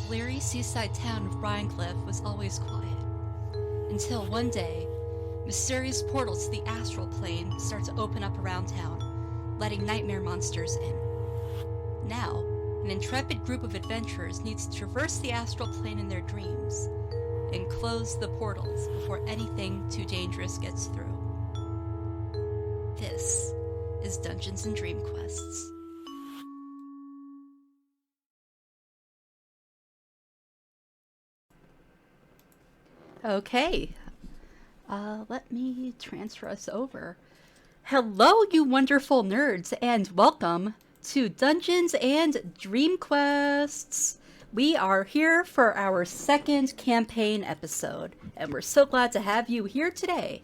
bleary seaside town of Brinecliffe was always quiet. Until one day, mysterious portals to the astral plane start to open up around town, letting nightmare monsters in. Now, an intrepid group of adventurers needs to traverse the astral plane in their dreams and close the portals before anything too dangerous gets through. This is Dungeons and Dreamquests. Okay, let me transfer us over. Hello, you wonderful nerds, and welcome to Dungeons and Dreamquests. We are here for our second campaign episode, and we're so glad to have you here today.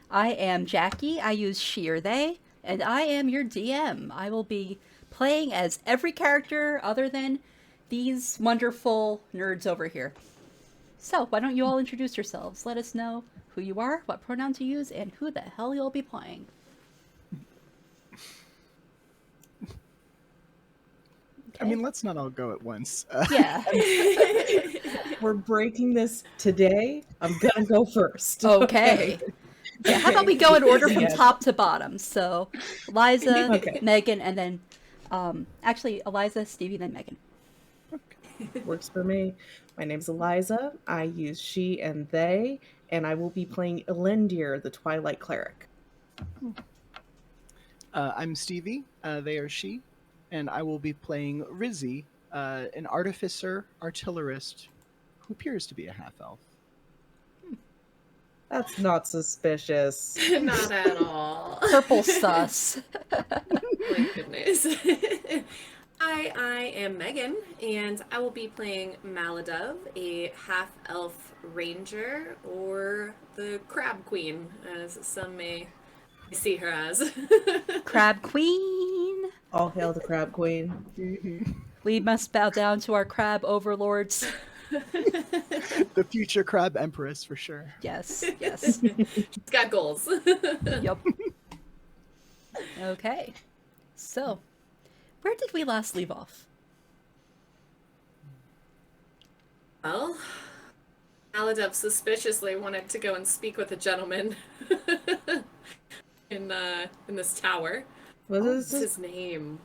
I am Jackie, I use she or they, and I am your DM. I will be playing as every character other than these wonderful nerds over here. So, why don't you all introduce yourselves? Let us know who you are, what pronoun to use, and who the hell you'll be playing. I mean, let's not all go at once. Yeah. We're breaking this today. I'm gonna go first. Okay. Yeah, how about we go in order from Yes. top to bottom? So, Eliza, Okay. Megan, and then, actually, Eliza, Stevie, then Megan. Works for me. My name's Eliza. I use she and they, and I will be playing Elendir, the Twilight Cleric. I'm Stevie, they are she, and I will be playing Rizzy, an artificer, artillerist, who appears to be a half-elf. That's not suspicious. Not at all. Purple sus. My goodness. I am Megan, and I will be playing Maladove, a half-elf ranger, or the Crab Queen, as some may see her as. Crab Queen. All hail the Crab Queen. We must bow down to our crab overlords. The future crab empress, for sure. Yes, yes. She's got goals. Yup. Okay. So, where did we last leave off? Well, Maladove suspiciously wanted to go and speak with a gentleman in this tower. What What's is his name?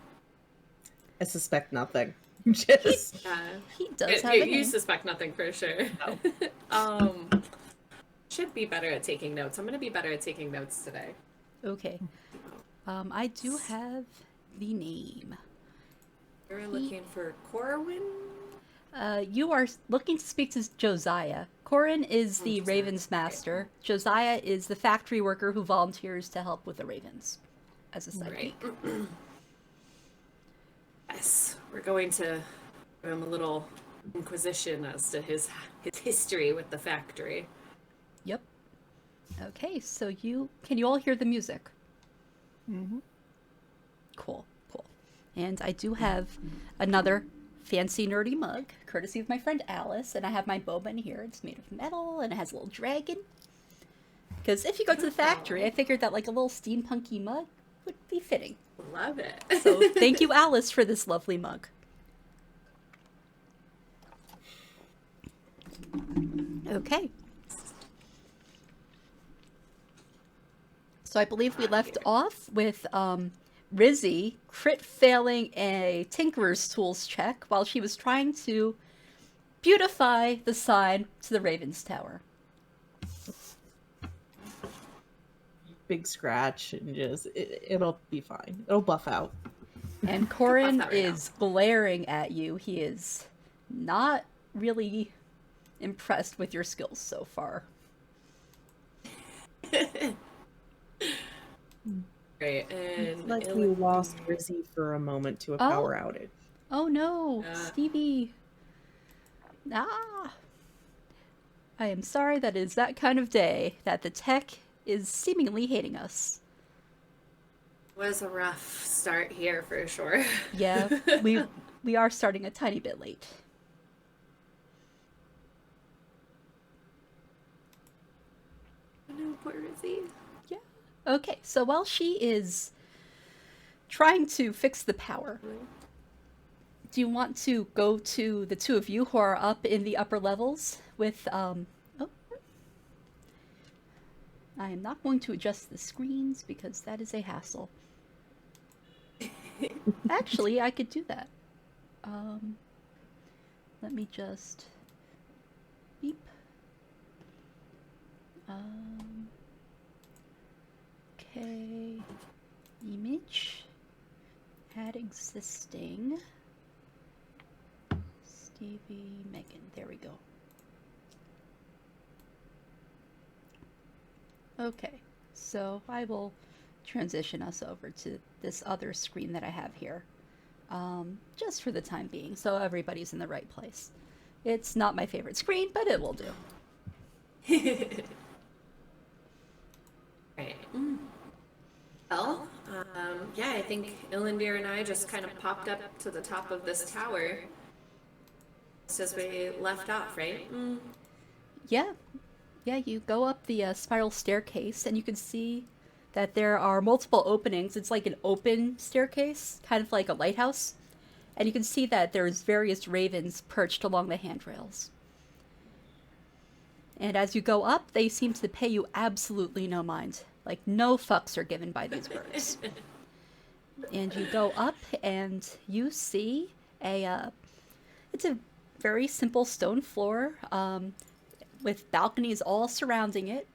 I suspect nothing. Just He does have a you name. suspect nothing for sure. Should be better at taking notes. I'm gonna be better at taking notes today. Okay. I do have the name. You're looking for Corwin? You are looking to speak to Josiah. Corin is the Josiah. Ravens master. Josiah is the factory worker who volunteers to help with the Ravens as a sidekick. Right. Yes, we're going to give him a little inquisition as to his history with the factory. Yep. Okay, so can you all hear the music? Mm-hmm. Cool, cool. And I do have another fancy nerdy mug, courtesy of my friend Alice, and I have my boba in here. It's made of metal and it has a little dragon. Because if you go to the factory, I figured that like a little steampunky mug would be fitting. Love it. So thank you, Alice, for this lovely mug. Okay. So I believe we left off with Rizzy crit failing a Tinkerer's Tools check while she was trying to beautify the sign to the Raven's Tower. big scratch and just it'll be fine. It'll buff out. And Corin Buff that right is glaring at you. He is not really impressed with your skills so far. Great. It's And like we lost Rizzy for a moment to a power outage. Oh no, Yeah. Stevie. Ah. I am sorry that it is that kind of day that the tech is seemingly hating us. was a rough start here for sure. Yeah, we are starting a tiny bit late. No, poor Rizzy. Yeah. Okay, so while she is trying to fix the power, do you want to go to the two of you who are up in the upper levels with, oh, I am not going to adjust the screens because that is a hassle. Actually, I could do that. Let me just beep. Okay. Image. Add existing. Stevie, Megan. There we go. Okay, so I will transition us over to this other screen that I have here, just for the time being, so everybody's in the right place. It's not my favorite screen, but it will do. Right. Well, yeah, I think Ilandir and I just kind of popped up to the top of this tower just as we left off, right? Yeah, you go up the spiral staircase, and you can see that there are multiple openings. It's like an open staircase, kind of like a lighthouse. And you can see that there's various ravens perched along the handrails. And as you go up, they seem to pay you absolutely no mind. Like, no fucks are given by these birds. And you go up, and you see it's a very simple stone floor, with balconies all surrounding it,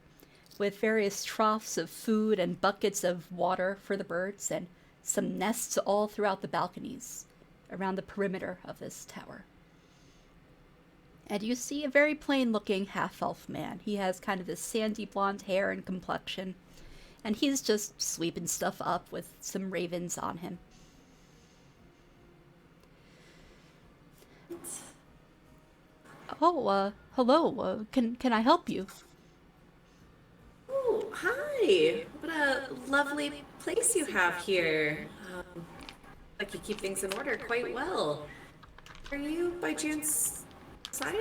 with various troughs of food and buckets of water for the birds, and some nests all throughout the balconies around the perimeter of this tower. And you see a very plain-looking half-elf man. He has kind of this sandy blonde hair and complexion, and he's just sweeping stuff up with some ravens on him. Oh, hello. Can I help you? Oh, hi! What a lovely place you have here. Like you keep things in order quite well. Are you, by chance, Saya?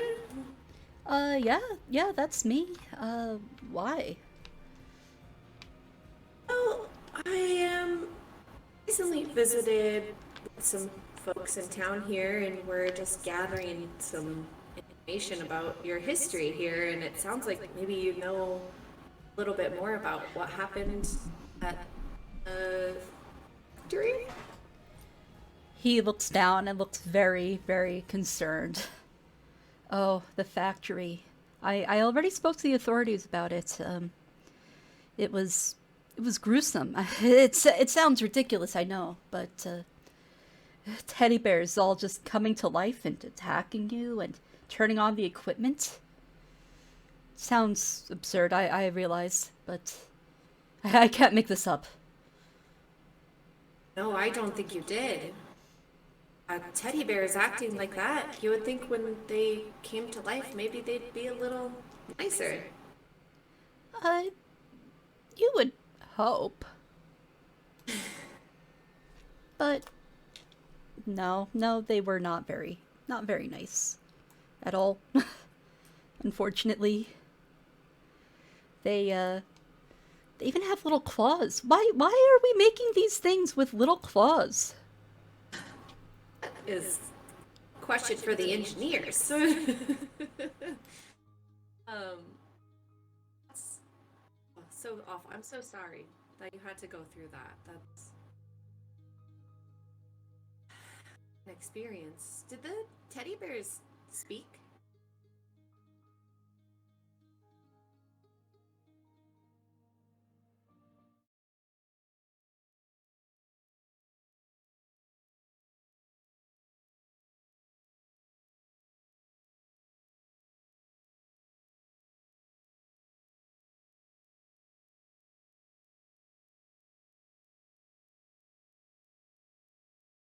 Yeah, that's me. Why? Well, I recently visited some folks in town here, and we're just gathering some information about your history here, and it sounds like maybe you know a little bit more about what happened at the factory? He looks down and looks very, very concerned. Oh, the factory. I already spoke to the authorities about it. It was gruesome. It sounds ridiculous, I know, but teddy bears all just coming to life and attacking you and turning on the equipment. Sounds absurd, I realize, but I can't make this up. No, I don't think you did. Teddy bears acting like that, you would think when they came to life, maybe they'd be a little nicer. You would hope. But no, they were not very nice at all. Unfortunately. They even have little claws. Why are we making these things with little claws? That is a question for the engineers. That's so awful. I'm so sorry that you had to go through that. That's an experience. Did the teddy bears speak?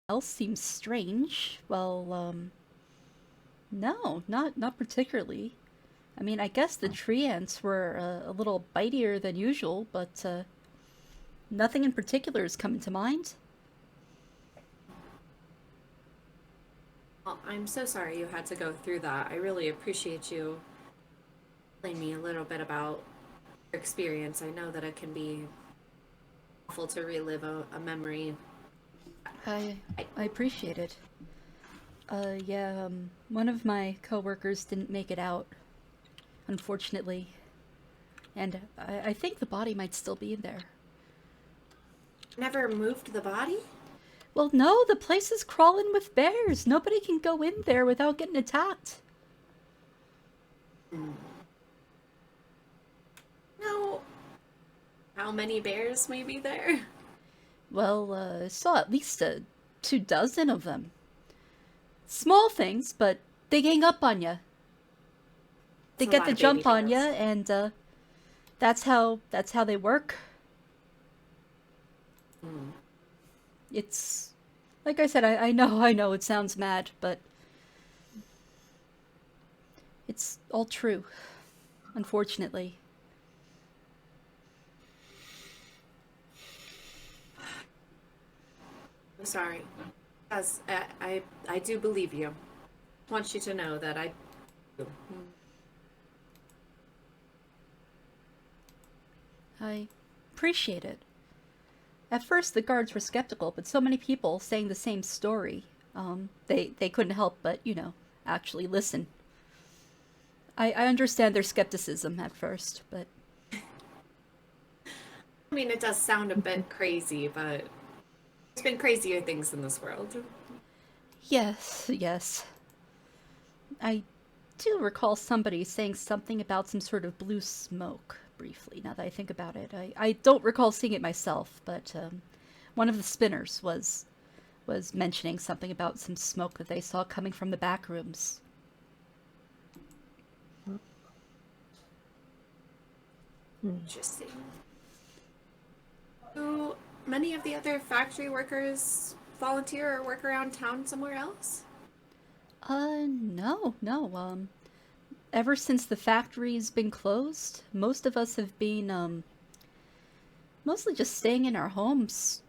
Else seems strange. Well, no, not particularly. I mean, I guess the tree ants were a little bitier than usual, but nothing in particular is coming to mind. Well, I'm so sorry you had to go through that. I really appreciate you telling me a little bit about your experience. I know that it can be awful to relive a memory. I appreciate it. Yeah, one of my coworkers didn't make it out, unfortunately. And I think the body might still be in there. Never moved the body? Well, no, the place is crawling with bears. Nobody can go in there without getting attacked. No. How many bears may be there? Well, I saw at least 2 dozen of them. Small things, but they gang up on you. They That's a get lot the of baby jump on you, bears. and that's how they work. It's like I said. I know it sounds mad, but it's all true. Unfortunately. I'm sorry. As I do believe you. I want you to know that I do. I appreciate it. At first, the guards were skeptical, but so many people saying the same story, they couldn't help but, actually listen. I understand their skepticism at first, but I mean, it does sound a bit crazy, but there's been crazier things in this world. yes. I do recall somebody saying something about some sort of blue smoke, briefly, now that I think about it. I don't recall seeing it myself, but one of the spinners was mentioning something about some smoke that they saw coming from the back rooms. Interesting. Do many of the other factory workers volunteer or work around town somewhere else? No. Ever since the factory's been closed, most of us have been, mostly just staying in our homes.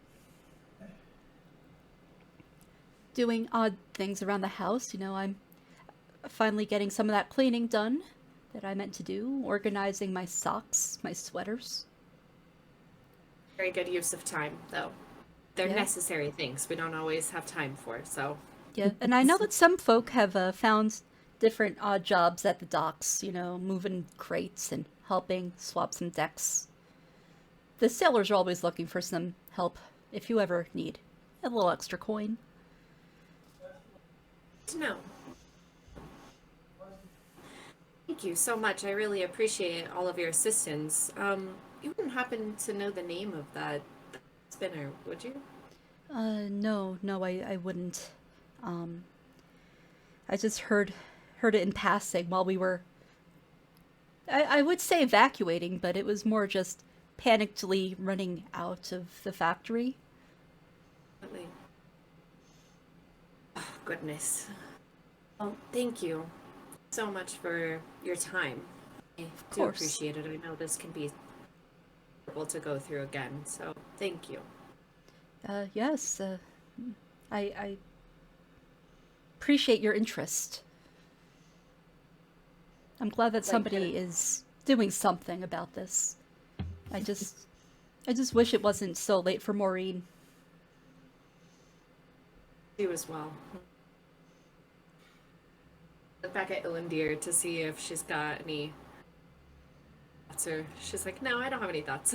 Doing odd things around the house, I'm finally getting some of that cleaning done that I meant to do, organizing my socks, my sweaters. Very good use of time, though. They're Yeah. necessary things we don't always have time for, so. Yeah, and I know that some folk have found different odd jobs at the docks, moving crates and helping swap some decks. The sailors are always looking for some help if you ever need a little extra coin. No. Thank you so much. I really appreciate all of your assistance. You wouldn't happen to know the name of that spinner, would you? No, I wouldn't. I just heard it in passing while we were. I would say evacuating, but it was more just panickedly running out of the factory. Really? Oh, goodness. Well, thank you so much for your time. I do course. appreciate it. I know this can be terrible to go through again, so thank you. Yes. I appreciate your interest. I'm glad that somebody is doing something about this. I just wish it wasn't so late for Maureen. You as well. Look back at Ilandir to see if she's got any thoughts, or she's like, no, I don't have any thoughts.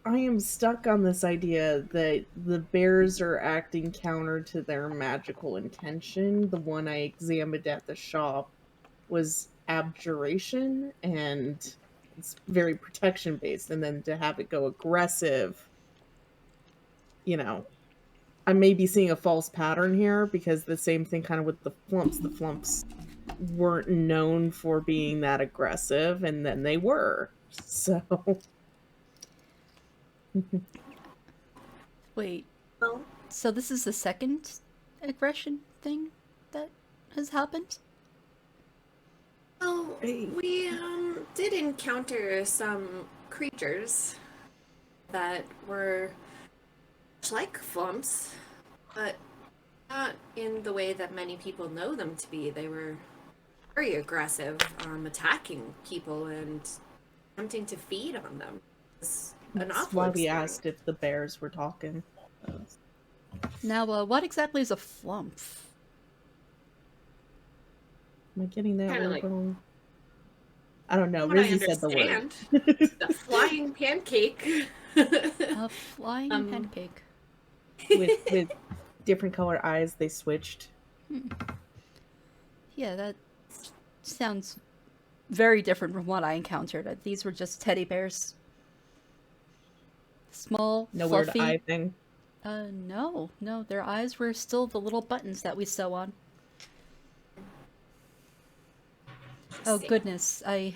I am stuck on this idea that the bears are acting counter to their magical intention. The one I examined at the shop was abjuration, and it's very protection based, and then to have it go aggressive, I may be seeing a false pattern here, because the same thing kind of with the flumps weren't known for being that aggressive, and then they were, so Wait, Well, so this is the second aggression thing that has happened? well, we did encounter some creatures that were much like flumps, but not in the way that many people know them to be. They were very aggressive, attacking people and attempting to feed on them. It's an that's awful why we experience. asked if the bears were talking. Now, what exactly is a flump? Am I getting that Kinda word like- wrong? I don't know. From what I Rizzy said the word. understand, the flying pancake. A flying pancake. with different color eyes, they switched. Yeah, that sounds very different from what I encountered. These were just teddy bears. Small, No fluffy. weird eye thing. No, their eyes were still the little buttons that we sew on. Oh goodness, I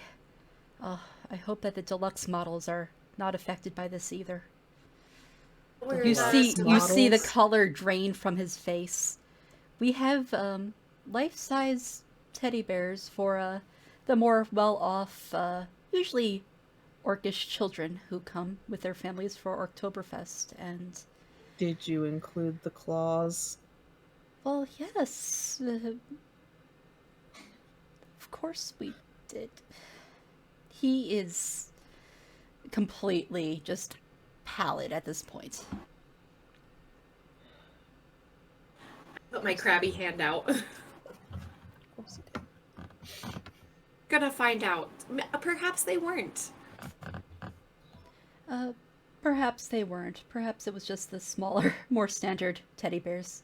hope that the deluxe models are not affected by this either. We're You not see the models? color drain from his face. We have life-size teddy bears for the more well-off, usually orcish children who come with their families for Oktoberfest. And Did you include the claws? well, yes, of course we did. He is completely just pallid at this point. Put my crabby hand out. Of course you did. Gonna find out. Perhaps they weren't. Perhaps they weren't. Perhaps it was just the smaller, more standard teddy bears.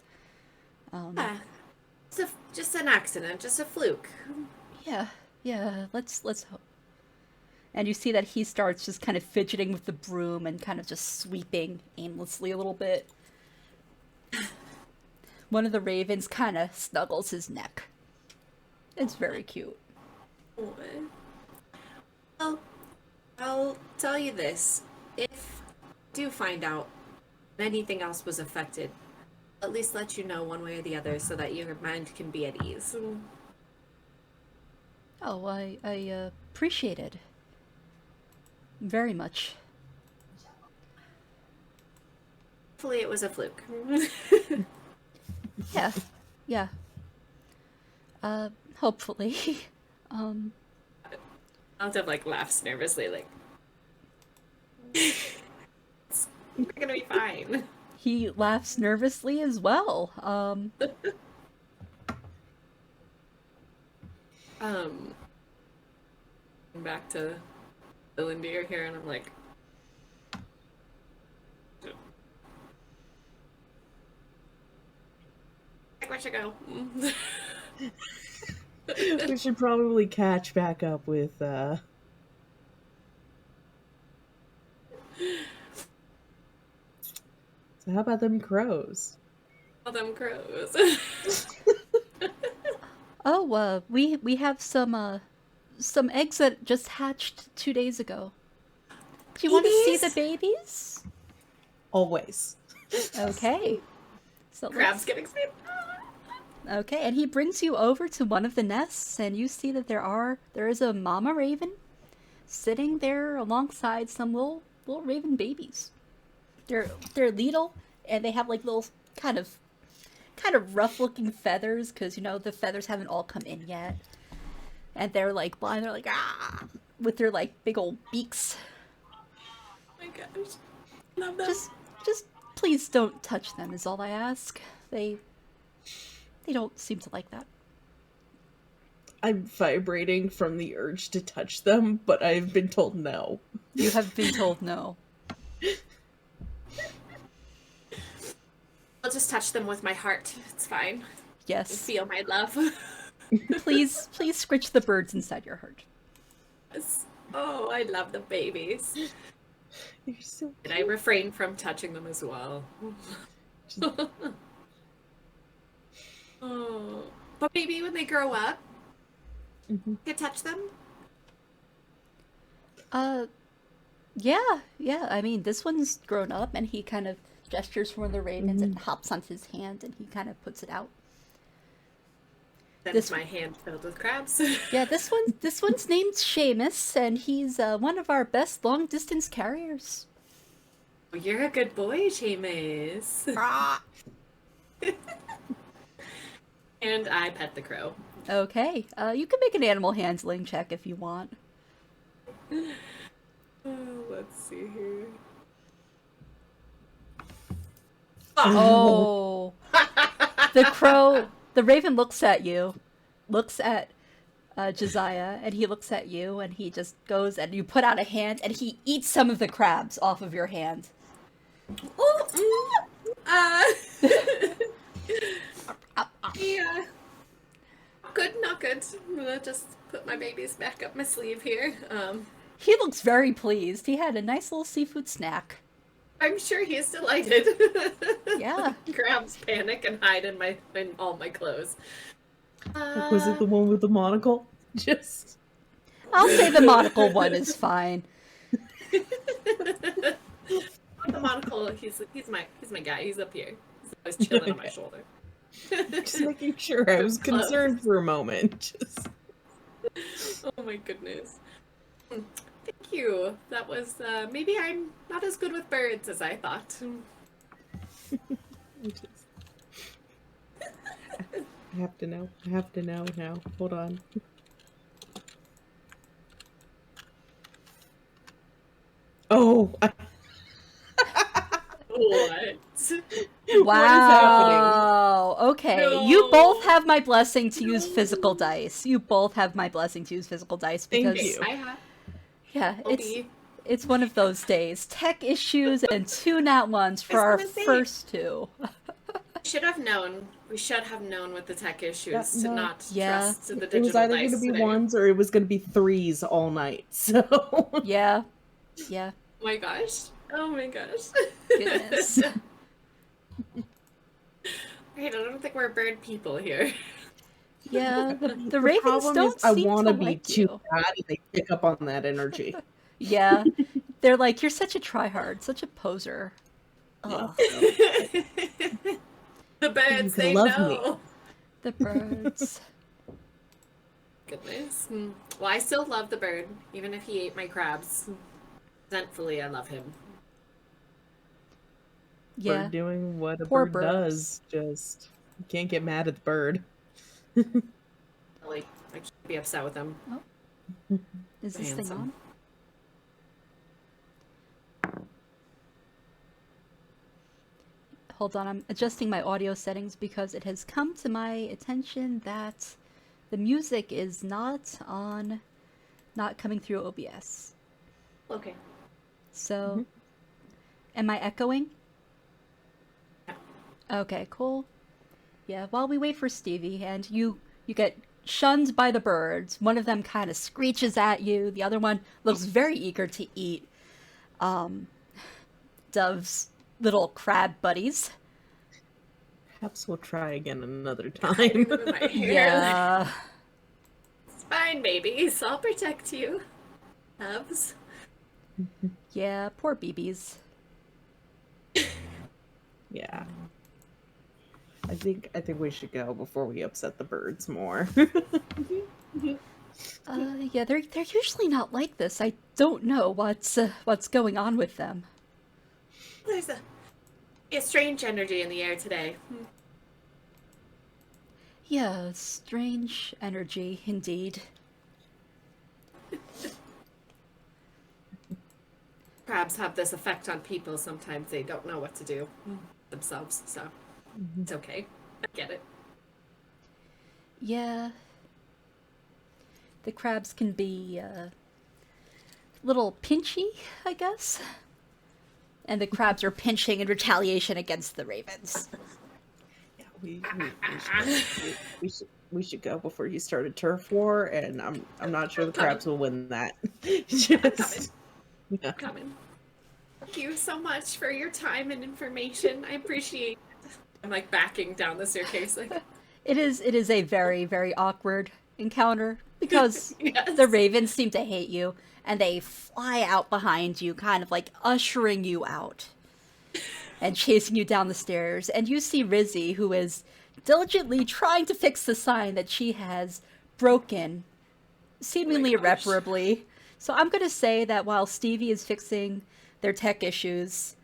Just an accident, just a fluke. Yeah. Let's hope. And you see that he starts just kind of fidgeting with the broom and kind of just sweeping aimlessly a little bit. One of the ravens kind of snuggles his neck. It's very cute. Well, I'll tell you this. If you do find out anything else was affected, at least let you know one way or the other so that your mind can be at ease. Oh, I appreciate it. Very much. Hopefully it was a fluke. Yeah. Hopefully. Alta like laughs nervously, like we're gonna be fine. He laughs nervously as well. Back to Belindir here, and I'm like, I should go. We should probably catch back up with So how about them crows? All them crows. Oh, we have some eggs that just hatched 2 days ago. Do you want to see the babies? Always. Okay. So Crabs getting excited. Okay, and he brings you over to one of the nests, and you see that there is a mama raven sitting there alongside some little raven babies. They're little, and they have like little kind of rough looking feathers, because the feathers haven't all come in yet. And they're like blind, they're like ah, with their like big old beaks. Oh my gosh, love them. Just please don't touch them is all I ask. They don't seem to like that. I'm vibrating from the urge to touch them, but I've been told no. You have been told no. I'll just touch them with my heart. It's fine. Yes. Feel my love. Please scritch the birds inside your heart. Yes. Oh, I love the babies. You're so And I refrain from touching them as well. Oh, but maybe when they grow up, you can touch them. Yeah. I mean, this one's grown up, and he kind of gestures for one of the ravens and hops onto his hand, and he kind of puts it out. That's my hand filled with crabs. Yeah, this one's named Seamus, and he's one of our best long distance carriers. You're a good boy, Seamus. And I pet the crow. Okay, you can make an animal handling check if you want. Let's see here. Oh, the raven looks at you, looks at Josiah, and he looks at you, and he just goes, and you put out a hand, and he eats some of the crabs off of your hand. Yeah. Good, not good. I'm gonna just put my babies back up my sleeve here. He looks very pleased. He had a nice little seafood snack. I'm sure he is delighted. Yeah. Crabs panic and hide in all my clothes. Was it the one with the monocle? Just. I'll say the monocle one is fine. The monocle, he's my guy. He's up here. He's always chilling on my shoulder. Just making sure. I was concerned for a moment. Just. Oh my goodness. Thank you. That was, maybe I'm not as good with birds as I thought. I have to know. I have to know now. Hold on. Oh! What? Wow. Okay. No. You both have my blessing to use physical dice. You both have my blessing to use physical dice Thank because you. I have. yeah, Okay. it's one of those days. Tech issues and 2 nat ones for I our was gonna say. first 2. Should have known. We should have known with the tech issues Yeah, to no. not Yeah. trust the It digital was either dice going to be today. ones or it was going to be threes all night. So. Yeah. Yeah. Oh my gosh. Oh my gosh. Goodness. Right, I don't think we're bird people here. Yeah, the The ravens problem don't is I seem want to to be like too you. bad and they pick up on that energy. Yeah. They're like, you're such a tryhard, such a poser. Ugh. The birds, You they love me. know. The birds. Goodness. Well, I still love the bird, even if he ate my crabs. Resentfully, I love him. Yeah. Bird doing what a Poor bird birds. does. Just you can't get mad at the bird. Like, I can't be upset with him. Is this thing Handsome. on? Hold on, I'm adjusting my audio settings because it has come to my attention that the music is not coming through OBS. Okay. So, am I echoing? No. Okay, cool. Yeah, while we wait for Stevie, and you get shunned by the birds. One of them kind of screeches at you. The other one looks very eager to eat Dove's little crab buddies. Perhaps we'll try again another Hiding time. them in my hair. Yeah. It's fine, babies. I'll protect you. Loves. Yeah, poor BBs. Yeah. I think we should go before we upset the birds more. Yeah, they're usually not like this. I don't know what's going on with them. There's a strange energy in the air today. Yeah, strange energy indeed. Crabs have this effect on people. Sometimes they don't know what to do themselves, so it's okay. I get it. Yeah. The crabs can be a little pinchy, I guess. And the crabs are pinching in retaliation against the ravens. Yeah, we should go before you start a turf war, and I'm not sure the crabs will win that. Just, yeah. Coming. Thank you so much for your time and information. I appreciate it. I'm like backing down the staircase. Like, It is a very, very awkward encounter because yes. the ravens seem to hate you and they fly out behind you, kind of like ushering you out and chasing you down the stairs. And you see Rizzy, who is diligently trying to fix the sign that she has broken, seemingly gosh. irreparably. So I'm going to say that while Stevie is fixing their tech issues,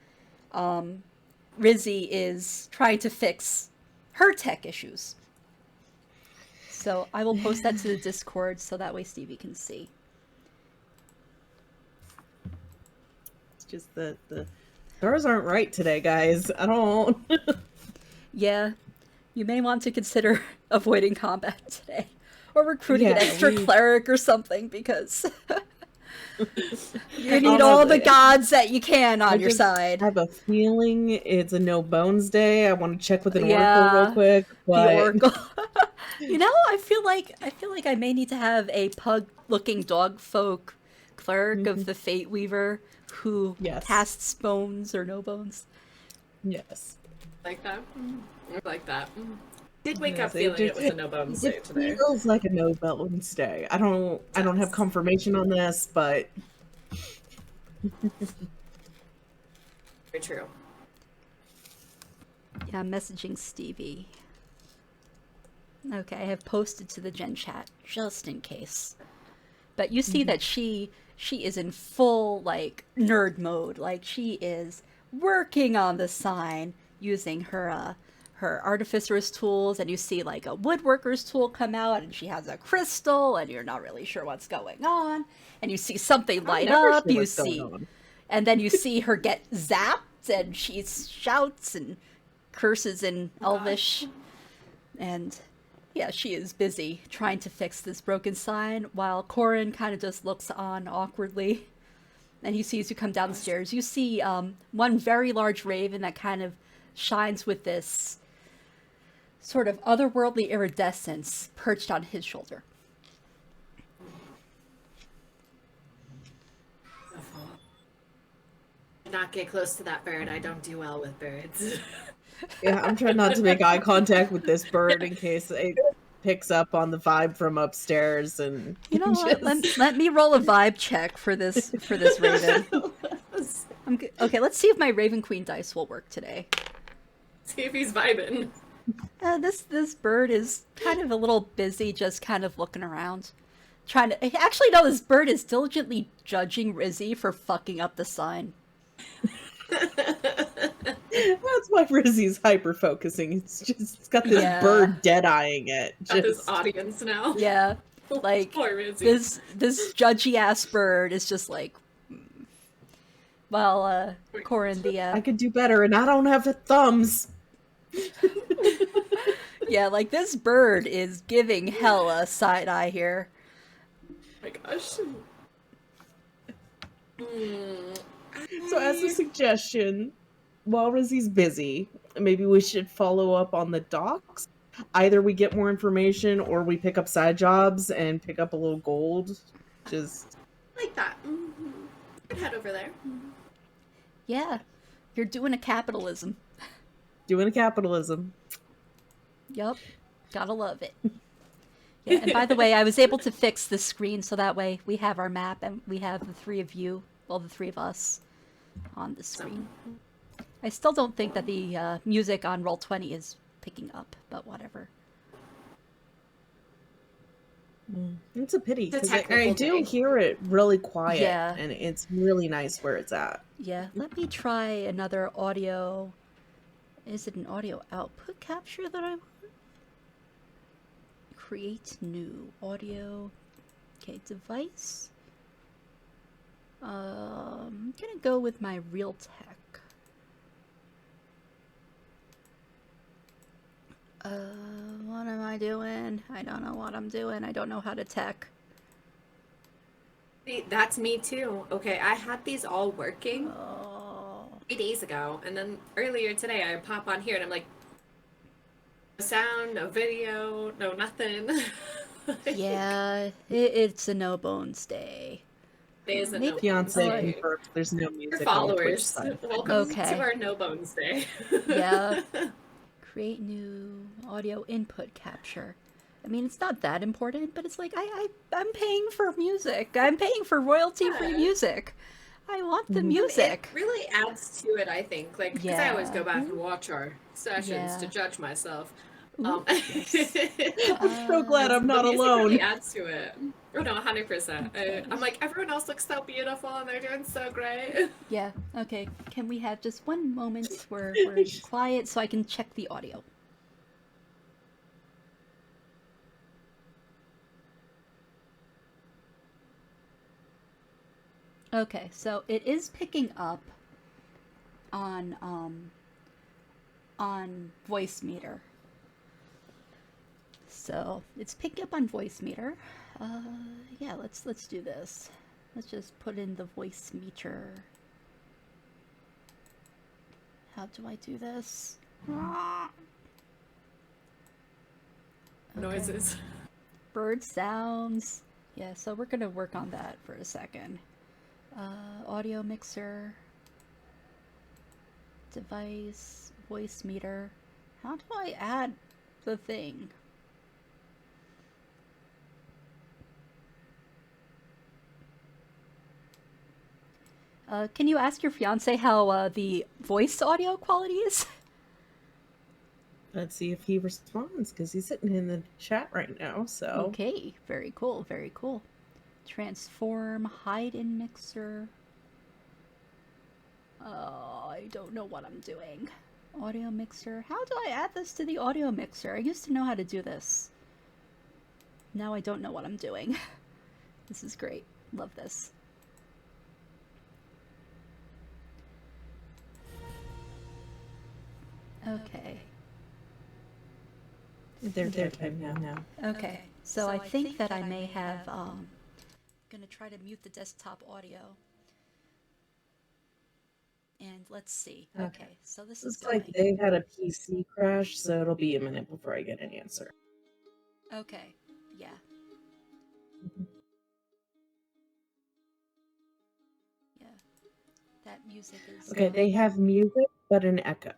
Rizzy is trying to fix her tech issues. So I will post that to the Discord so that way Stevie can see. It's just the stars aren't right today, guys. I don't. Yeah, You may want to consider avoiding combat today. Or recruiting an Yeah, extra we- cleric or something, because you need Honestly, all the gods that you can on your just side. have a feeling it's a no bones day. I want to check with an oracle Yeah, real quick. the But oracle. You know, I feel like I may need to have a pug-looking dog folk cleric of the Fate Weaver who Yes. casts bones or no bones. yes. Like that. I like that. Did wake Yes, up feeling it was a no bones day It today. feels like a no bones day. I don't have confirmation on this, but Very true. Yeah, I'm messaging Stevie. Okay, I have posted to the Gen chat just in case. But you see that she is in full like nerd mode. Like she is working on the sign using her artificer's tools, and you see like a woodworker's tool come out, and she has a crystal, and you're not really sure what's going on, and you see something light never up. sure You what's going see, on. and then you see her get zapped, and she shouts and curses in Elvish, and yeah, she is busy trying to fix this broken sign, while Corin kind of just looks on awkwardly. And he sees you come down the stairs. You see one very large raven that kind of shines with this sort of otherworldly iridescence perched on his shoulder. Do not get close to that bird. I don't do well with birds. yeah, I'm trying not to make eye contact with this bird in case it picks up on the vibe from upstairs and You know what? just- Let me roll a vibe check for this raven. Okay, let's see if my Raven Queen dice will work today. See if he's vibing. This bird is kind of a little busy, just kind of looking around, trying to. Actually, no, this bird is diligently judging Rizzy for fucking up the sign. That's why Rizzy's hyper focusing. It's got this Yeah. bird dead eyeing it. Got this Just audience now. Yeah, like Poor Rizzy. this judgy ass bird is just like. Well, Corin, I could do better, and I don't have the thumbs. yeah, like this bird is giving hell a side eye here. Oh my gosh. So, as a suggestion, while Rizzy's busy, maybe we should follow up on the docks. Either we get more information, or we pick up side jobs and pick up a little gold. Just Like that. Could head over there. Yeah, you're doing a capitalism. doing a capitalism. Yup, gotta love it. Yeah, and by the way, I was able to fix the screen so that way we have our map and we have the three of you, well, the three of us, on the screen. I still don't think that the music on Roll20 is picking up, but whatever. It's a pity It's a because I technical do day. hear it really quiet, Yeah. and it's really nice where it's at. Yeah, let me try another audio. Is it an audio output capture that I want? Create new audio. Okay, device. I'm gonna go with my Realtek. What am I doing? I don't know what I'm doing. I don't know how to tech. See, that's me too. Okay, I had these all working Oh. 3 days ago, and then earlier today I pop on here and I'm like, no sound, no video, no nothing. Yeah, it's a no bones day. Today is a Maybe- no Fiance bones Alright. day. confirmed there's no Dear music on the Twitch followers, side. welcome Okay. to our no bones day. Yeah. Create new audio input capture. I mean, it's not that important, but it's like I'm paying for music. I'm paying for royalty-free Yeah. music. I want the Mhm. music. It really adds to it, I think. Like, because I always Yeah. go back and watch our sessions Yeah. to judge myself. Ooh, I'm so glad I'm the not music alone. really adds to it. Oh no, 100%. I'm like, everyone else looks so beautiful and they're doing so great. Yeah. Okay. Can we have just one moment where we're quiet so I can check the audio? Okay, so it is picking up on voice meter. So it's picking up on voice meter. Yeah, let's do this. Let's just put in the voice meter. How do I do this? Noises. Bird sounds. Yeah, so we're gonna work on that for a second. Audio mixer. Device. Voice meter. How do I add the thing? Can you ask your fiance how the voice audio quality is? Let's see if he responds, because he's sitting in the chat right now, so... Okay, very cool, very cool. Transform, hide in mixer. Oh, I don't know what I'm doing. Audio mixer. How do I add this to the audio mixer? I used to know how to do this. Now I don't know what I'm doing. This is great. Love this. Okay. They're time now. Okay. So I think that I may have gonna try to mute the desktop audio. And let's see. Okay, so this is It's like they've had a PC crash, so it'll be a minute before I get an answer. Okay, yeah. Yeah. That music is Okay, they have music, but an echo.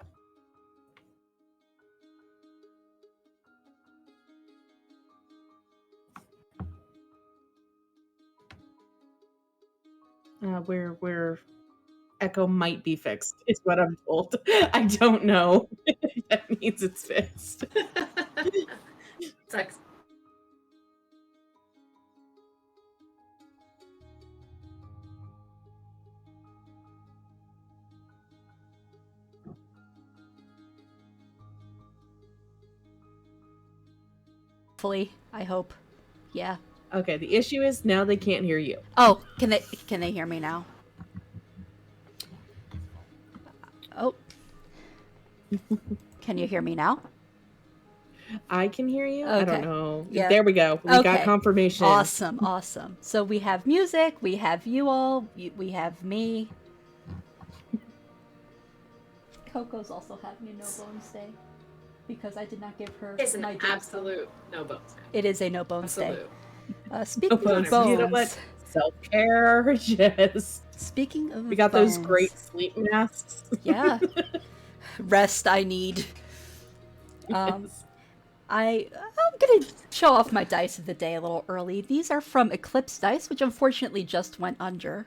Where echo might be fixed is what I'm told. I don't know if that means it's fixed. Sucks. hopefully, I hope. Yeah. Okay, the issue is now they can't hear you. Oh, can they hear me now? Oh. Can you hear me now? I can hear you. Okay. I don't know. Yeah. There we go. We got confirmation. Awesome, awesome. So we have music, we have you all, we have me. Coco's also having a no bones day because I did not give her It's an my day. absolute no bones. It is a no bones day. Absolute. Speaking of bones, You know what? Self-care. Just speaking of we got bones, those great sleep masks. Yeah. Rest I need. I'm gonna show off my dice of the day a little early. These are from Eclipse Dice, which unfortunately just went under.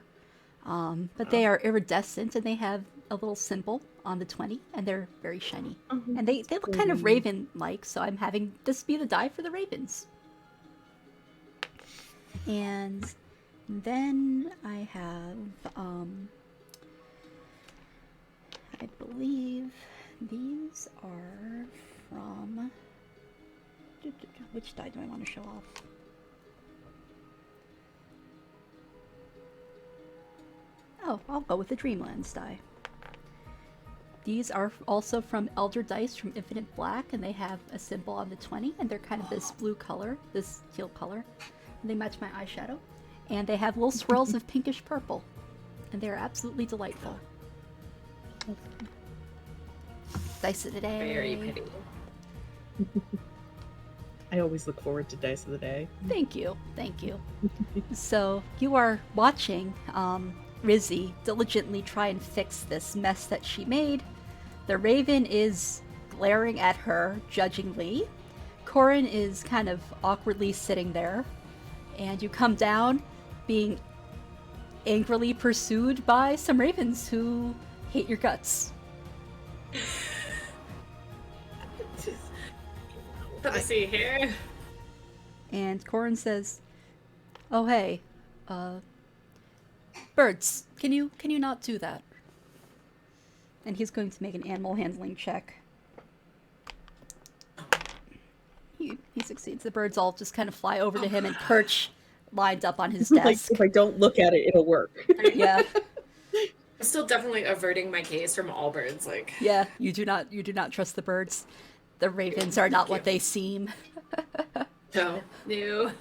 But they are iridescent and they have a little symbol on the 20, and they're very shiny. And they look kind of raven-like, so I'm having this be the die for the ravens. And then I have, I believe these are from... Which die do I want to show off? Oh, I'll go with the Dreamlands die. These are also from Elder Dice from Infinite Black, and they have a symbol on the 20, and they're kind of this blue color, this teal color. And they match my eyeshadow. And they have little swirls of pinkish purple. And they're absolutely delightful. Dice of the day. Very pretty. I always look forward to Dice of the Day. Thank you. Thank you. So, you are watching Rizzy diligently try and fix this mess that she made. The raven is glaring at her judgingly. Corin is kind of awkwardly sitting there. And you come down being angrily pursued by some ravens who hate your guts. Let's see here. And Corin says, "Oh hey, birds, can you not do that?" And he's going to make an animal handling check. He succeeds. The birds all just kind of fly over to him and perch lined up on his desk. Like, if I don't look at it, it'll work. Yeah. I'm still definitely averting my gaze from all birds. Like, Yeah, you do not trust the birds. The ravens are not what they seem. No. No.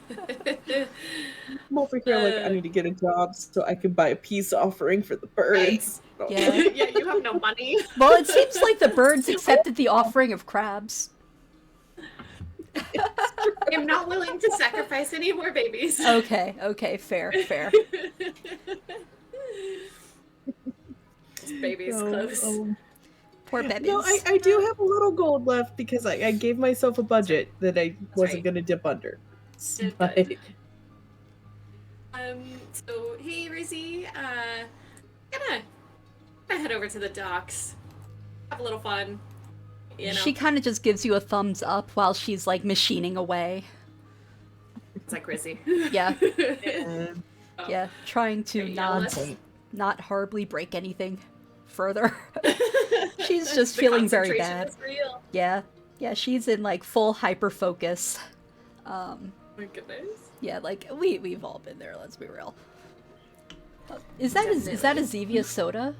I'm over here like I need to get a job so I can buy a peace offering for the birds. Yeah. Yeah, you have no money. Well, it seems like the birds accepted the offering of crabs. I am not willing to sacrifice any more babies. Okay, fair. Babies close. Poor babies. No, I do have a little gold left because I gave myself a budget that I wasn't right. going to dip under. Good. But So hey Rizzy, gonna head over to the docks, have a little fun. You know, She kind of just gives you a thumbs up while she's like machining away. it's like Rizzy. Yeah, uh, yeah, trying to Yeah, not horribly break anything further. She's just feeling very bad. Is real. Yeah, she's in like full hyper focus. My goodness. Yeah, like we've all been there. Let's be real. Is that a Zevia soda?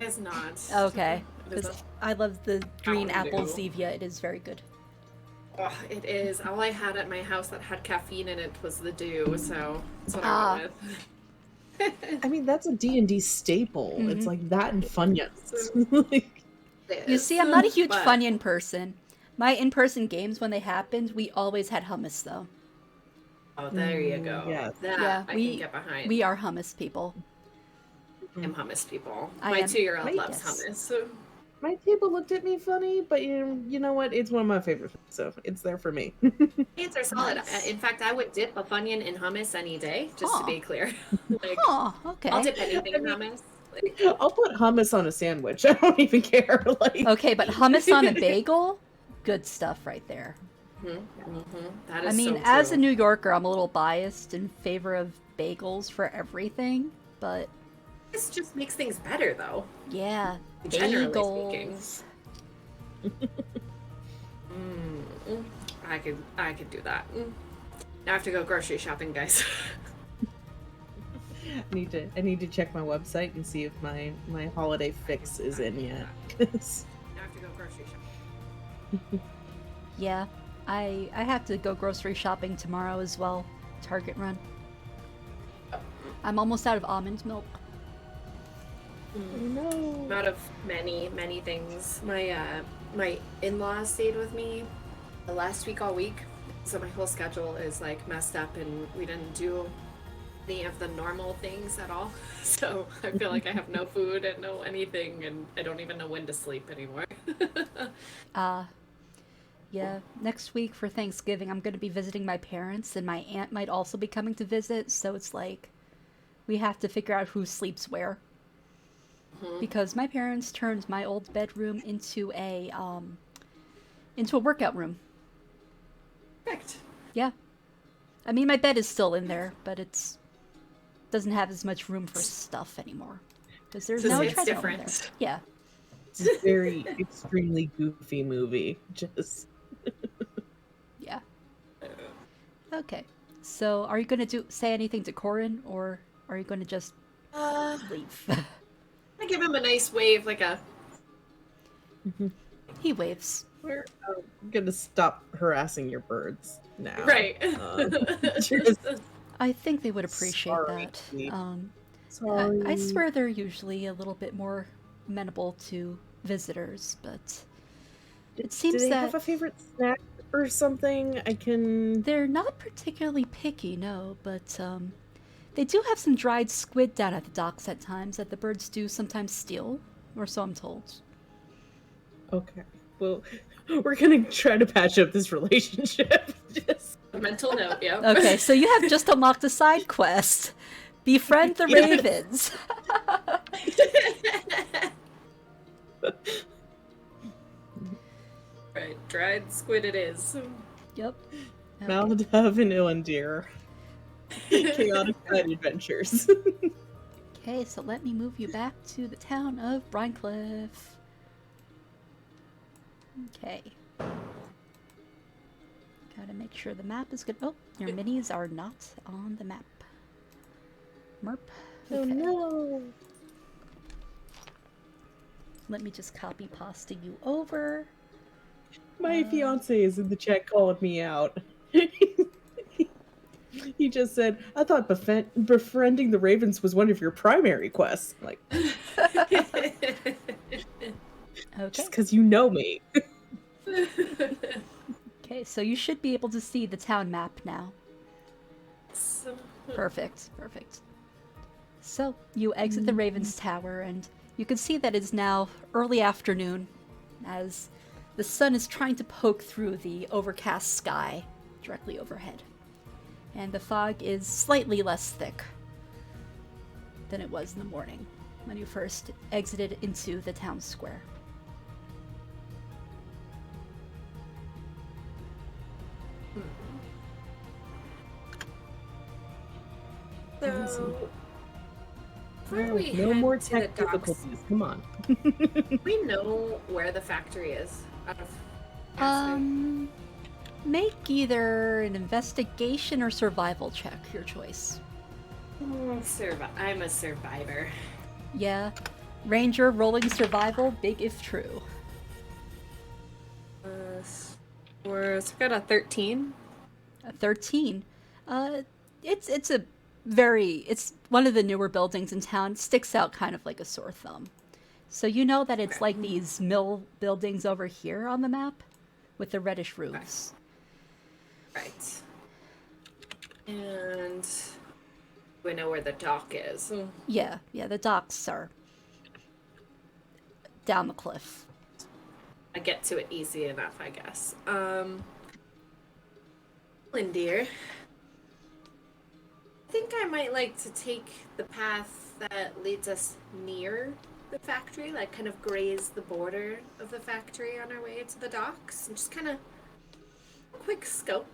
It's not. Okay, It is because I love the green Mountain apple Dew. Zevia. It is very good. Oh, it is. All I had at my house that had caffeine in it was the dew, so that's what I went with. I mean, that's a D&D staple. It's like that and Funyuns. Like, You see, I'm not a huge but- Funyun person. My in-person games, when they happened, we always had hummus, though. Oh, there you go. yes. That Yeah, I we- can get behind. We are hummus people. I'm hummus people. I My am- 2-year-old I loves guess. hummus. So. my table looked at me funny, but you know what? It's one of my favorites, so it's there for me. Hands are solid. Nice. In fact, I would dip a Funyun in hummus any day, just to Aw. be clear. Like, Oh, okay. I'll dip anything in hummus. Like, I'll put hummus on a sandwich. I don't even care. Like, Okay, but hummus on a bagel? Good stuff right there. that I is mean, so as a true. New Yorker, I'm a little biased in favor of bagels for everything, but This just makes things better, though. yeah, Generally bagels. I could do that. Now I have to go grocery shopping, guys. I need to check my website and see if my holiday fix is in yet. 'Cause Now I have to go grocery shopping. Yeah, I have to go grocery shopping tomorrow as well. Target run. I'm almost out of almond milk. no. I'm out of many things. My in-laws stayed with me the last week all week, so my whole schedule is like messed up, and we didn't do any of the normal things at all. So I feel like I have no food and no anything, and I don't even know when to sleep anymore. Yeah, next week for Thanksgiving, I'm going to be visiting my parents, and my aunt might also be coming to visit, so it's like we have to figure out who sleeps where. Because my parents turned my old bedroom into a workout room. Perfect. Yeah. I mean, my bed is still in there, but it's doesn't have as much room for stuff anymore. Because there's So no it's treadmill in there. different. Yeah. It's a very extremely goofy movie. Just Yeah. Okay. So, are you going to say anything to Corin, or are you going to just leave? I give him a nice wave, like a He waves. we're gonna stop harassing your birds now. right. Just I think they would appreciate Sorry. that. sorry. I swear they're usually a little bit more amenable to visitors, but it seems Do they that have a favorite snack or something? I can. they're not particularly picky, no, but they do have some dried squid down at the docks at times that the birds do sometimes steal, or so I'm told. Okay. Well, we're gonna try to patch up this relationship. Just. Mental note, yeah. Okay, so you have just unlocked a side quest. Befriend the Yes. ravens. Right, dried squid it is. Yep. Okay. Maldav and Ilandir. Chaotic Side Adventures. Okay, so let me move you back to the town of Brinecliffe. Okay. Gotta make sure the map is good. Oh, your minis are not on the map. Merp. Oh Okay. no. Let me just copy pasta you over. My fiance is in the chat calling me out. He just said, "I thought befriending the Ravens was one of your primary quests." I'm like, Okay. just because you know me. Okay, so you should be able to see the town map now. Perfect, perfect. So you exit the Raven's Tower, and you can see that it's now early afternoon, as the sun is trying to poke through the overcast sky directly overhead. And the fog is slightly less thick than it was in the morning when you first exited into the town square. So, before we No head more to the tech docks, difficulties. Come on. we know where the factory is. Out of Make either an investigation or survival check, your choice. I'm a survivor. Yeah. Ranger rolling survival, big if true. I've got a 13. A 13. It's one of the newer buildings in town. It sticks out kind of like a sore thumb. So you know that it's like these mill buildings over here on the map with the reddish roofs. Right. And we know where the dock is. Yeah, the docks are down the cliff. I get to it easy enough, I guess. Lindeer, I think I might like to take the path that leads us near the factory, like kind of graze the border of the factory on our way to the docks, and just kind of quick scope.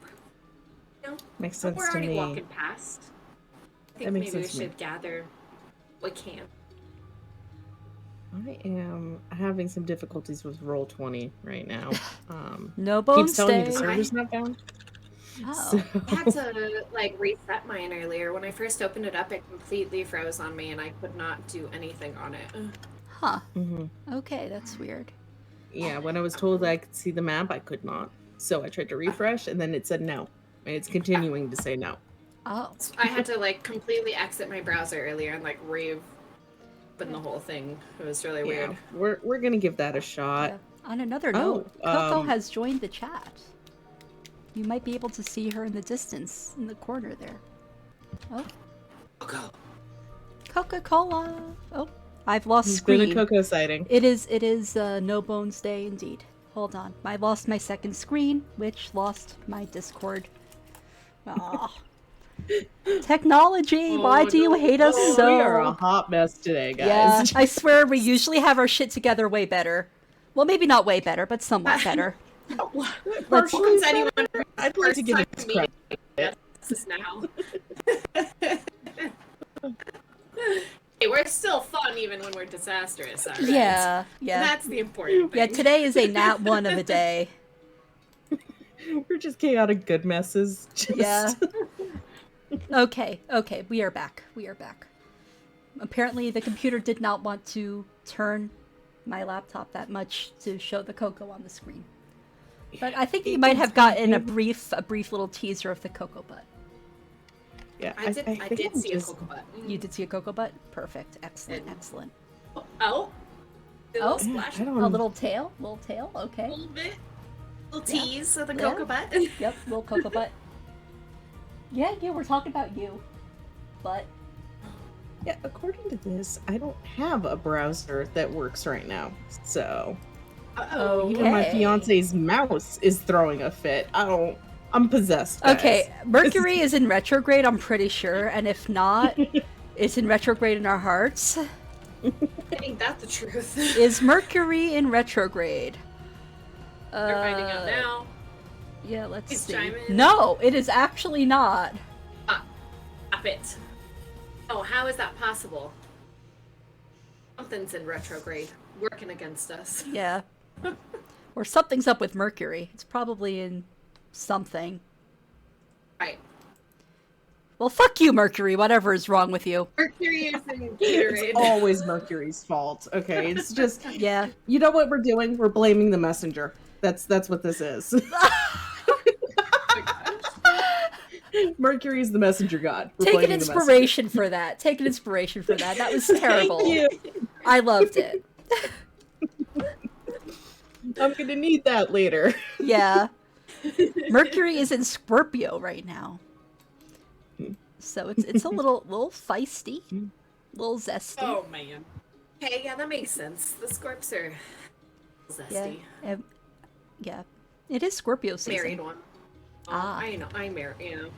You know, Makes but sense we're to already me. walking past. I think That makes maybe we sense to me. should gather what we can. I am having some difficulties with Roll20 right now. No Keeps bones telling me the stay. server's not down. Oh. So, I had to reset mine earlier. When I first opened it up, it completely froze on me, and I could not do anything on it. Huh. mhm. Okay, that's weird. Yeah, when I was told I could see the map, I could not. So I tried to refresh, and then it said no. And it's continuing to say no. Oh. I had to completely exit my browser earlier and reopen the whole thing. It was really weird. Yeah, we're gonna give that a shot. Yeah. On another Oh, note, Coco has joined the chat. You might be able to see her in the distance, in the corner there. Oh. Coca-Cola! Oh, I've lost It's screen. been a Coco sighting. It is No Bones Day indeed. Hold on. I lost my second screen, which lost my Discord. Ah. Technology! Why do you hate us so? We are a hot mess today, Yeah, guys. I swear we usually have our shit together way better. Well, maybe not way better, but somewhat better. Partially anyone better. I'd like to give it First credit. time this now. Hey, we're still fun even when we're disastrous, all right? Yeah. That's the important thing. Yeah, today is a nat 1 of a day. We're just chaotic good messes. Yeah. Okay, we are back. Apparently the computer did not want to turn my laptop that much to show the Coco on the screen. But I think you might have gotten a brief little teaser of the Cocoa Butt. Yeah, I did see a Cocoa Butt. You did see a Cocoa Butt? Perfect. Excellent. Oh. A little splash. I A don't. little tail? Okay. A little bit. Little tease of the Yeah. Cocoa Butt. Yep, little Cocoa Butt. Yeah, we're talking about you. But Yeah, according to this, I don't have a browser that works right now. So Uh-oh. even my Okay. fiance's mouse is throwing a fit. I'm possessed. Guys. okay, Mercury is in retrograde, I'm pretty sure, and if not, it's in retrograde in our hearts. Ain't that the truth? Is Mercury in retrograde? They're finding out now. Yeah, let's Please see. chime in. No, it is actually not. Stop it. Oh, how is that possible? Something's in retrograde, working against us. Yeah. Or something's up with Mercury. It's probably in something. Right. Well, fuck you, Mercury, whatever is wrong with you. Mercury is in It's Gatorade. always Mercury's fault. Okay, it's just Yeah. you know what we're doing? We're blaming the messenger. That's what this is. Mercury's the messenger god. We're Take an playing the messenger. inspiration for that. Take an inspiration for that. That was terrible. Thank you. I loved it. I'm gonna need that later. Yeah. Mercury is in Scorpio right now. So it's a little feisty, a little zesty. Oh man. Hey, yeah, that makes sense. The Scorps are zesty. Yeah. Yeah. It is Scorpio season. Married one. Oh, Ah. I know. I'm married. You know.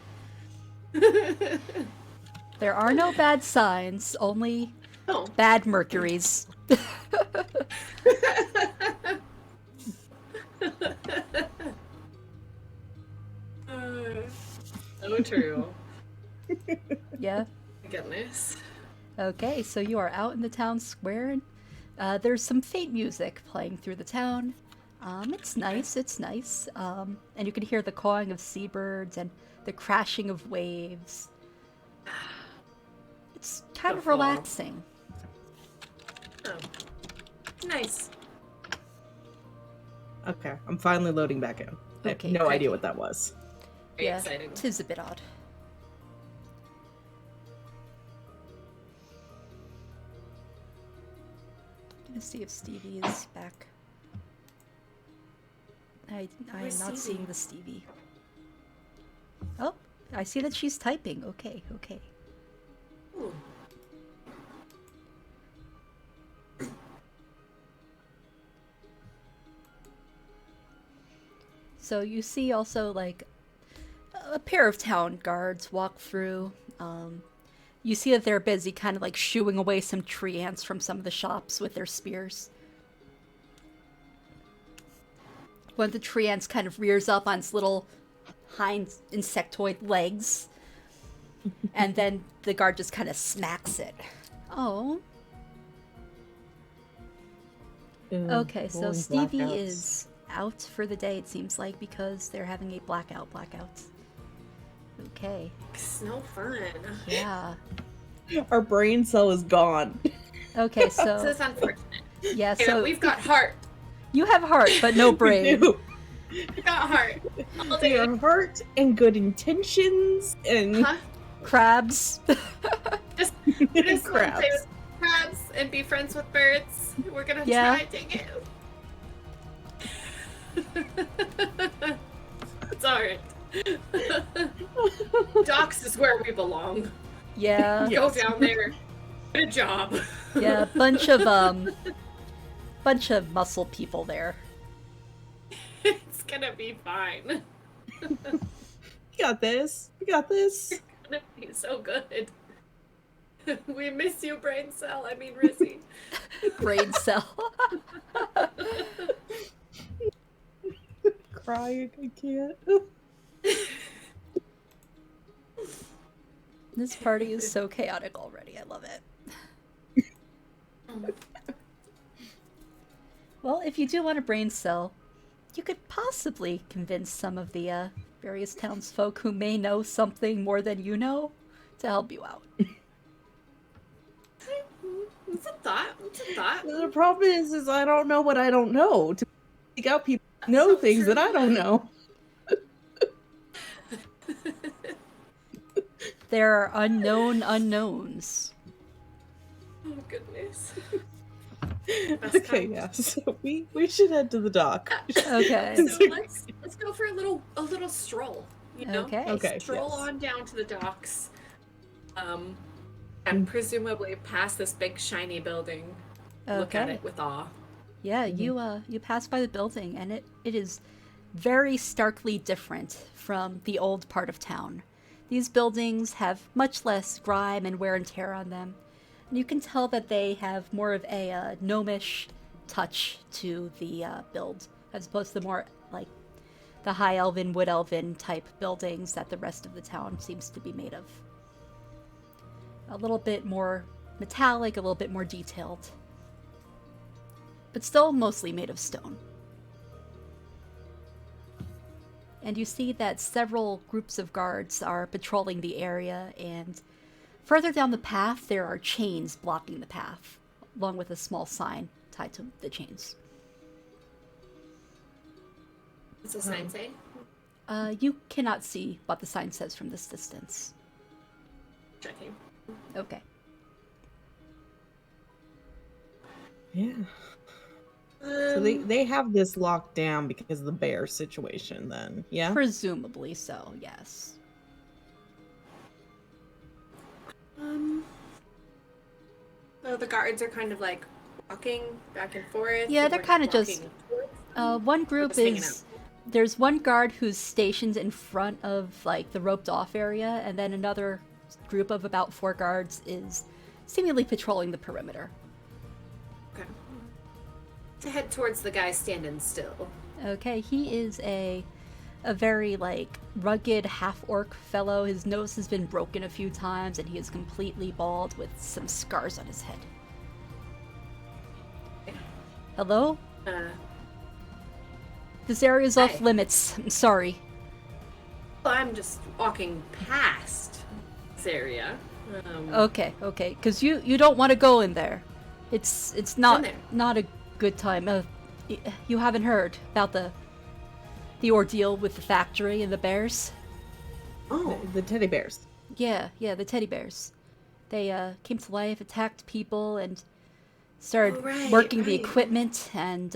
There are no bad signs, only Oh. bad Mercuries. So true. Yeah. Goodness. Okay, so you are out in the town square, and there's some faint music playing through the town. It's nice, and you can hear the cawing of seabirds and the crashing of waves. It's kind of Beautiful. relaxing. Oh. Nice. Okay, I'm finally loading back in. I Okay, have no great. idea what that was. Very Yeah, exciting. tis a bit odd. Gonna see if Stevie is back. I am Where's not Stevie? seeing the Stevie. Oh, I see that she's typing. Okay. Ooh. So you see also like a pair of town guards walk through. You see that they're busy kind of like shooing away some tree ants from some of the shops with their spears. One of the tree ants kind of rears up on its little hind insectoid legs. And then the guard just kind of smacks it. Oh. Okay, so Rolling Stevie blackouts. is out for the day, it seems like, because they're having a blackout. Okay. It's no fun. Yeah. Our brain cell is gone. Okay, This so is unfortunate. yeah, Yeah, so we've got heart. you have heart but no brain. We've got heart. All They day. are heart and good intentions and Huh? Crabs. Just wanna play crabs. with crabs and be friends with birds. We're gonna Yeah. try, dang it. It's alright. Docks is where we belong. Yeah. Go down there. Good job. Yeah, bunch of muscle people there. It's gonna be fine. We got this. We got this. It's gonna be so good. We miss you, brain cell. I mean, Rizzy. Brain cell. Crying, I can't. This party is so chaotic already. I love it. Well, if you do want a brain cell, you could possibly convince some of the various townsfolk who may know something more than you know to help you out. It's a thought. It's a thought. The problem is I don't know what I don't know. To seek out people who know so things true. that I don't know. There are unknown unknowns. Oh goodness. Okay, kind. yeah. So we should head to the dock. Okay. So let's go for a little stroll. You know? Okay. Okay. Stroll yes. on down to the docks. And presumably past this big shiny building. Look at Okay. it with awe. Yeah, you pass by the building, and it is very starkly different from the old part of town. These buildings have much less grime and wear and tear on them, and you can tell that they have more of a gnomish touch to the build, as opposed to the more like the high elven, wood elven type buildings that the rest of the town seems to be made of. A little bit more metallic, a little bit more detailed, but still mostly made of stone. And you see that several groups of guards are patrolling the area, and further down the path there are chains blocking the path, along with a small sign tied to the chains. What's the sign say? You cannot see what the sign says from this distance. Checking. Okay. Yeah. So they have this locked down because of the bear situation then, yeah? Presumably so, yes. So the guards are kind of like walking back and forth. Yeah, and they're we're kind of walking just... towards one group just hanging is... There's one guard who's stationed in front of, like, the roped-off area, and then another group of about 4 guards is seemingly patrolling the perimeter. Okay. To head towards the guy standing still. Okay, he is a very, like, rugged half-orc fellow. His nose has been broken a few times, and he is completely bald with some scars on his head. Hello? This area is off Hi. limits. I'm sorry. Well, I'm just walking past this area. Okay, because you don't want to go in there. It's not there. not a good time. You haven't heard about the ordeal with the factory and the bears? Oh, the teddy bears. Yeah, the teddy bears. They came to life, attacked people, and started right, working the right. equipment, and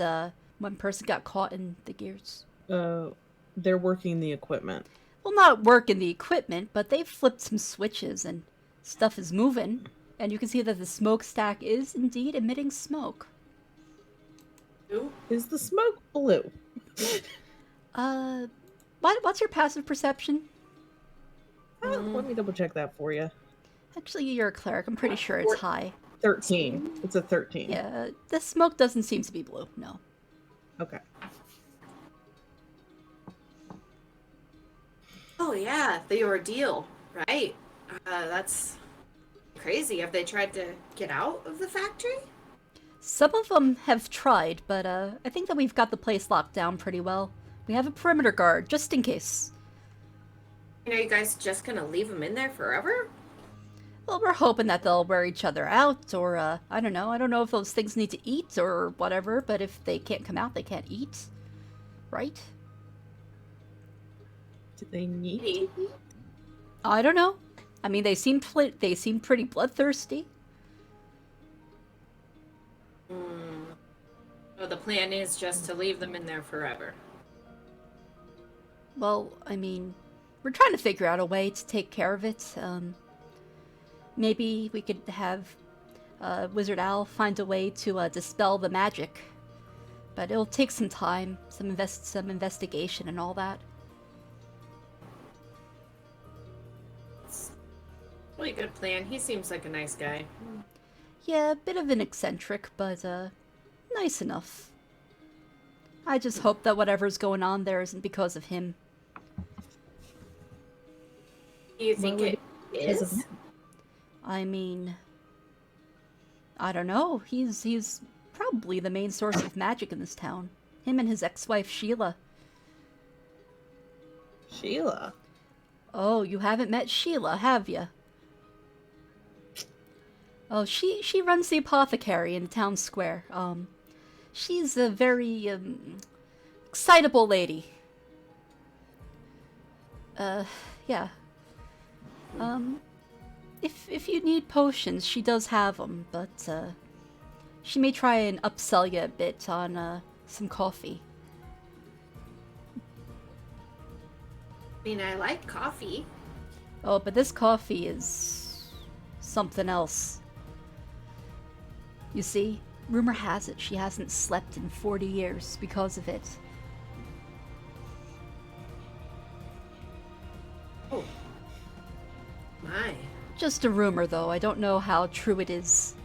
one person got caught in the gears. They're working the equipment. Well, not working the equipment, but they flipped some switches and stuff is moving. And you can see that the smokestack is indeed emitting smoke. Ooh. Is the smoke blue? What's your passive perception? Let me double check that for you. Actually, you're a cleric. I'm pretty sure it's high. 13. It's a 13. Yeah, the smoke doesn't seem to be blue, no. Okay. Oh yeah, the ordeal. Right. That's crazy. Have they tried to get out of the factory? Some of them have tried, but I think that we've got the place locked down pretty well. We have a perimeter guard, just in case. Are you guys just gonna leave them in there forever? Well, we're hoping that they'll wear each other out, or, I don't know. I don't know if those things need to eat or whatever, but if they can't come out, they can't eat. Right? Do they need Maybe. to eat? I don't know. I mean, they seem pretty bloodthirsty. So the plan is just to leave them in there forever. Well, I mean, we're trying to figure out a way to take care of it. Maybe we could have Wizard Owl find a way to dispel the magic. But it'll take some time, some investigation and all that. Really good plan. He seems like a nice guy. Yeah, a bit of an eccentric, but nice enough. I just hope that whatever's going on there isn't because of him. Do you think it Because of is? him. I mean, I don't know. He's probably the main source of magic in this town. Him and his ex-wife Sheila. Sheila. Oh, you haven't met Sheila, have you? Oh, she runs the apothecary in the town square. She's a very excitable lady. Yeah. If you need potions, she does have them, but she may try and upsell you a bit on some coffee. I mean, I like coffee. Oh, but this coffee is something else. You see, rumor has it she hasn't slept in 40 years because of it. Oh. My. Just a rumor, though. I don't know how true it is.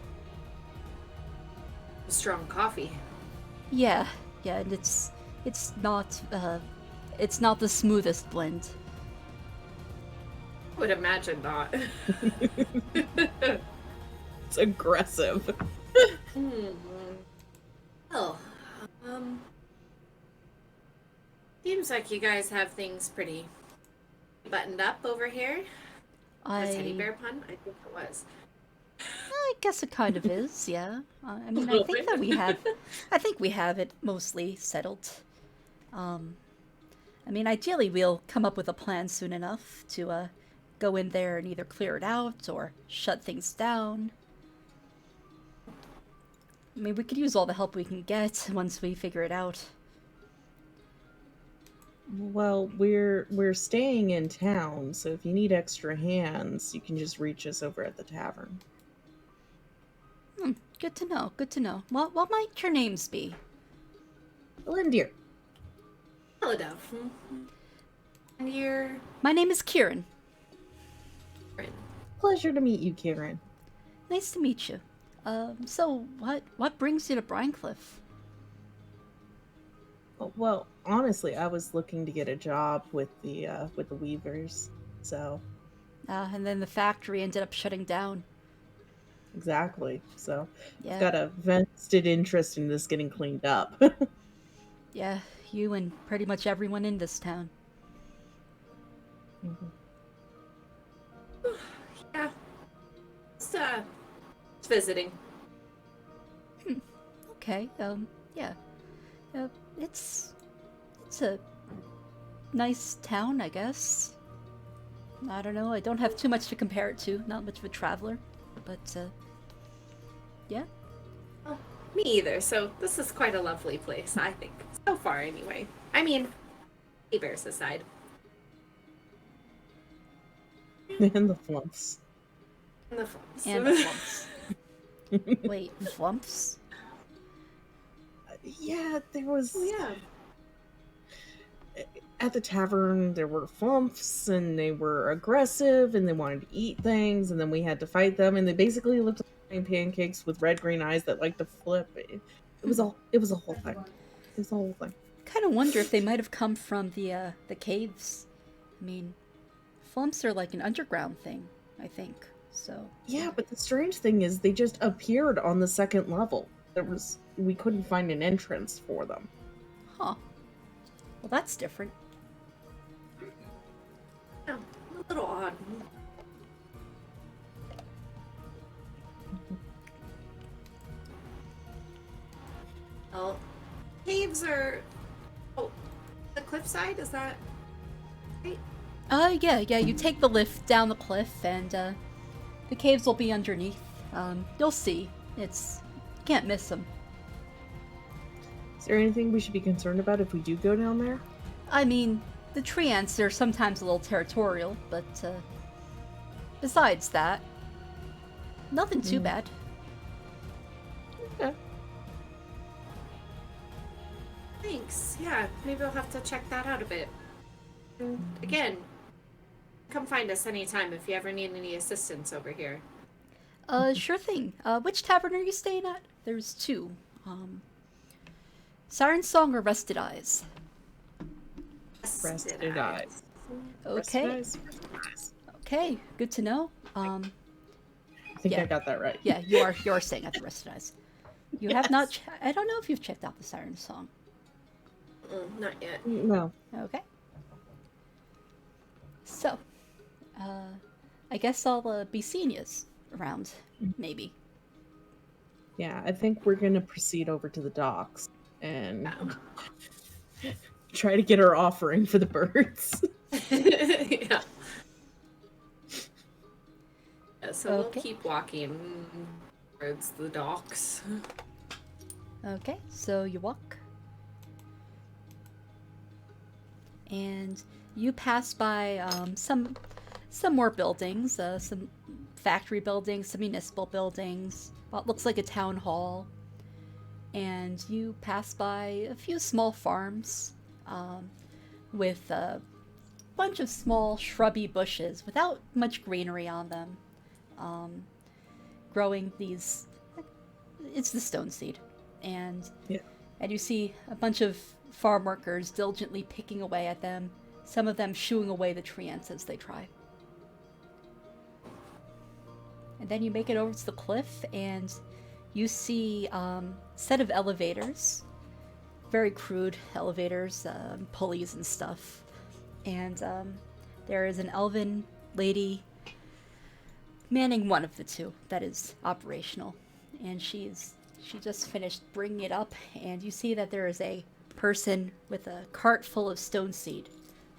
Strong coffee. Yeah, and it's not the smoothest blend. Would imagine not. It's aggressive. Oh, seems like you guys have things pretty buttoned up over here. A teddy bear pun? I think it was. I guess it kind of is, yeah. I mean, I think that we have it mostly settled. I mean, ideally, we'll come up with a plan soon enough to go in there and either clear it out or shut things down. I mean, we could use all the help we can get once we figure it out. Well, we're staying in town, so if you need extra hands, you can just reach us over at the tavern. Good to know, good to know. What might your names be? Lindir. Hello, Dove. And you're... My name is Kieran. Pleasure to meet you, Kieran. Nice to meet you. So what brings you to Brinecliffe? Well, honestly, I was looking to get a job with the weavers, so And then the factory ended up shutting down. exactly. So Yeah. I've got a vested interest in this getting cleaned up. Yeah, you and pretty much everyone in this town. Yeah. Just, visiting. Okay, yeah. It's a nice town, I guess. I don't know, I don't have too much to compare it to, not much of a traveler, but, yeah. Oh, me either, so this is quite a lovely place, I think. So far, anyway. I mean, bears aside. And the flumps. And the flumps. And the flumps. Wait, flumps? Yeah, there was... Oh, yeah. At the tavern, there were flumps, and they were aggressive, and they wanted to eat things, and then we had to fight them, and they basically looked like pancakes with red-green eyes that like to flip. It was a whole thing. It was a whole thing. Kind of wonder if they might have come from the caves. I mean, flumps are like an underground thing, I think. So Yeah, but the strange thing is they just appeared on the second level. We couldn't find an entrance for them. huh. Well, that's different. Oh, a little odd. Well, caves are... Oh, the cliffside, is that right? Yeah, you take the lift down the cliff and, the caves will be underneath. You'll see. Can't miss them. Is there anything we should be concerned about if we do go down there? I mean, the tree ants are sometimes a little territorial, but, besides that, nothing too bad. Okay. Thanks. Yeah, maybe I'll have to check that out a bit. And again, come find us anytime if you ever need any assistance over here. Sure thing. Which tavern are you staying at? There's two. Siren Song or Rested Eyes? Rested eyes. Okay. Rested eyes. Okay, good to know. I think Yeah. I got that right. Yeah, you're staying at the Rested Eyes. You have not. I don't know if you've checked out the Siren Song. Not yet. No. Okay. So, I guess I'll be seeing yous around, maybe. Yeah, I think we're gonna proceed over to the docks and try to get our offering for the birds. Yeah. So Okay. we'll keep walking towards the docks. Okay, so you walk. And you pass by some more buildings, some factory buildings, some municipal buildings, what looks like a town hall. And you pass by a few small farms with a bunch of small shrubby bushes without much greenery on them. Growing these... It's the stone seed. And you see a bunch of farm workers diligently picking away at them, some of them shooing away the tree ants as they try. And then you make it over to the cliff, and you see a set of elevators, very crude elevators, pulleys and stuff. And there is an elven lady manning one of the two that is operational. And she just finished bringing it up, and you see that there is a person with a cart full of stone seed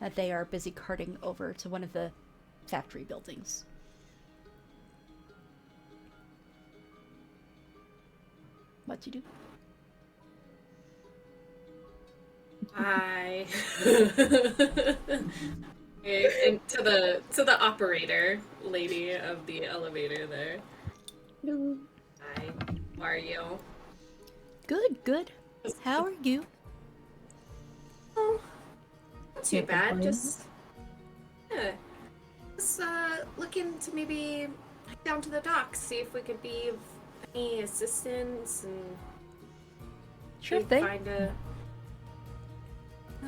that they are busy carting over to one of the factory buildings. What you do? I and to the operator lady of the elevator there. Hello. Hi, how are you? Good, good. How are you? Oh, not too Can't bad. complain. Just looking to maybe head down to the docks, see if we could be of any assistance and Sure maybe thing. find a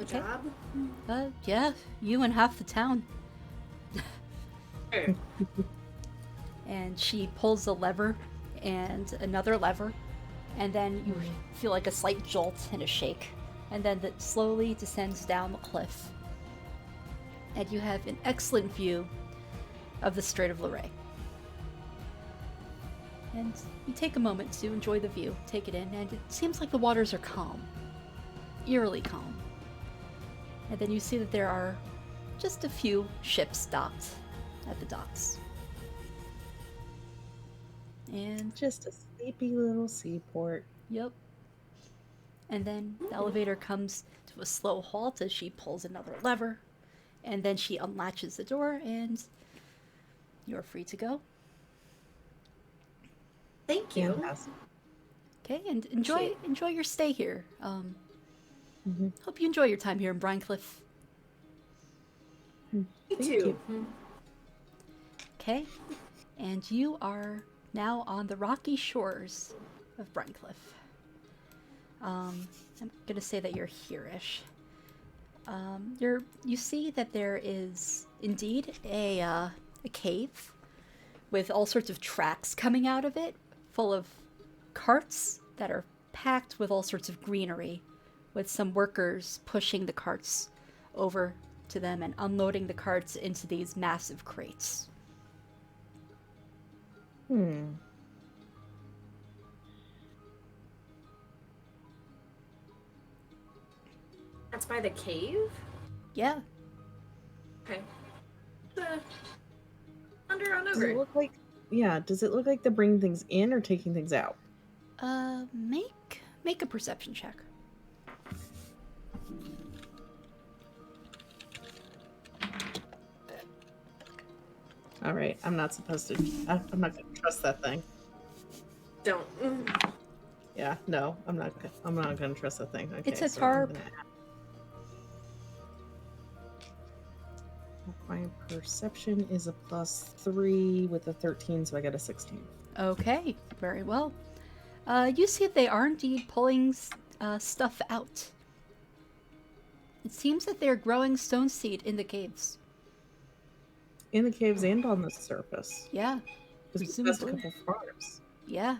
Okay. job. Yeah, you and half the town. Sure. And she pulls a lever and another lever, and then you feel like a slight jolt and a shake, and then it slowly descends down the cliff. And you have an excellent view of the Strait of Lorraine. And you take a moment to enjoy the view, take it in, and it seems like the waters are calm. Eerily calm. And then you see that there are just a few ships docked at the docks. And, Just a sleepy little seaport. yep. And then the elevator comes to a slow halt as she pulls another lever. And then she unlatches the door, and you're free to go. Thank you. Fantastic. Okay, and Appreciate enjoy your stay here. Mhm. Hope you enjoy your time here in Brinecliffe. Me Thank too. you. Okay, and you are now on the rocky shores of Brinecliffe. I'm gonna say that you're here-ish. You see that there is indeed a cave with all sorts of tracks coming out of it, full of carts that are packed with all sorts of greenery, with some workers pushing the carts over to them and unloading the carts into these massive crates. Hmm. That's by the cave? Yeah, Okay. Wander on Does over. it look like? Yeah. Does it look like they're bringing things in or taking things out? make a perception check. All right. I'm not supposed to. I'm not going to trust that thing. Don't. Yeah. No. I'm not. I'm not going to trust that thing. Okay. It's a so I'm tarp. gonna My perception is a +3 with a 13, so I got a 16. Okay, very well. You see they are indeed pulling stuff out. It seems that they're growing stone seed in the caves. In the caves and on the surface. Yeah, Because we passed a presumably. couple farms. Yeah.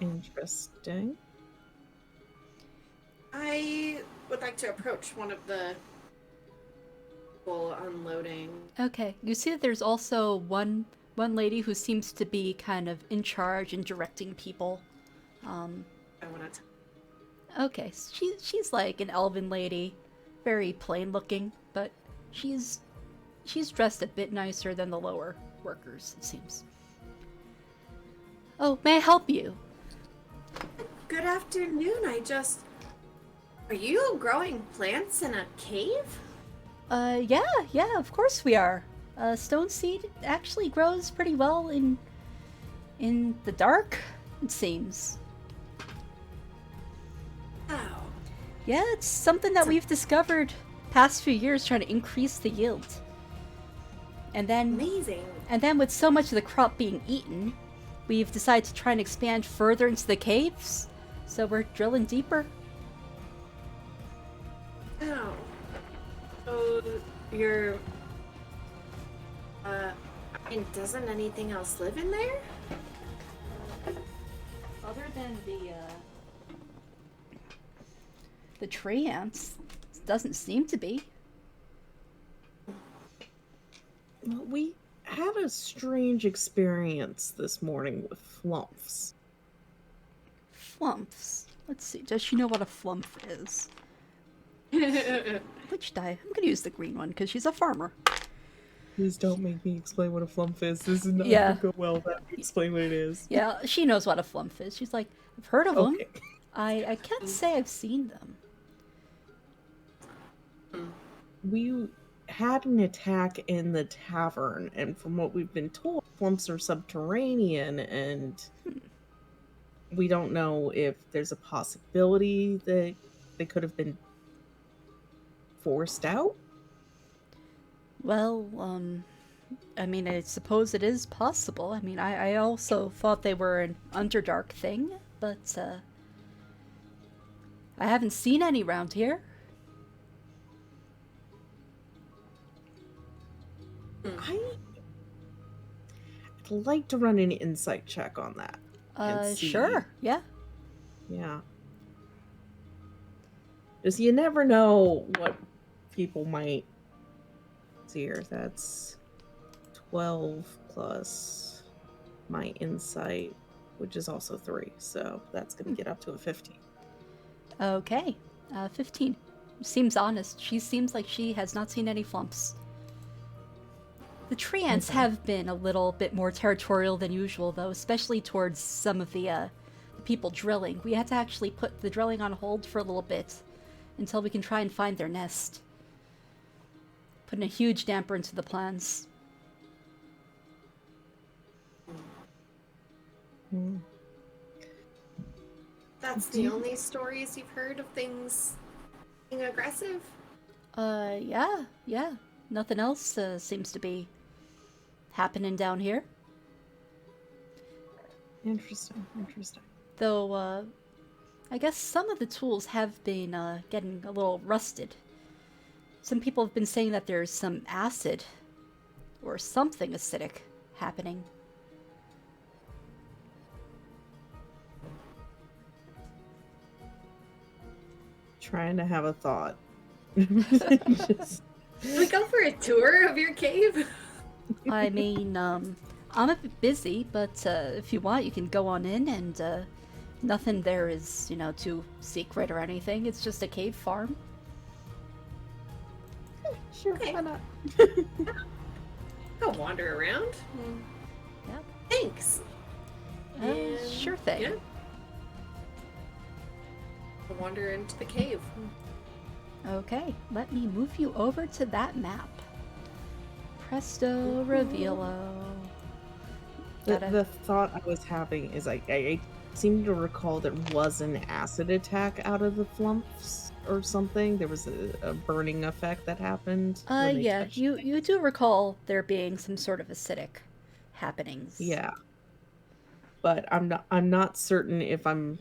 Interesting. I would like to approach one of the people unloading. Okay, you see that there's also one lady who seems to be kind of in charge and directing people. I want to. Okay, she's like an elven lady, very plain looking, but she's dressed a bit nicer than the lower workers, it seems. Oh, may I help you? Good afternoon. Are you growing plants in a cave? Yeah, of course we are. Stone seed actually grows pretty well in the dark, it seems. Oh, Yeah, it's something that we've discovered past few years trying to increase the yield. And then amazing. with so much of the crop being eaten, we've decided to try and expand further into the caves. So we're drilling deeper. Oh. So you're. And doesn't anything else live in there? Other than the tree ants, doesn't seem to be. Well, we had a strange experience this morning with flumps. Flumps. Let's see. Does she know what a flump is? Which die? I'm gonna use the green one because she's a farmer. Please don't make me explain what a flump is. This is not Yeah. gonna go well. Let me explain what it is. Yeah, she knows what a flump is. She's like, I've heard of them. Okay. I can't say I've seen them. We had an attack in the tavern, and from what we've been told, flumps are subterranean, and we don't know if there's a possibility that they could have been forced out. Well, I mean, I suppose it is possible. I mean, I also thought they were an Underdark thing, but I haven't seen any around here. I'd like to run an insight check on that. and see. Sure, yeah. Yeah. Just you never know what people might see here. That's 12 plus my insight, which is also 3. So that's going to get up to a 15. Okay, 15. Seems honest. She seems like she has not seen any flumps. The Treants have been a little bit more territorial than usual, though, especially towards some of the people drilling. We had to actually put the drilling on hold for a little bit until we can try and find their nest. Putting a huge damper into the plans. That's the only stories you've heard of things being aggressive? Yeah. Nothing else seems to be happening down here. Interesting. Though, I guess some of the tools have been getting a little rusted. Some people have been saying that there's some acid or something acidic happening. Trying to have a thought. Just... Can we go for a tour of your cave? I mean, I'm a bit busy, but if you want, you can go on in, and nothing there is, too secret or anything. It's just a cave farm. Sure, Okay. why not? Go wander around. Yeah. Thanks. And- Sure thing. Yeah. I'll wander into the cave. Okay, let me move you over to that map. Presto revealo. The thought I was having is I seem to recall there was an acid attack out of the flumps or something. There was a burning effect that happened. when they Yeah, touched you do recall there being some sort of acidic happenings. Yeah. But I'm not certain if I'm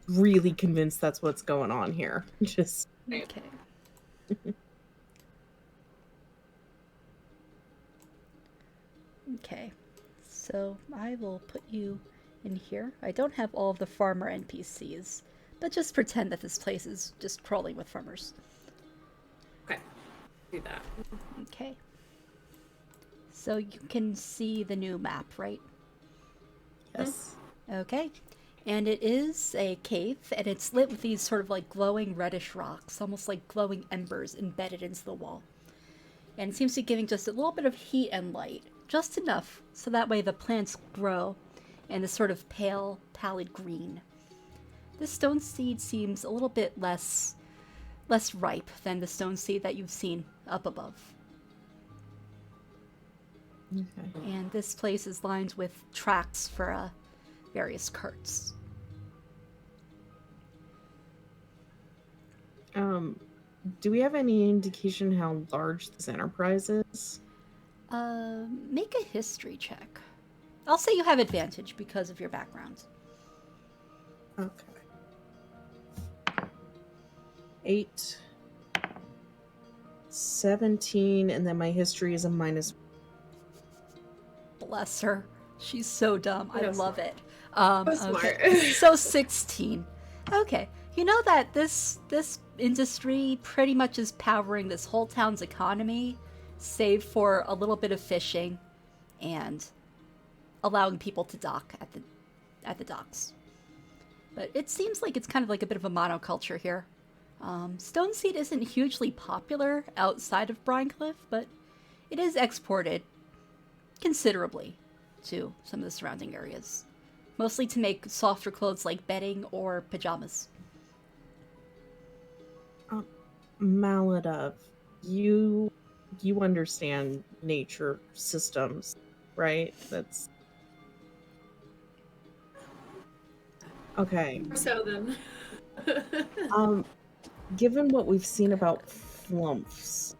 really convinced that's what's going on here. Just Okay. Okay. So I will put you in here. I don't have all of the farmer NPCs, but just pretend that this place is just crawling with farmers. Okay. Do that. Okay. So you can see the new map, right? yes. Okay. And it is a cave, and it's lit with these sort of like glowing reddish rocks, almost like glowing embers embedded into the wall. And it seems to be giving just a little bit of heat and light, just enough, so that way the plants grow in this sort of pale, pallid green. This stone seed seems a little bit less ripe than the stone seed that you've seen up above. Okay. And this place is lined with tracks for various carts. Do we have any indication how large this enterprise is? Make a history check. I'll say you have advantage because of your background. Okay. 8, 17, and then my history is a minus. Bless her. She's so dumb. I So love it. So smart. So 16. Okay. You know that this industry pretty much is powering this whole town's economy, save for a little bit of fishing and allowing people to dock at the docks. But it seems like it's kind of like a bit of a monoculture here. Stoneseed isn't hugely popular outside of Brinecliffe, but it is exported considerably to some of the surrounding areas, mostly to make softer clothes like bedding or pajamas. Maladov, you understand nature systems, right? That's okay. So then. Given what we've seen about flumps,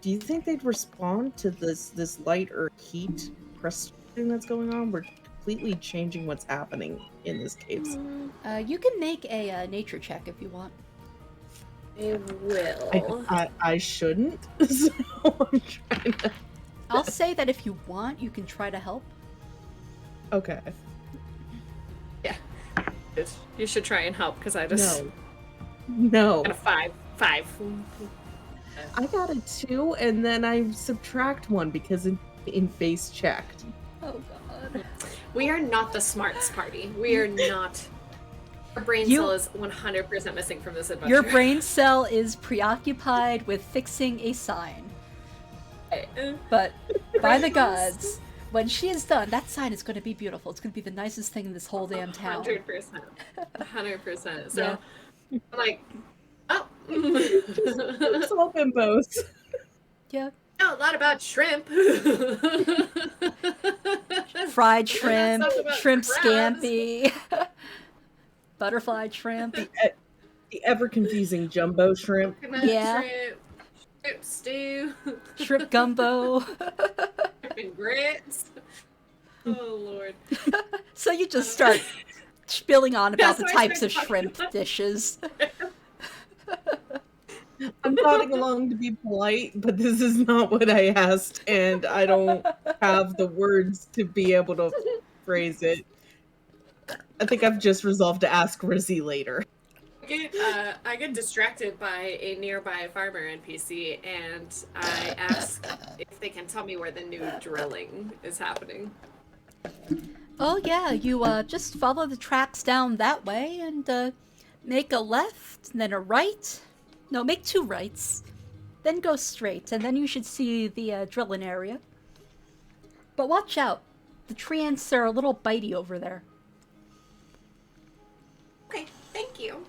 do you think they'd respond to this light or heat crystal thing that's going on? We're completely changing what's happening in this cave. You can make a nature check if you want. I will. I shouldn't. So I'm trying to. I'll say that if you want, you can try to help. Okay. Yeah. You should try and help because I just. No. Got a 5. 5. I got a 2, and then I subtract 1 because in base checked. Oh god. We are not the smarts party. We are not. Our brain cell is 100% missing from this adventure. Your brain cell is preoccupied with fixing a sign. But by the gods, when she is done, that sign is going to be beautiful. It's going to be the nicest thing in this whole damn town. 100%. 100%. So, Yeah. I'm like, oh. It's all bimbos. Yeah. know a lot about shrimp. Fried shrimp, Talk about shrimp crabs. scampi, butterfly shrimp. The ever confusing jumbo shrimp. Coconut Yeah. shrimp stew, Shrimp gumbo. shrimp and grits. Oh Lord. So you just start spilling on about the That's why I types of started shrimp talking about- dishes. I'm nodding along to be polite, but this is not what I asked, and I don't have the words to be able to phrase it. I think I've just resolved to ask Rizzy later. I get distracted by a nearby farmer NPC, and I ask if they can tell me where the new drilling is happening. Oh yeah, you just follow the tracks down that way and make a left, then a right. No, make 2 rights. Then go straight, and then you should see the drilling area. But watch out. The tree ants are a little bitey over there. Okay, thank you.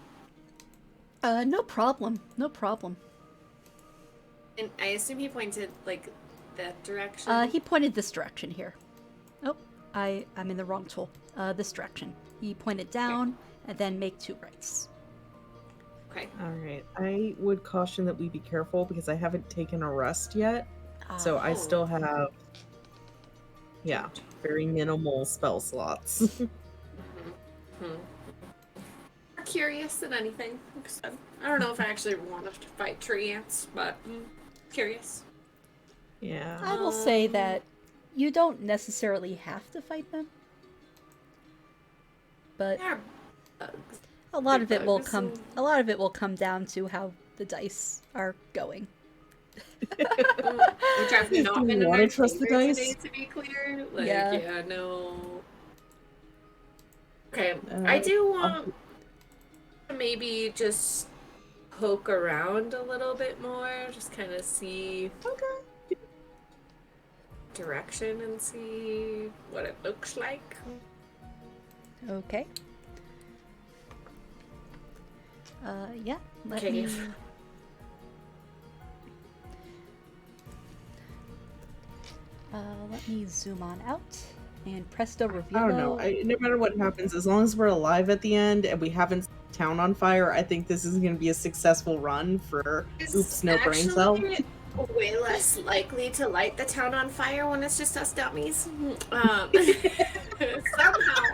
No problem. No problem. And I assume he pointed like that direction. He pointed this direction here. Oh, I'm in the wrong tool. This direction. He pointed down, and then make 2 rights. Okay. Alright, I would caution that we be careful because I haven't taken a rest yet. So I still have, very minimal spell slots. More curious than anything. Like I said, I don't know if I actually want to fight tree ants, but curious. Yeah. I will say that you don't necessarily have to fight them, but They're bugs. a lot of Big it will bugs come. and- A lot of it will come down to how the dice are going. Which I've not Do been you in wanna my trust the favor dice? today, to be clear. Like, Yeah. yeah, no. Okay, I do want to maybe just poke around a little bit more, just kind of see direction and see what it looks like. Okay. Yeah. Let Okay. me. Let me zoom on out and presto reveal. I don't know. No matter what happens, as long as we're alive at the end and we haven't set the town on fire, I think this is going to be a successul run for Oops, No Brain Cell. Actually way less likely to light the town on fire when it's just us dummies. Somehow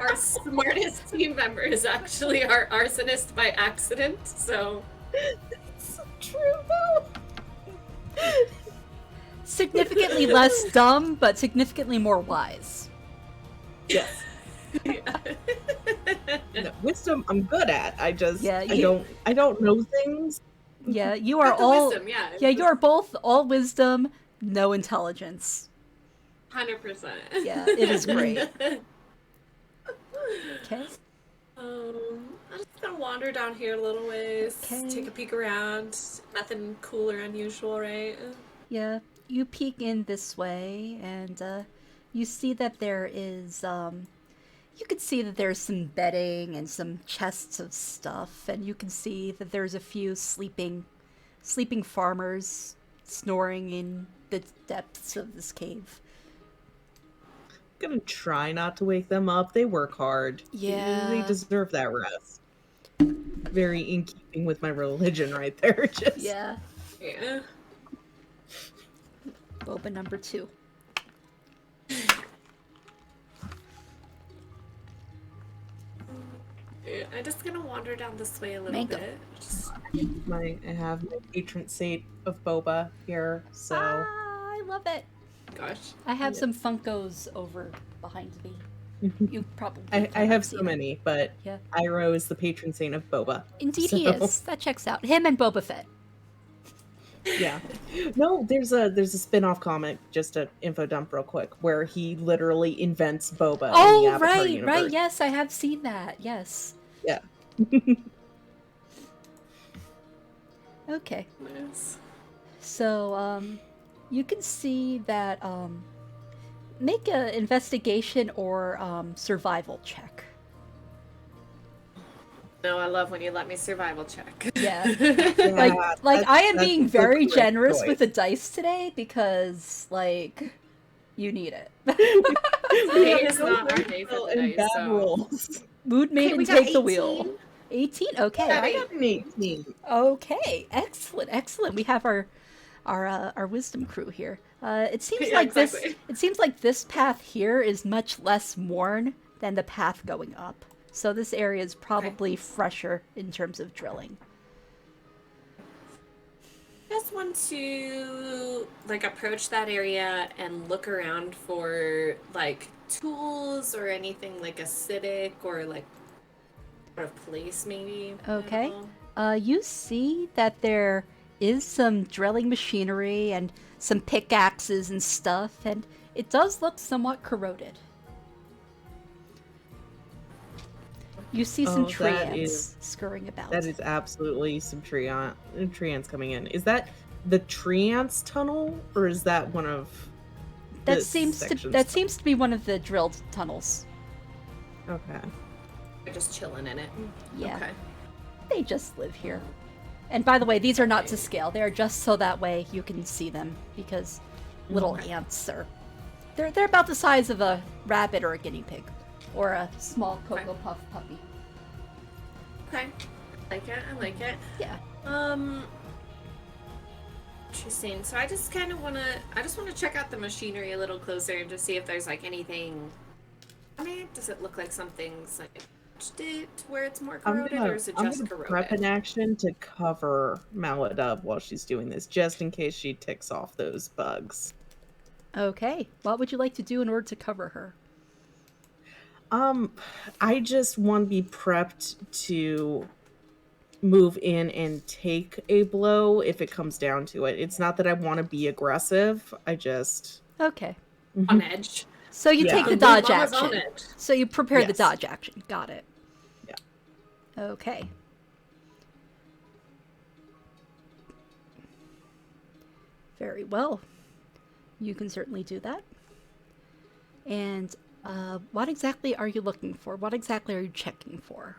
our smartest team member is actually our arsonist by accident, so... It's true, though. Significantly less dumb, but significantly more wise. Yes. No, wisdom I'm good at. I just Yeah, I don't know things. Yeah, you are Got the all. wisdom, yeah. Yeah, you are both all wisdom, no intelligence. 100%. Yeah, it is great. Okay. I'm just gonna wander down here a little ways, Okay. take a peek around. Nothing cool or unusual, right? Yeah, you peek in this way, and you see that there is. You can see that there's some bedding and some chests of stuff, and you can see that there's a few sleeping farmers snoring in the depths of this cave. Gonna try not to wake them up. They work hard. Yeah. They deserve that rest. Very in keeping with my religion right there. Just Yeah. Yeah. Boba number 2. I'm just gonna wander down this way a little Mango. bit. Just... I have my patron saint of boba here, so I love it. Gosh. I have some Funkos over behind me. You probably I cannot have see so them. many, but Yeah. Iroh is the patron saint of boba. Indeed, so, he is. That checks out. Him and Boba Fett. Yeah. No, there's a spin-off comic, just an info dump real quick, where he literally invents boba in the Oh, Avatar right, universe. right. Yes, I have seen that. Yes. Yeah. Okay. Nice. So, you can see that, make an investigation or, survival check. No, I love when you let me survival check. Yeah. Yeah, Like I am that's being the very correct generous choice. with the dice today because, like, you need it. Today is not our day for the and dice, bad so... rolls. Mood Okay, maiden, we got take the 18. wheel. 18? Okay. I got an 18. Okay, excellent, excellent. We have our wisdom crew here. It seems Yeah, like exactly. It seems like this path here is much less worn than the path going up. So this area is probably fresher in terms of drilling. Just want to like approach that area and look around for like tools or anything like acidic or like out of place maybe. I don't Okay. know. You see that there is some drilling machinery and some pickaxes and stuff, and it does look somewhat corroded. You see some Oh, that treants is- scurrying about. That is absolutely some treants coming in. Is that the treants tunnel, or is that one of That the seems sections? seems to be one of the drilled tunnels. Okay. They're just chilling in it. Yeah. Okay. They just live here. And by the way, these are not to scale. They are just so that way you can see them, because little ants are... They're about the size of a rabbit or a guinea pig. Or a small Cocoa Puff puppy. Okay. I like it. I like it. Yeah. Interesting. So I just kind of want to check out the machinery a little closer and just see if there's like anything on it. Does it look like something's like touched it where it's more corroded, or is it just prep corroded? an action to cover Maladub while she's doing this, just in case she ticks off those bugs. Okay. What would you like to do in order to cover her? I just want to be prepped to move in and take a blow if it comes down to it. It's not that I want to be aggressive. I just... Okay. On edge. So you Yeah. take the The dodge mama's on action. it. So you prepare the Yes. dodge action. Got it. Yeah. Okay. Very well. You can certainly do that. And what exactly are you looking for? What exactly are you checking for?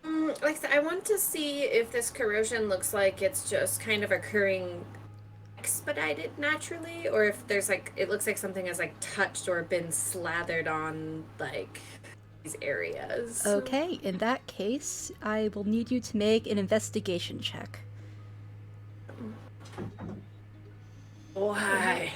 Like I said, I want to see if this corrosion looks like it's just kind of occurring expedited naturally, or if there's like it looks like something has like touched or been slathered on like these areas. Okay, in that case, I will need you to make an investigation check. Why?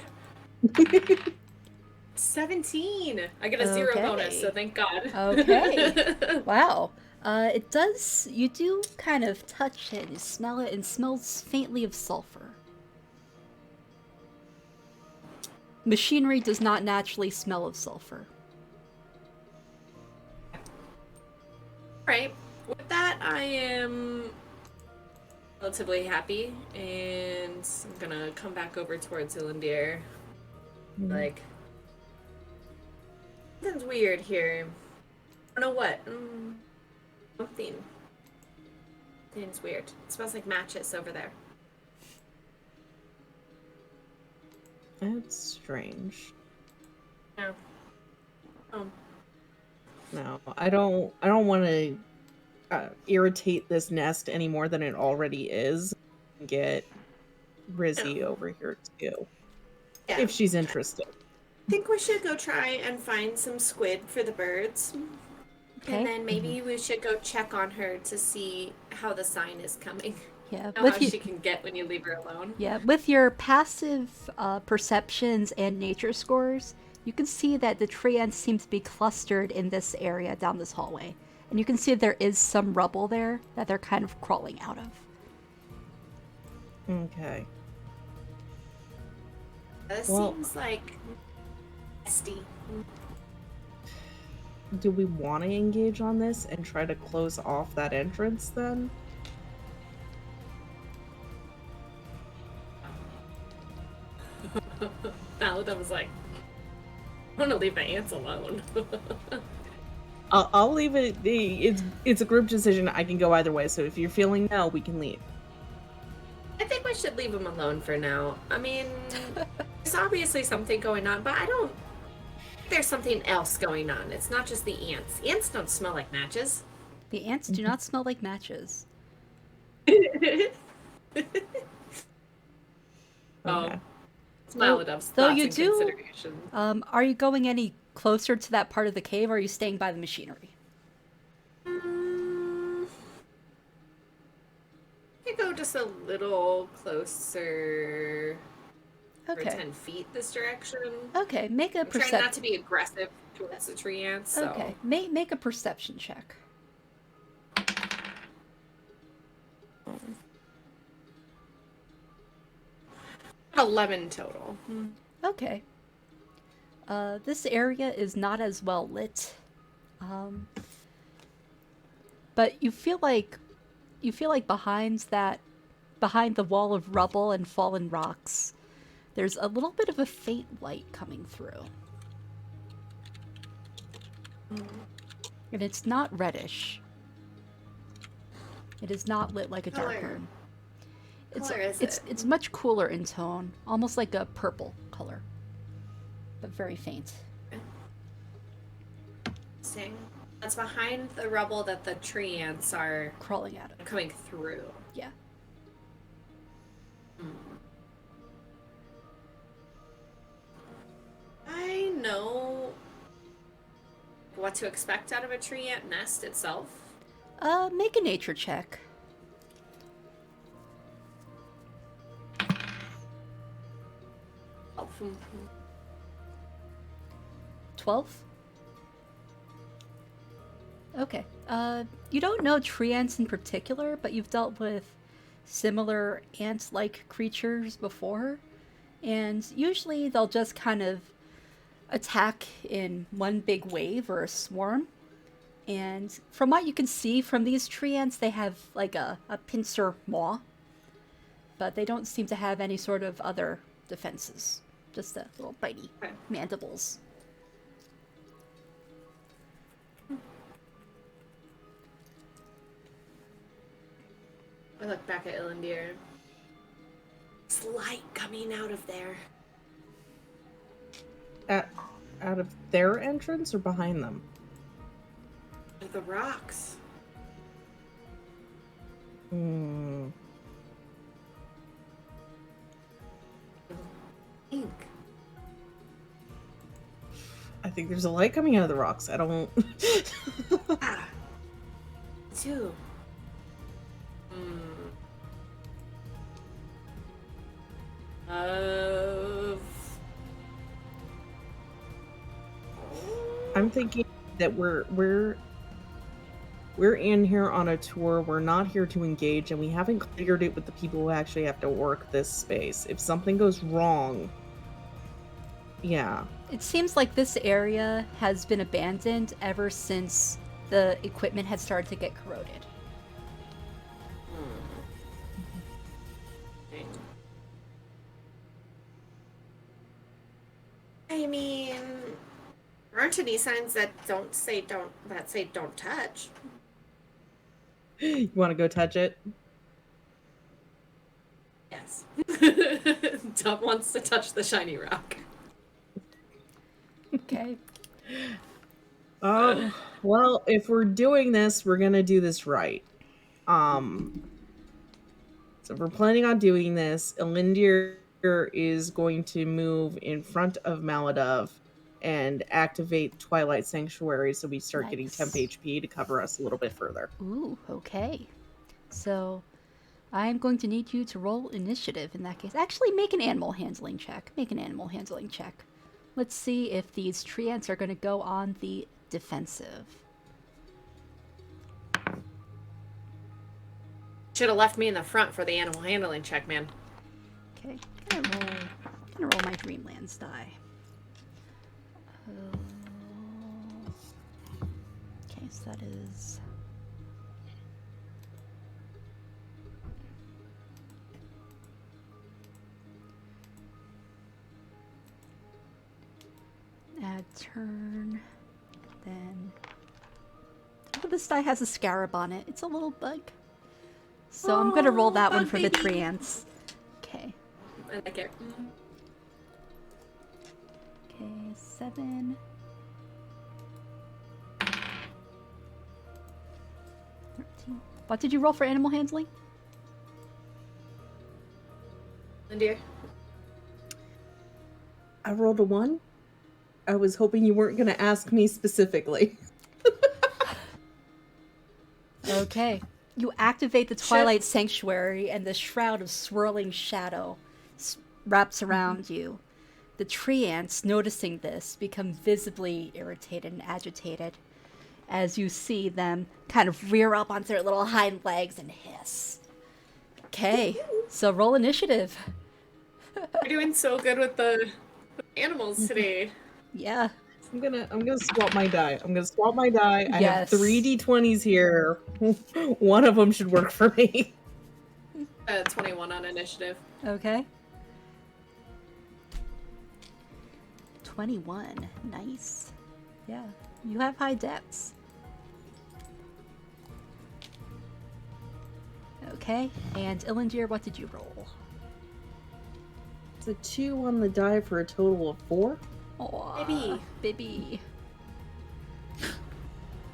17. I get a 0 Okay. bonus, so thank God. Okay. Wow. It does, you do kind of touch it, you smell it, and it smells faintly of sulfur. Machinery does not naturally smell of sulfur. Right. With that, I am relatively happy, and I'm gonna come back over towards Ilandir. Like, something's weird here. I don't know what. Something. It's weird. It smells like matches over there. That's strange. No. Oh. No, I don't want to irritate this nest any more than it already is. Get Rizzy over here too, Yeah. if she's interested. I think we should go try and find some squid for the birds. Okay. And then maybe we should go check on her to see how the sign is coming. Yeah, Know how she can get when you leave her alone. Yeah, with your passive perceptions and nature scores, you can see that the tree ants seem to be clustered in this area down this hallway. And you can see there is some rubble there that they're kind of crawling out of. Okay. This Well- seems like nasty. Do we want to engage on this and try to close off that entrance then? Paladin was like, I want to leave my ants alone. I'll leave it. It's a group decision. I can go either way. So if you're feeling no, we can leave. I think we should leave them alone for now. I mean, there's obviously something going on, but I don't think there's something else going on. It's not just the ants. Ants don't smell like matches. The ants do not smell like matches. Okay. It's Maladub's though thoughts you and do- considerations. Are you going any closer to that part of the cave, or are you staying by the machinery? I go just a little closer for Okay. 10 feet this direction. Okay, make a I'm trying not perception. to be aggressive towards the tree ants, so... Okay, make a perception check. 11 total. Okay. This area is not as well lit. But you feel like behind the wall of rubble and fallen rocks, there's a little bit of a faint light coming through. And it's not reddish. It is not lit like a dark Color. moon. Color is it? It's much cooler in tone, almost like a purple color, but very faint. Interesting. That's behind the rubble that the tree ants are Crawling out of it. coming through. Yeah. I know what to expect out of a tree ant nest itself. Make a nature check. Oh, 12? Okay. You don't know tree ants in particular, but you've dealt with similar ant-like creatures before. And usually they'll just kind of attack in one big wave or a swarm. And from what you can see from these tree ants, they have like a pincer maw. But they don't seem to have any sort of other defenses. Just a little bitey Okay. mandibles. I look back at Ilandir. It's light coming out of there. Out of their entrance or behind them? The rocks. Hmm. Ink. I think there's a light coming out of the rocks. I don't. Ah. Too. I'm thinking that we're in here on a tour. We're not here to engage, and we haven't cleared it with the people who actually have to work this space. If something goes wrong, yeah. It seems like this area has been abandoned ever since the equipment had started to get corroded. I mean, aren't any signs that say don't touch? You want to go touch it? Yes. Dub wants to touch the shiny rock. Okay. Well, if we're doing this, we're gonna do this right. Um, so if we're planning on doing this, Elindir is going to move in front of Maladov and activate Twilight Sanctuary so we start getting temp Nice. HP to cover us a little bit further. Ooh, okay. So I'm going to need you to roll initiative in that case. Actually, make an animal handling check. Make an animal handling check. Let's see if these tree ants are going to go on the defensive. Should have left me in the front for the animal handling check, man. Okay, gonna roll my Dreamlands die. Okay, so that is add turn, then oh, this die has a scarab on it. It's a little bug. So I'm gonna roll that one bug for the baby. tree ants. Okay. I like it. Okay, 7. 13. What did you roll for animal handling? And dear. I rolled a 1. I was hoping you weren't gonna ask me specifically. Okay. You activate the Twilight Sanctuary, and the shroud of swirling shadow wraps around you. The tree ants, noticing this, become visibly irritated and agitated as you see them kind of rear up onto their little hind legs and hiss. Okay, so roll initiative. We're doing so good with the animals today. Yeah. I'm gonna swap my die. I have Yes. 3 d20s here. One of them should work for me. 21 on initiative. Okay. 21. Nice. Yeah, you have high depths. Okay, and Ilandir, what did you roll? It's a 2 on the die for a total of 4. Aw, Baby. baby.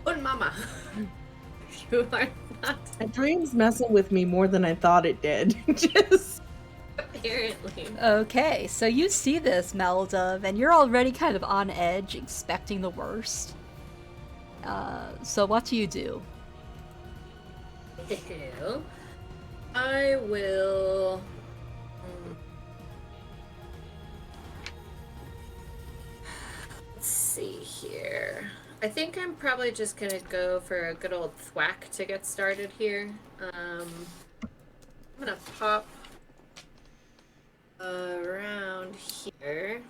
Good mama. You are not My dream's messing with me more than I thought it did. Just apparently. Okay, so you see this, Meldove, and you're already kind of on edge, expecting the worst. So what do you do? Ew. I will. Let's see here. I think I'm probably just gonna go for a good old thwack to get started here. I'm gonna pop around here.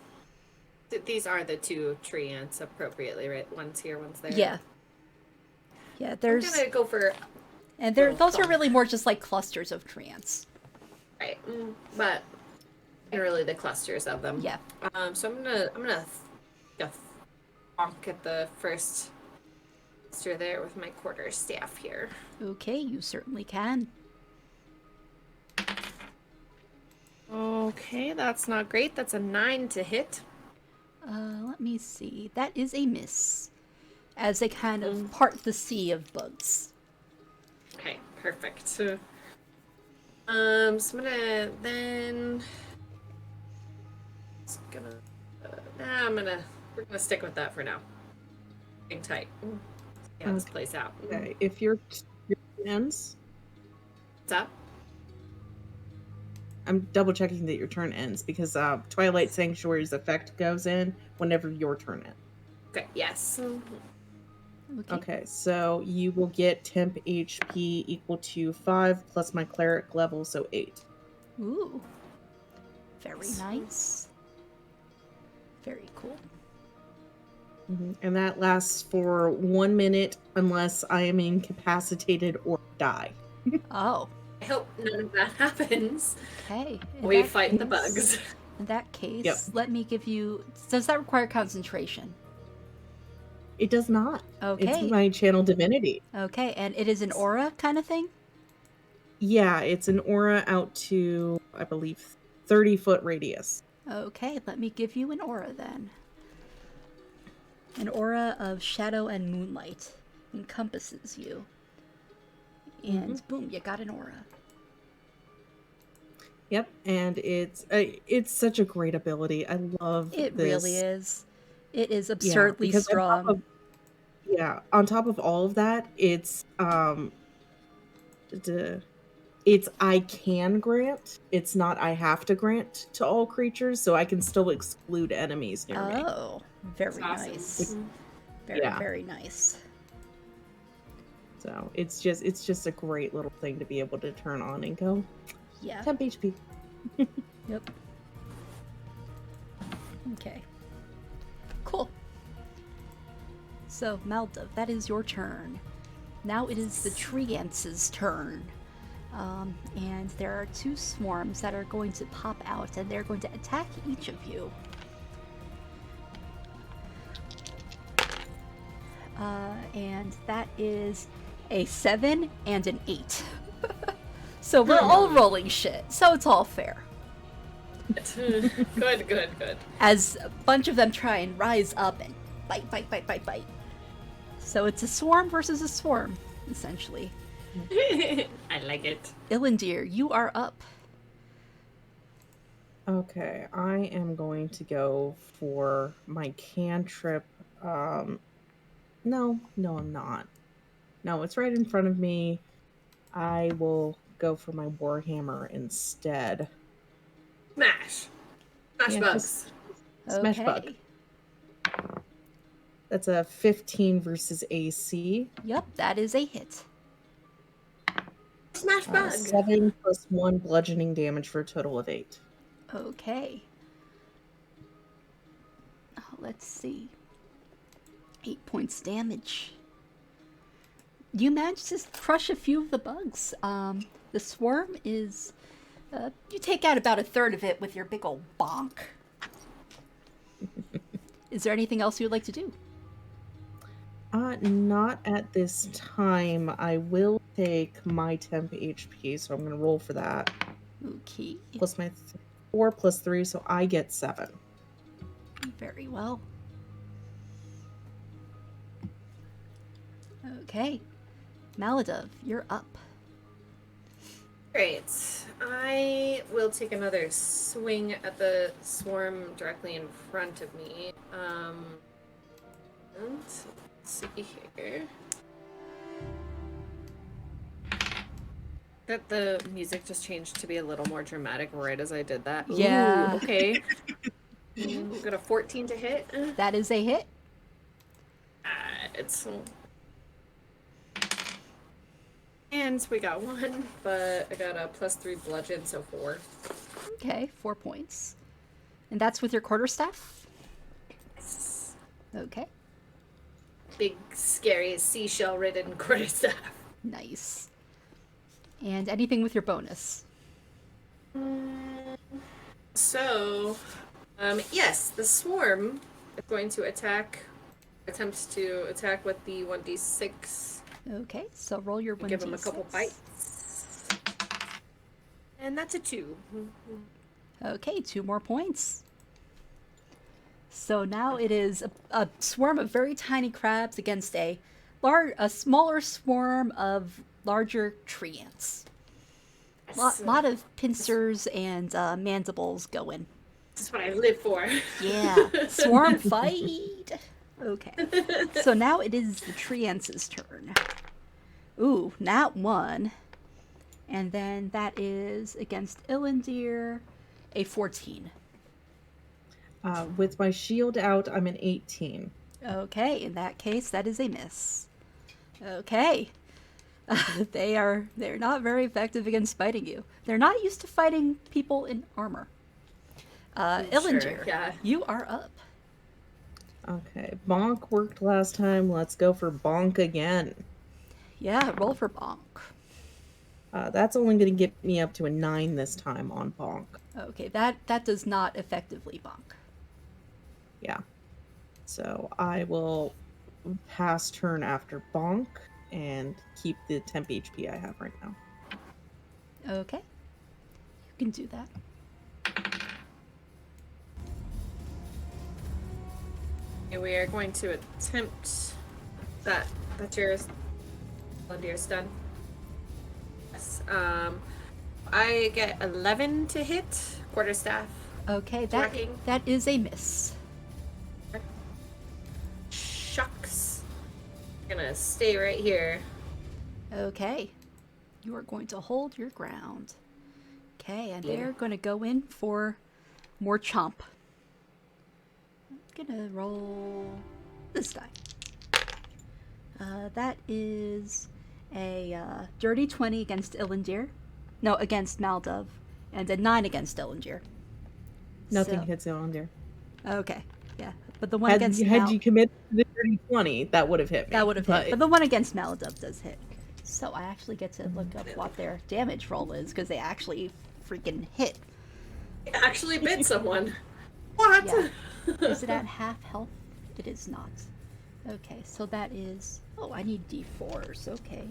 These are the 2 tree ants appropriately, right? One's here, one's there. Yeah. Yeah, there's... I'm gonna go for... And little those are thump. really more just like clusters of tree ants. Right, but generally the clusters of them. Yeah. So I'm gonna bonk at the first cluster there with my quarter staff here. Okay, you certainly can. Okay, that's not great. That's a 9 to hit. Let me see. That is a miss. As they kind of part the sea of bugs. Okay, perfect. So I'm gonna then. We're gonna stick with that for now. Hang tight. See how this plays out. okay, if your ends, What's up? I'm double checking that your turn ends because Twilight Sanctuary's effect goes in whenever your turn ends. Okay. Yes. Okay, so you will get temp HP equal to 5 plus my cleric level, so 8. Ooh. Very nice. Very cool. And that lasts for 1 minute unless I am incapacitated or die. Oh, I hope none of that happens. okay. We fight the bugs. In that case, Yep. let me give you... Does that require concentration? It does not. It's Okay. my channel divinity. Okay, and it is an aura kind of thing? Yeah, it's an aura out to, I believe, 30-foot radius. Okay, let me give you an aura then. An aura of shadow and moonlight encompasses you. And boom, you got an aura. Yep, and it's such a great ability. I love It this. really is. It is Yeah, absurdly because strong. on top of all of that, it's I can grant. It's not I have to grant to all creatures, so I can still exclude enemies near me. Oh, very That's awesome. nice. Very, Yeah. very nice. So it's just a great little thing to be able to turn on and go Yeah. temp HP. Yep. Okay. Cool. So, Maldiv, that is your turn. Now it is the Treance's turn. And there are 2 swarms that are going to pop out, and they're going to attack each of you. And that is a 7 and an 8. So we're all rolling shit, so it's all fair. Good. As a bunch of them try and rise up and bite. So it's a swarm versus a swarm, essentially. I like it. Ilandir, you are up. Okay, I am going to go for my cantrip. No, I'm not. No, it's right in front of me. I will go for my warhammer instead. Smash Yeah, bugs. Smash bug. That's a 15 versus AC. Yep, that is a hit. Smash bug. 7 plus 1 bludgeoning damage for a total of 8. Okay. Let's see. 8 points damage. You managed to crush a few of the bugs. The swarm is... you take out about a third of it with your big ol' bonk. Is there anything else you'd like to do? Not at this time. I will take my temp HP, so I'm going to roll for that. Okay. Plus my 4 plus 3, so I get 7. Very well. Okay. Maladiv, you're up. Great. I will take another swing at the swarm directly in front of me. And let's see here. That the music just changed to be a little more dramatic right as I did that. Yeah. Ooh, okay. Got a 14 to hit. That is a hit. It's and we got 1, but I got a +3 bludgeon, so 4. Okay, 4 points. And that's with your quarterstaff? Okay, Big, scary, seashell-ridden quarterstaff. nice. And anything with your bonus? So, yes, the swarm is going to attempt to attack with the 1d6. Okay, so roll your 1d6. Give him a couple bites. And that's a 2. Okay, 2 more points. So now it is a swarm of very tiny crabs against a smaller swarm of larger tree ants. Lot of pincers and mandibles going. This is what I live for. Yeah, swarm fight. Okay, so now it is the tree ants' turn. Ooh, nat 1. And then that is against Ilandir, a 14. With my shield out, I'm an 18. Okay, in that case, that is a miss. Okay. They're not very effective against fighting you. They're not used to fighting people in armor. Ilandir, Sure, yeah. you are up. Okay, bonk worked last time. Let's go for bonk again. Yeah, roll for bonk. That's only going to get me up to a 9 this time on bonk. Okay, that does not effectively bonk. Yeah. So I will pass turn after bonk and keep the temp HP I have right now. Okay. You can do that. And we are going to attempt that. That's yours. Deer's done. Yes. I get 11 to hit. Quarterstaff. Okay, Tracking. that is a miss. Shucks. Gonna stay right here. Okay. You are going to hold your ground. Okay, and Yeah. they're going to go in for more chomp. I'm gonna roll this die. That is a dirty 20 against Illindir. No, against Maldov. And a 9 against Illindir. Nothing So- hits on there. Okay, yeah. But the one Had against you committed to the dirty 20, that would have hit me. that would have but... hit. But the one against Maladub does hit. So I actually get to look up what their damage roll is, because they actually freaking hit. It actually bit someone. What? Yeah. Is it at half health? It is not. Okay, so that is... Oh, I need d4s. Okay.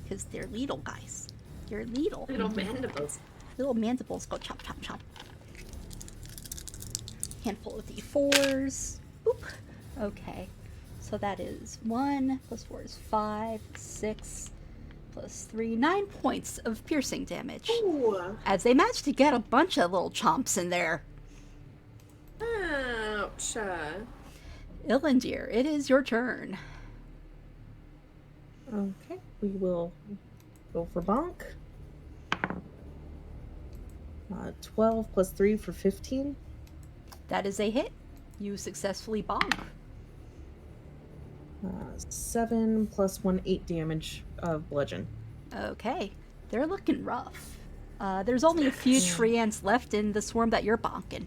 Because they're little guys. They're little. Little mandibles. Little mandibles go chomp, chomp, chomp. Handful of d4s. Boop. Okay. So that is 1 plus 4 is 5, 6 plus 3, 9 points of piercing damage. Ooh. As they manage to get a bunch of little chomps in there. Ouch. Illindir, it is your turn. Okay, we will go for bonk. 12 plus 3 for 15. That is a hit. You successfully bonk. 7 plus 1, 8 damage of bludgeon. Okay. They're looking rough. There's only a few tree ants left in the swarm that you're bonking.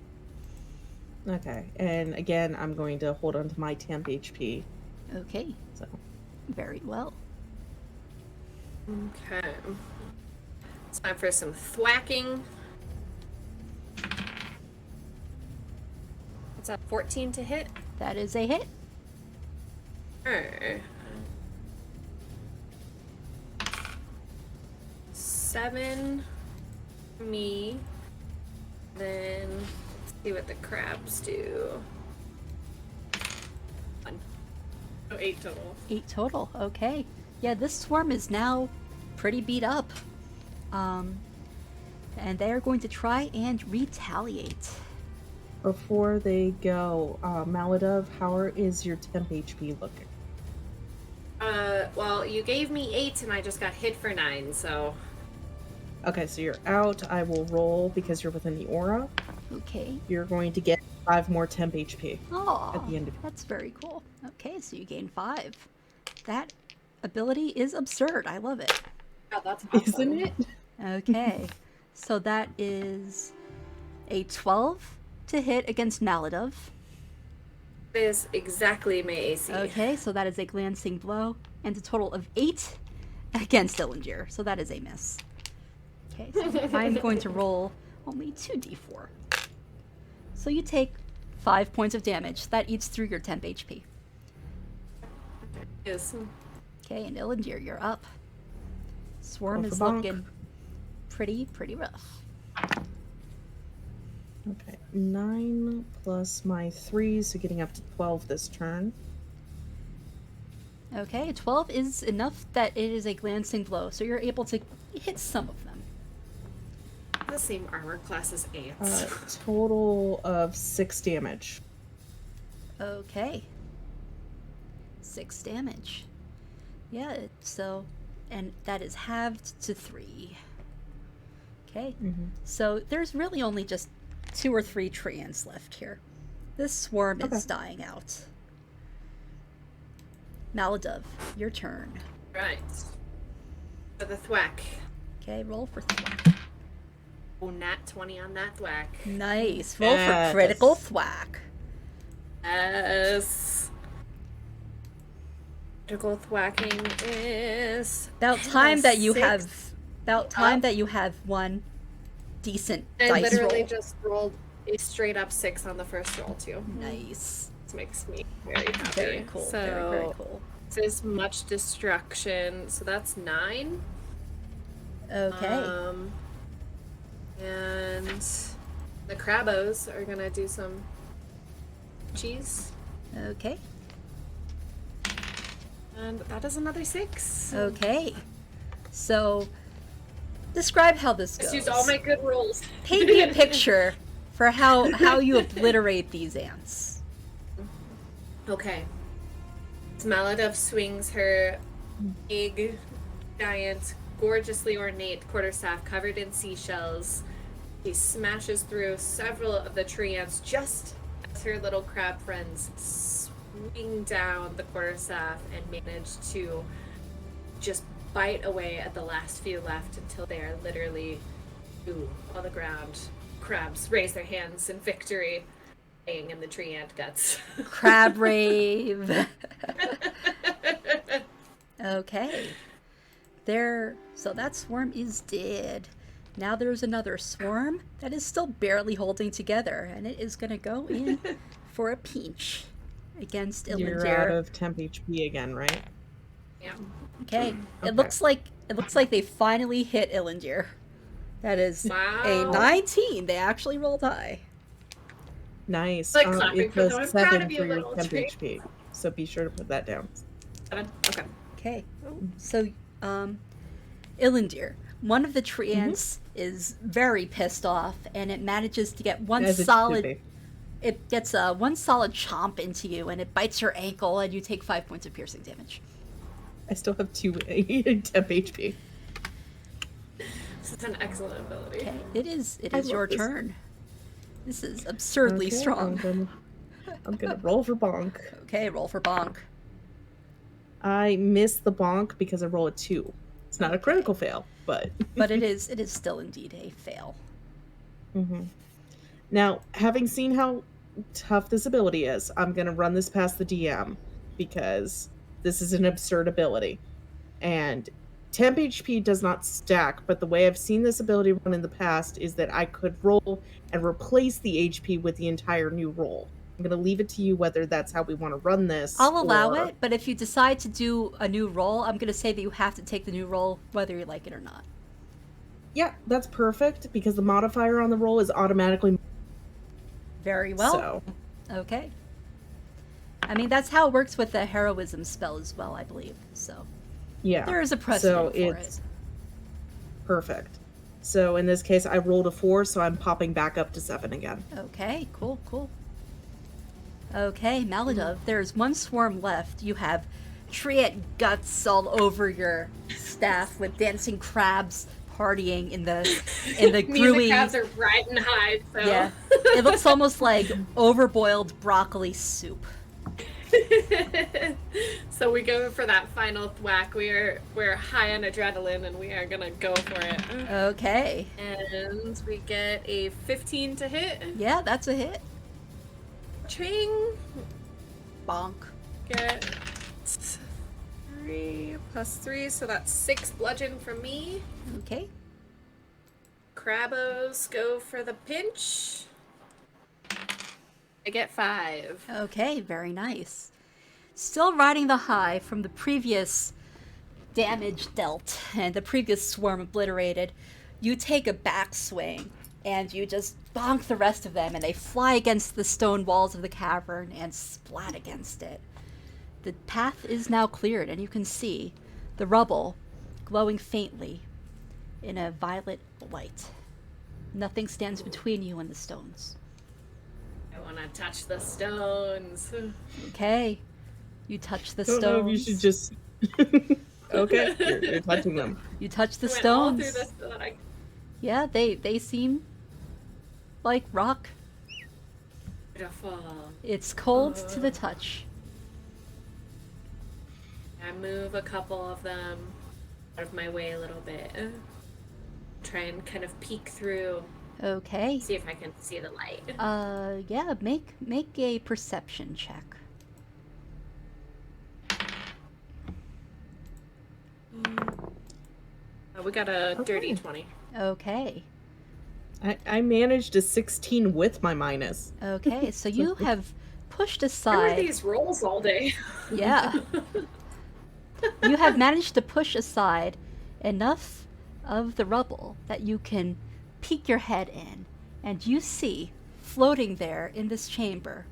Okay, and again, I'm going to hold on to my temp HP. Okay. So, Very well. Okay. It's time for some thwacking. What's that, 14 to hit? That is a hit. Alright. 7 me. Then let's see what the crabs do. 1. So 8 total. 8 total. Okay. Yeah, this swarm is now pretty beat up. And they are going to try and retaliate. before they go, Maladov, how is your temp HP looking? Well, you gave me 8 and I just got hit for 9, so... Okay, so you're out. I will roll because you're within the aura. Okay. You're going to get 5 more temp HP Oh, at the end of it. that's very cool. Okay, so you gain 5. That ability is absurd. I love it. Oh, that's awesome. Isn't it? Okay, so that is a 12 to hit against Maladov. That is exactly my AC. Okay, so that is a glancing blow, and a total of 8 against Dillinger. So that is a miss. Okay, so I'm going to roll only 2d4. So you take 5 points of damage. That eats through your temp HP. Yes. Okay, and Illinger, you're up. Swarm Go for is bonk. looking pretty rough. Okay, 9 plus my 3, so getting up to 12 this turn. Okay, 12 is enough that it is a glancing blow, so you're able to hit some of them. The same armor class as ants. Total of 6 damage. Okay. 6 damage. Yeah, so, and that is halved to 3. Okay, so there's really only just 2 or 3 treants left here. This swarm is dying out. Maladov, your turn. Right. For the thwack. Okay, roll for thwack. Oh, nat 20 on that thwack. Nice. Roll Yes. for critical thwack. Yes. Critical thwacking is... About time that you 6. have. About time that you have one decent I dice literally roll. just rolled a straight up 6 on the first roll, too. Nice. This makes me very happy. Very cool. So, very cool. this is much destruction. So that's 9. Okay. And the Crabos are gonna do some cheese. Okay. And that is another 6. Okay. So, describe how this goes. Let's use all my good rolls. Paint me a picture for how you obliterate these ants. Okay. Smaladove swings her big, giant, gorgeously ornate quarterstaff covered in seashells. She smashes through several of the tree ants just as her little crab friends swing down the quarterstaff and manage to just bite away at the last few left until they are literally on the ground. Crabs raise their hands in victory, laying in the tree ant guts. Crab rave. Okay. So that swarm is dead. Now there's another swarm that is still barely holding together, and it is going to go in for a pinch against Illinger. You're out of temp HP again, right? Yeah. Okay. It looks like they finally hit Illinger. That is a 19. They actually rolled high. Nice. Like clapping It for them. was I'm proud 7 of you, for your little temp tree. HP, so be sure to put that down. 7. Okay. Okay. So, Illinger, one of the tree ants is very pissed off, and it manages to get one As it should solid. be. It gets one solid chomp into you, and it bites your ankle, and you take 5 points of piercing damage. I still have 2 temp HP. This is an excellent ability. Okay. It is love your this. turn. This is absurdly Okay, strong. I'm gonna roll for bonk. Okay, roll for bonk. I missed the bonk because I roll a 2. It's not a critical fail, but But it is still indeed a fail. Now, having seen how tough this ability is, I'm gonna run this past the DM because this is an absurd ability. And temp HP does not stack, but the way I've seen this ability run in the past is that I could roll and replace the HP with the entire new roll. I'm going to leave it to you whether that's how we want to run this. I'll allow or- it, but if you decide to do a new roll, I'm going to say that you have to take the new roll whether you like it or not. Yeah, that's perfect because the modifier on the roll is automatically. Very well. So, Okay. I mean, that's how it works with the heroism spell as well, I believe. So yeah. there is a precedent for it's it. perfect. So in this case, I rolled a 4, so I'm popping back up to 7 again. Okay, cool. Okay, Maladove, there's one swarm left. You have treant guts all over your staff with dancing crabs partying in the Me and the gooey. crabs are riding high, so. Yeah, it looks almost like overboiled broccoli soup. So we go for that final whack. We're high on adrenaline and we are gonna go for it. Okay, And we get a 15 to hit. yeah, that's a hit. Ching. Bonk. Get 3 plus 3, so that's 6 bludgeon from me. Okay, Crabos go for the pinch. I get 5. okay, very nice. Still riding the high from the previous damage dealt and the previous swarm obliterated, you take a backswing and you just bonk the rest of them, and they fly against the stone walls of the cavern and splat against it. The path is now cleared, and you can see the rubble glowing faintly in a violet light. Nothing stands between you and the stones. I want to touch the stones. Okay, you touch the I don't stones. know if you should just. Okay, you're touching them. You touch the I went all stones. through this so that I Yeah, they seem like rock. beautiful. It's cold to the touch. I move a couple of them out of my way a little bit. Try and kind of peek through, Okay. see if I can see the light. Yeah, make a perception check. We got a dirty 20. Okay. I managed a 16 with my minus. Okay, so you have pushed Where were aside. these rolls all day? Yeah. You have managed to push aside enough of the rubble that you can peek your head in, and you see, floating there in this chamber,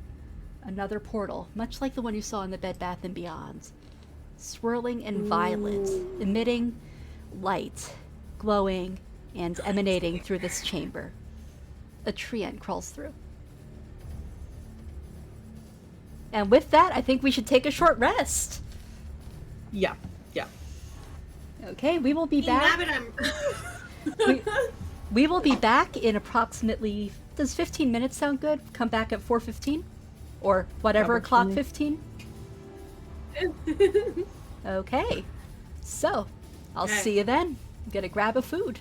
another portal, much like the one you saw in the Bed Bath & Beyond, swirling in violet, emitting light, glowing and emanating through this chamber. A treant crawls through. And with that, I think we should take a short rest. Yeah. Yeah. Okay, we will be back. We will be back in approximately. Does 15 minutes sound good? Come back at 4:15, or whatever works for o'clock me. 15. Okay, so I'll Okay. see you then. I'm gonna grab a food.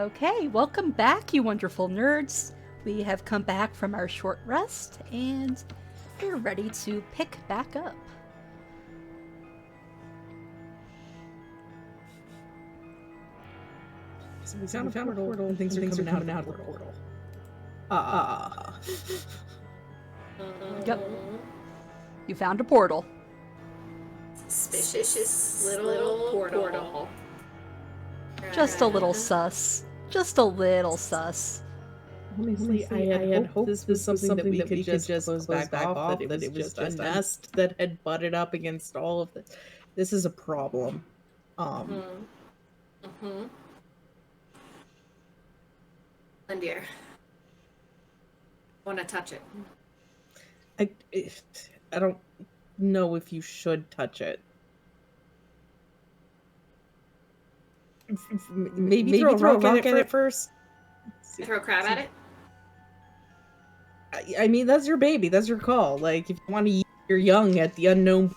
Okay, welcome back, you wonderful nerds. We have come back from our short rest, and we're ready to pick back up. So we found a portal, and things are coming out of the portal. Ah. Yep. You found a portal. Suspicious little portal. Just a little sus. Just a little sus. Honestly, I had hoped this was something that we could just close back off, that it was just a nest that had butted up against all of this. This is a problem. Lindier. I want to touch it. I don't know if you should touch it. Maybe throw a rock at it first. Throw a crab at it? I mean, that's your baby. That's your call. Like, if you want to eat your young at the unknown,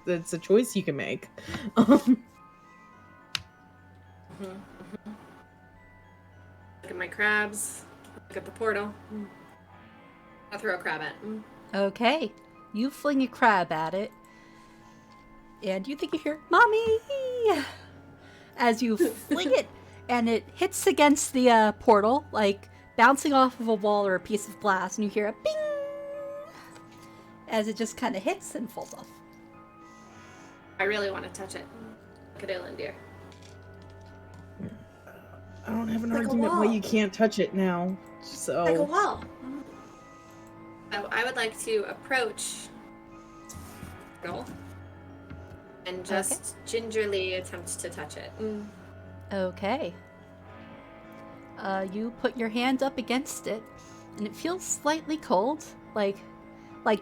that's a choice you can make. Look at my crabs. Look at the portal. I'll throw a crab at it. Okay, you fling a crab at it, and you think you hear, "Mommy!" as you fling it, and it hits against the portal, like bouncing off of a wall or a piece of glass, and you hear a bing as it just kind of hits and falls off. I really want to touch it. Look at it, Lindier. I don't have an argument why you can't touch it now. So Like a wall. So I would like to approach Joel and just gingerly attempt to touch it. Okay. You put your hand up against it, and it feels slightly cold, like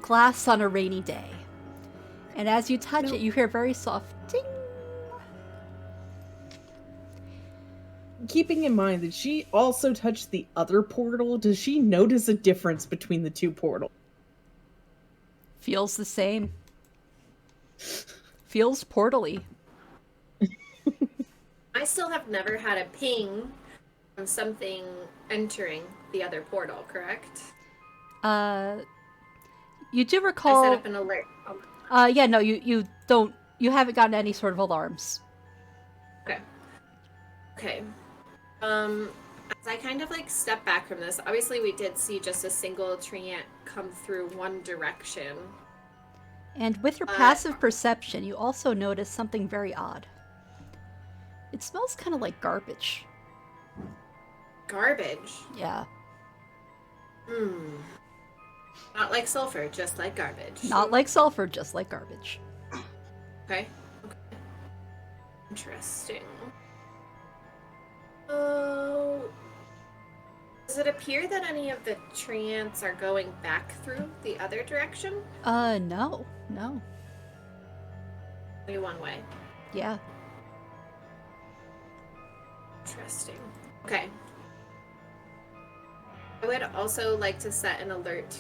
glass on a rainy day. And as you touch it, you hear a very soft ding. keeping in mind that she also touched the other portal, does she notice a difference between the two portals? Feels the same. Feels portally. I still have never had a ping from something entering the other portal, correct? You do recall. I set up an alert. Yeah, no, you don't. You haven't gotten any sort of alarms. Okay. As I kind of like step back from this, obviously we did see just a single treant come through one direction. And with your passive perception, you also notice something very odd. It smells kind of like garbage. Garbage? Yeah. Not like sulfur, just like garbage. Not like sulfur, just like garbage. Okay. Interesting. Oh. Does it appear that any of the treants are going back through the other direction? No. Only one way. Yeah. Interesting. Okay. I would also like to set an alert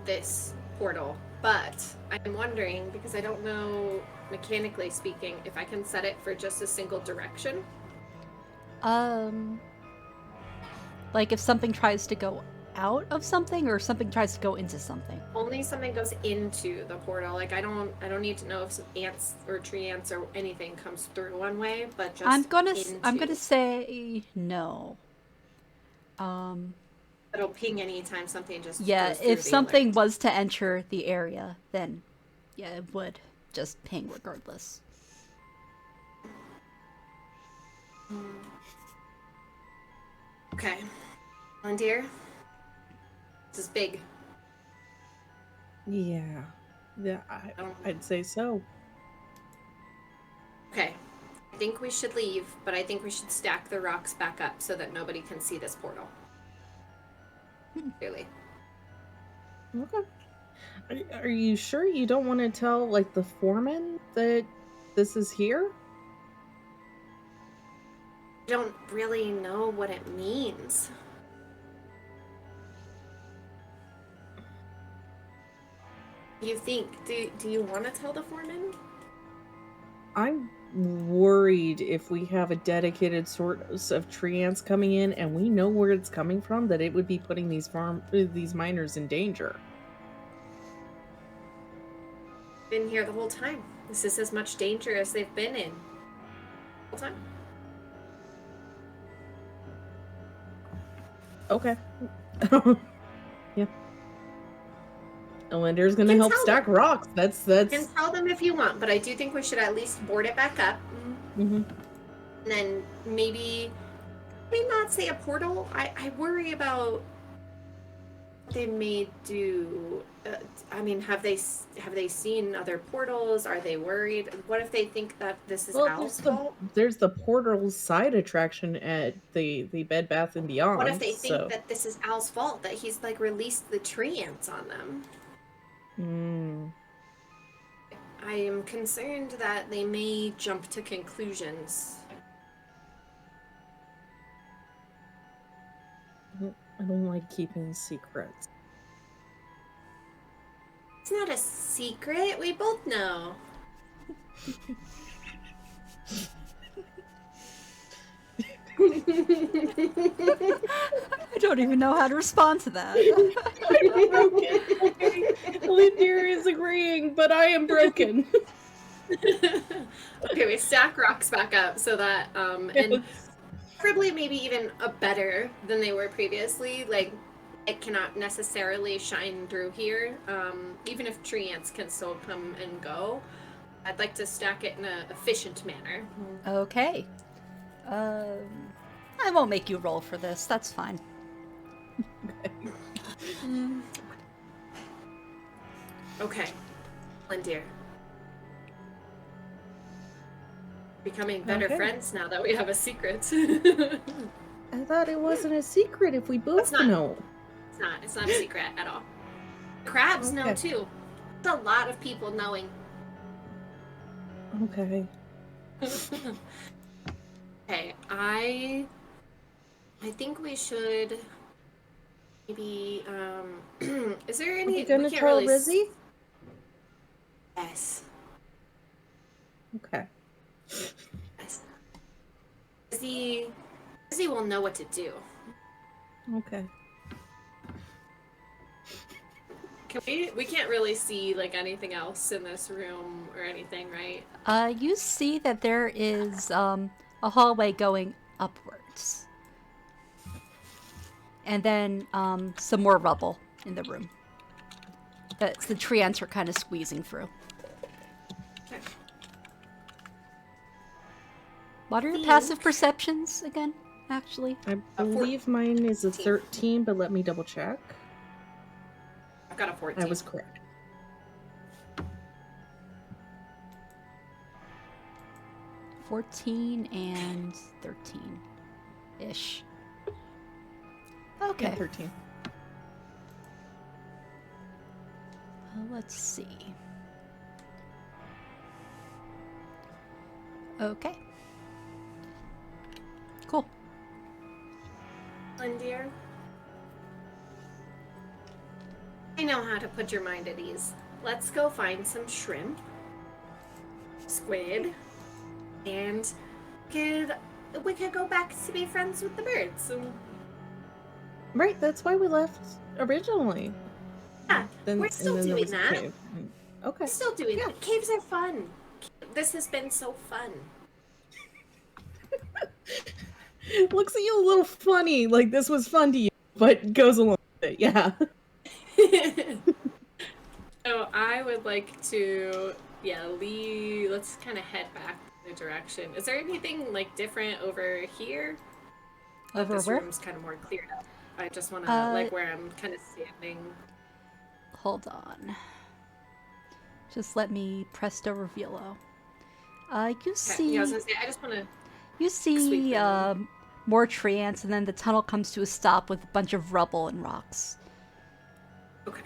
this portal, but I'm wondering, because I don't know, mechanically speaking, if I can set it for just a single direction. Like if something tries to go out of something or something tries to go into something. Only something goes into the portal. Like I don't need to know if some ants or tree ants or anything comes through one way, but just I'm gonna into. say no. It'll ping anytime something just Yeah, goes through if the something alert. was to enter the area, then yeah, it would just ping regardless. Okay. Dear, this is big. Yeah, I'd say so. Okay. I think we should leave, but I think we should stack the rocks back up so that nobody can see this portal. Clearly. Okay. Are you sure you don't want to tell, like, the foreman that this is here? I don't really know what it means. You think, do you want to tell the foreman? I'm worried if we have a dedicated source of tree ants coming in and we know where it's coming from, that it would be putting these miners in danger. Been here the whole time. This is as much danger as they've been in. The whole time. Okay. Yeah. Elender's gonna Can help tell stack them. rocks. That's You can tell them if you want, but I do think we should at least board it back up. Mhm. And then maybe not say a portal. I worry about what they may do. I mean, have they seen other portals? Are they worried? What if they think that this is Well, Al's fault? there's the portal side attraction at the Bed Bath and Beyond. What if they think so. that this is Al's fault, that he's like released the tree ants on them? I am concerned that they may jump to conclusions. I don't like keeping secrets. It's not a secret. We both know. I don't even know how to respond to that. I'm broken. Lindir is agreeing, but I am broken. Okay, we stack rocks back up so that, and probably maybe even a better than they were previously. Like, it cannot necessarily shine through here. Even if tree ants can still come and go, I'd like to stack it in an efficient manner. Okay. I won't make you roll for this. That's fine. Okay, Lindir. Becoming better Okay. friends now that we have a secret. I thought it wasn't a secret if we both It's not. know. It's not a secret at all. Crabs know Okay. too. There's a lot of people knowing. Okay. Okay, I think we should maybe is there any Are you gonna we can't tell really Rizzy? Yes. Okay. Yes. Rizzy will know what to do. Okay. Can we can't really see like anything else in this room or anything, right? You see that there is a hallway going upwards. And then some more rubble in the room. That the tree ants are kind of squeezing through. Okay. What are your passive perceptions again, actually? I believe mine is a 13, but let me double check. I've got a 14. I was correct. 14 and 13-ish. Okay. Yeah, 13. Let's see. Okay. Cool. Lindir, I know how to put your mind at ease. Let's go find some shrimp, squid, and we could go back to be friends with the birds. Right, that's why we left originally. Yeah, we're still there doing was a that. cave. Okay. We're still doing that. Caves are fun. This has been so fun. Looks at you a little funny, like this was fun to you, but goes along with it, yeah. So I would like to, let's kind of head back in the direction. Is there anything like different over here? Over this where? room's kind of more cleared up. I just want to, like where I'm kind of standing. Hold on. Just let me presto revealo. You see... Yeah, I was gonna say, I just want to... You see Sweep them. more tree ants, and then the tunnel comes to a stop with a bunch of rubble and rocks. Okay.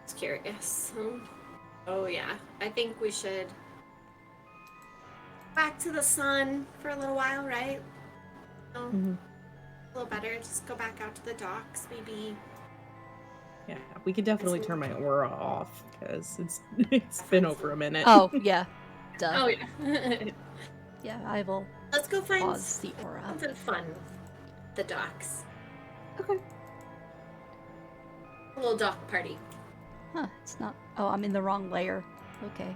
Just curious. Oh yeah, I think we should back to the sun for a little while, right? A little better. Just go back out to the docks, maybe Yeah, we could definitely turn my aura off because it's been over a minute. Oh, yeah. Duh. Oh yeah. Yeah, I will Let's go find pause the aura. something fun. The docks. Okay. A little dock party. Huh, it's not... Oh, I'm in the wrong layer. Okay.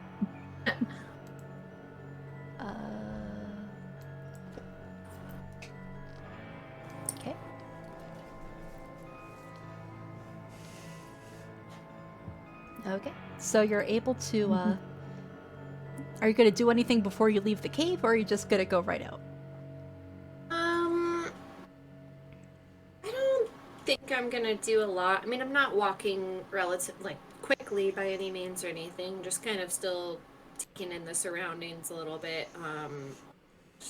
Okay. Okay. So you're able to, Are you going to do anything before you leave the cave, or are you just going to go right out? I don't think I'm gonna do a lot. I mean, I'm not walking quickly by any means or anything. Just kind of still taking in the surroundings a little bit.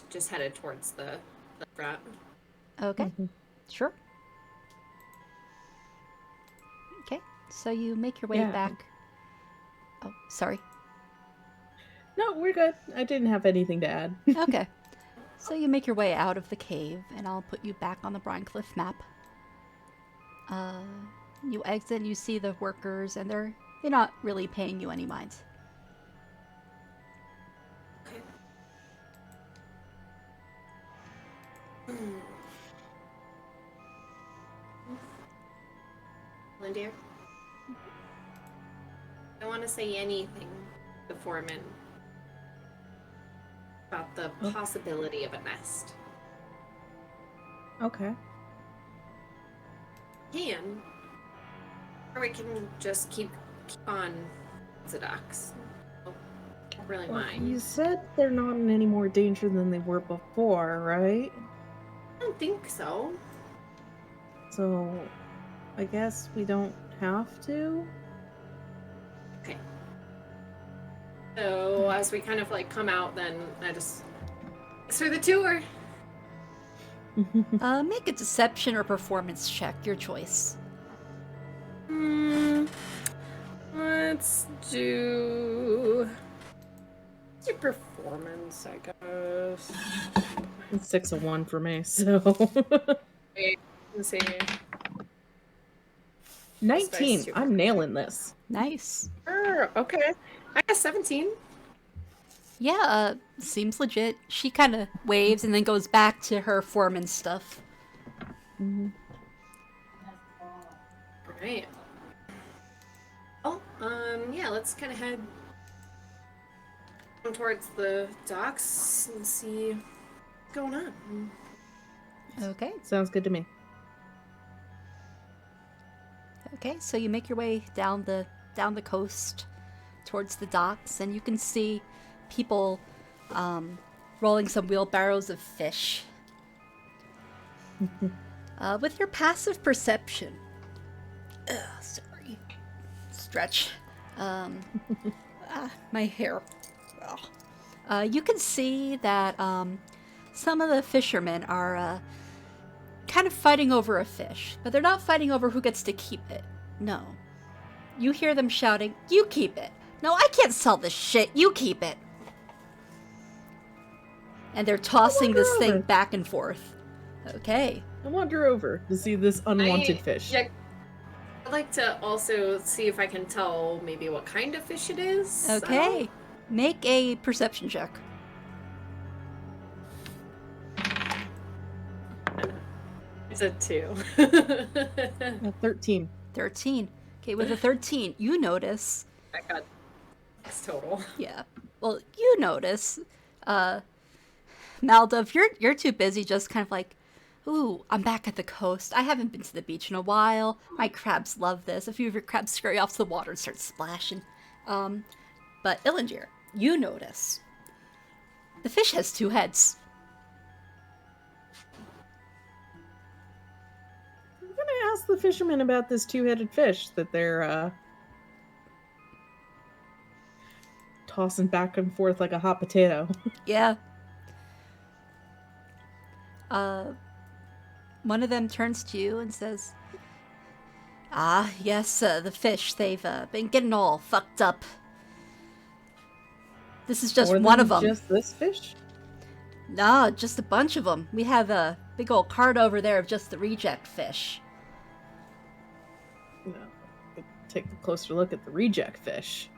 Just headed towards the front. Okay. Sure. Okay. So you make your way Yeah. back. Oh, sorry. No, we're good. I didn't have anything to add. Okay. So you make your way out of the cave, and I'll put you back on the Brinecliffe map. You exit, and you see the workers, and they're not really paying you any mind. Lindier? I don't want to say anything to the foreman about the possibility of a nest. Okay. Can. Or we can just keep on the docks. Don't really mind. You said they're not in any more danger than they were before, right? I don't think so. So, I guess we don't have to? Okay. So as we kind of come out, then I just through the tour. Make a deception or performance check, your choice. Let's do performance, I guess. It's 6 of 1 for me, so. Wait, let's see. 19. I'm nailing this. Nice. Okay. I got 17. Yeah, seems legit. She kind of waves and then goes back to her foreman stuff. Alright. Oh, yeah, let's kind of head towards the docks and see what's going on. Okay. Sounds good to me. Okay, so you make your way down the coast towards the docks, and you can see people rolling some wheelbarrows of fish. With your passive perception, sorry, stretch, my hair. You can see that some of the fishermen are kind of fighting over a fish, but they're not fighting over who gets to keep it. No. You hear them shouting, "You keep it! No, I can't sell this shit! You keep it!" And they're tossing this thing back and forth. Okay. I wander over to see this unwanted fish. Yeah, I'd like to also see if I can tell maybe what kind of fish it is. Okay. Make a perception check. It's a 2. 13. 13. Okay, with a 13, you notice... I got X total. Yeah. Well, you notice, Malduv, you're too busy just kind of like, ooh, I'm back at the coast. I haven't been to the beach in a while. My crabs love this. A few of your crabs scurry off to the water and start splashing. But Illinger, you notice, the fish has 2 heads. I'm gonna ask the fishermen about this 2-headed fish that they're tossing back and forth like a hot potato. Yeah. One of them turns to you and says, "Ah, yes, the fish. They've been getting all fucked up. This is just one of them." Just this fish? Nah, just a bunch of them. We have a big old cart over there of just the reject fish. No. take a closer look at the reject fish.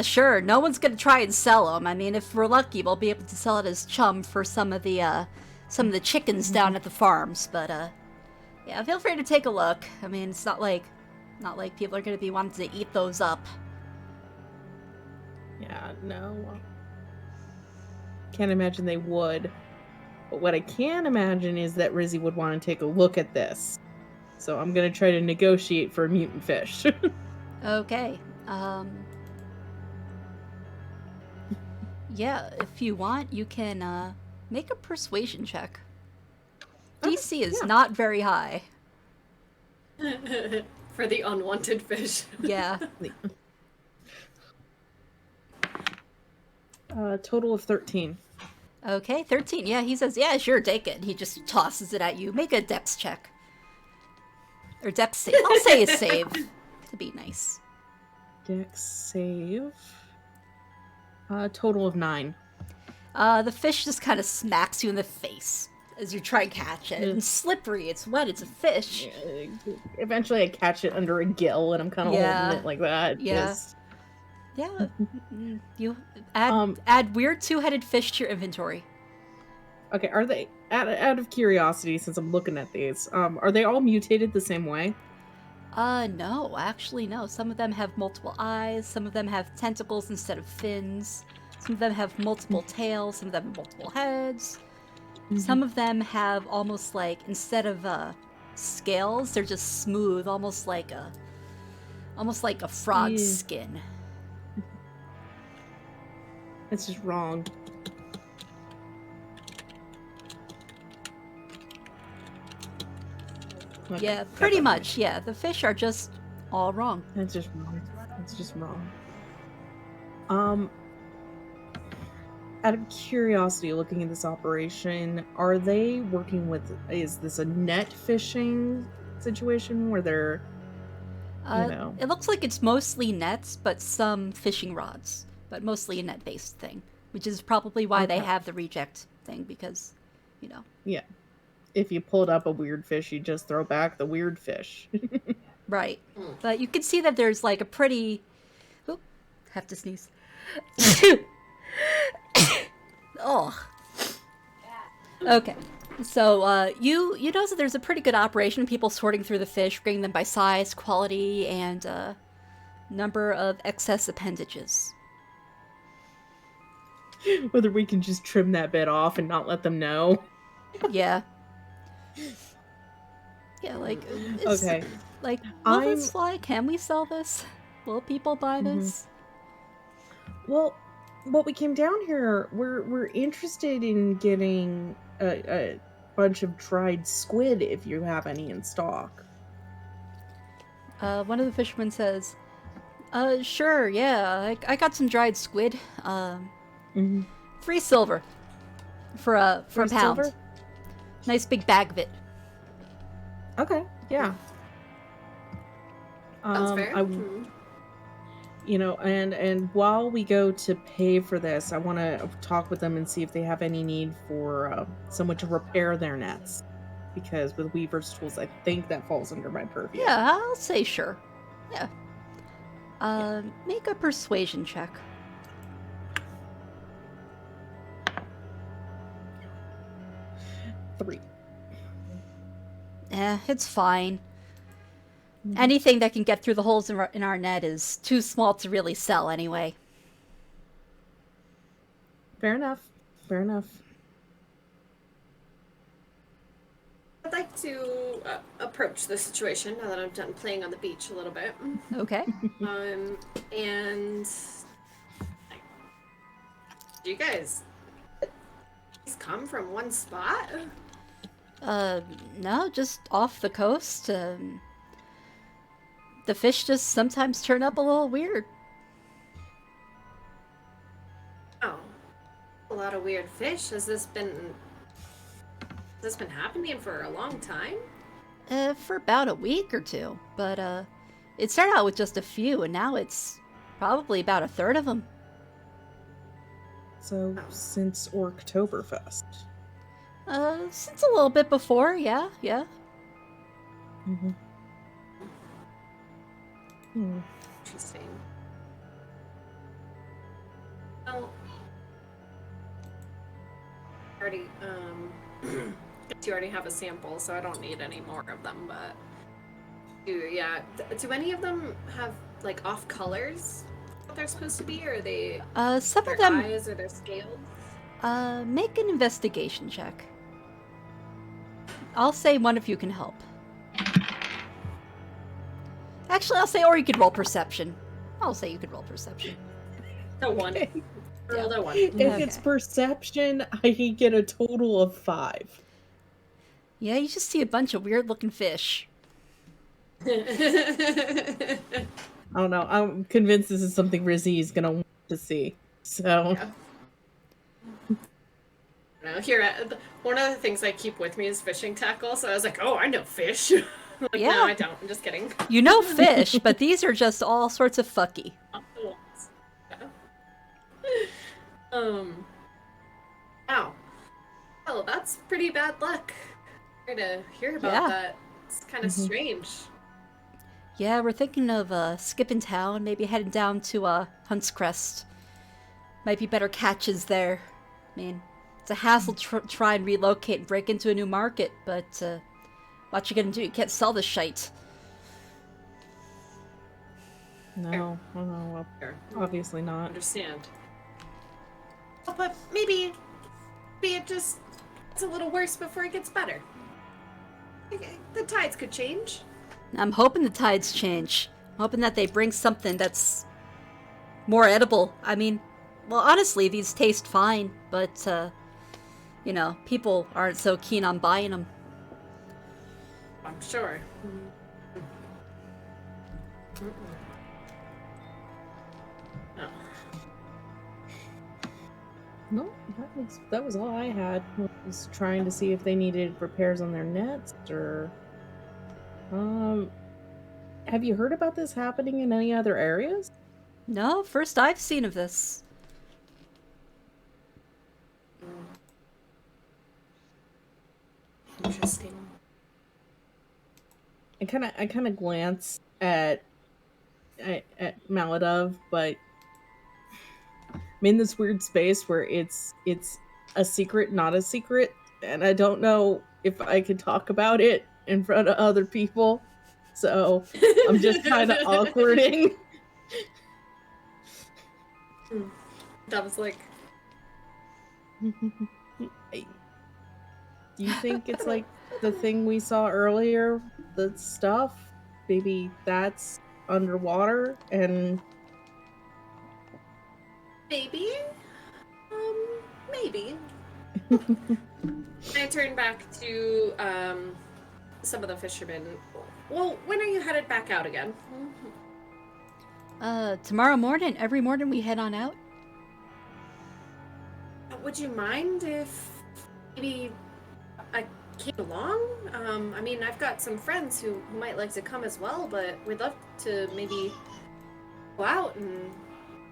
Sure. No one's gonna try and sell them. I mean, if we're lucky, we'll be able to sell it as chum for some of the chickens down at the farms. But yeah, feel free to take a look. I mean, it's not like people are gonna be wanting to eat those up. Yeah, no. Can't imagine they would. But what I can imagine is that Rizzy would want to take a look at this. So I'm going to try to negotiate for a mutant fish. Okay. Yeah, if you want, you can make a persuasion check. DC is not very high. For the unwanted fish. Yeah. Total of 13. Okay, 13. Yeah, he says, yeah, sure, take it. He just tosses it at you. Make a dex check. Or dex save. I'll say a save. To be nice. Dex save. Total of 9. The fish just kind of smacks you in the face as you try and catch it. It's slippery, it's wet, it's a fish. Eventually I catch it under a gill and I'm kind of holding it like that. Yeah. Just... Yeah. You add weird two-headed fish to your inventory. Okay, are they, out of curiosity, since I'm looking at these, are they all mutated the same way? No, actually no. Some of them have multiple eyes, some of them have tentacles instead of fins, some of them have multiple tails, some of them have multiple heads. Some of them have almost like, instead of scales, they're just smooth, almost like a frog's skin. It's just wrong. Okay. Yeah, pretty much, yeah. The fish are just all wrong. That's just wrong. It's just wrong. Out of curiosity, looking at this operation, are they working with, is this a net fishing situation where they're, It looks like it's mostly nets, but some fishing rods. But mostly a net-based thing, which is probably why they have the reject thing, because, Yeah. If you pulled up a weird fish, you just throw back the weird fish. Right. But you can see that there's like a pretty... Oh, have to sneeze. Oh. Okay. So, you notice that there's a pretty good operation, people sorting through the fish, grading them by size, quality, and number of excess appendages. Whether we can just trim that bit off and not let them know. Yeah. Yeah, like... Okay. Like, will this fly? Can we sell this? Will people buy this? Well, what we came down here, we're interested in getting a bunch of dried squid if you have any in stock. One of the fishermen says, sure, yeah, I got some dried squid. 3 silver for a pound. Silver? Nice big bag of it. Okay, yeah. Sounds fair. And while we go to pay for this, I want to talk with them and see if they have any need for someone to repair their nets. Because with Weaver's tools, I think that falls under my purview. Yeah, I'll say sure. Yeah. Make a persuasion check. 3. It's fine. Anything that can get through the holes in our net is too small to really sell anyway. Fair enough. Fair enough. I'd like to approach the situation now that I'm done playing on the beach a little bit. Okay. And you guys come from one spot? No, just off the coast. The fish just sometimes turn up a little weird. Oh, a lot of weird fish. Has this been happening for a long time? For about a week or two, but it started out with just a few, and now it's probably about a third of them. So, since Orktoberfest. Since a little bit before, yeah. Interesting. Well, already, guess you already have a sample, so I don't need any more of them, but do any of them have like off colors what they're supposed to be, or are they Some their of them, eyes or their scales? make an investigation check. I'll say one of you can help. Actually, I'll say, or you could roll perception. I'll say you could roll perception. The one. Roll the one. If Okay. it's perception, I get a total of 5. Yeah, you just see a bunch of weird-looking fish. I don't know. I'm convinced this is something Rizzy is gonna want to see. So No, one of the things I keep with me is fishing tackle, so I was like, oh, I know fish. Like, Yeah. no, I don't. I'm just kidding. You know fish, but these are just all sorts of fucky. Not the ones. Yeah. Wow. Well, that's pretty bad luck. Sorry to hear about Yeah. that. It's kind of strange. Yeah, we're thinking of skipping town, maybe heading down to Hunt's Crest. Might be better catches there. I mean, it's a hassle to try and relocate and break into a new market, but what you gonna do? You can't sell this shite. no, well, Sure. obviously not. Understand. Oh, but maybe it just gets a little worse before it gets better. The tides could change. I'm hoping the tides change. I'm hoping that they bring something that's more edible. I mean, well, honestly, these taste fine, but, you know, people aren't so keen on buying them. I'm sure. Oh. No, that was all I had. Was trying to see if they needed repairs on their nets or. Have you heard about this happening in any other areas? No, first I've seen of this. Interesting. I kind of glance at Maladov, but I'm in this weird space where it's a secret, not a secret, and I don't know if I could talk about it in front of other people. So I'm just kind of awkwarding. That was like, Do you think it's like the thing we saw earlier? The stuff? Maybe that's underwater and maybe? Maybe. I turn back to some of the fishermen. Well, when are you headed back out again? Tomorrow morning. Every morning we head on out. Would you mind if maybe I came along? I mean, I've got some friends who might like to come as well, but we'd love to maybe go out and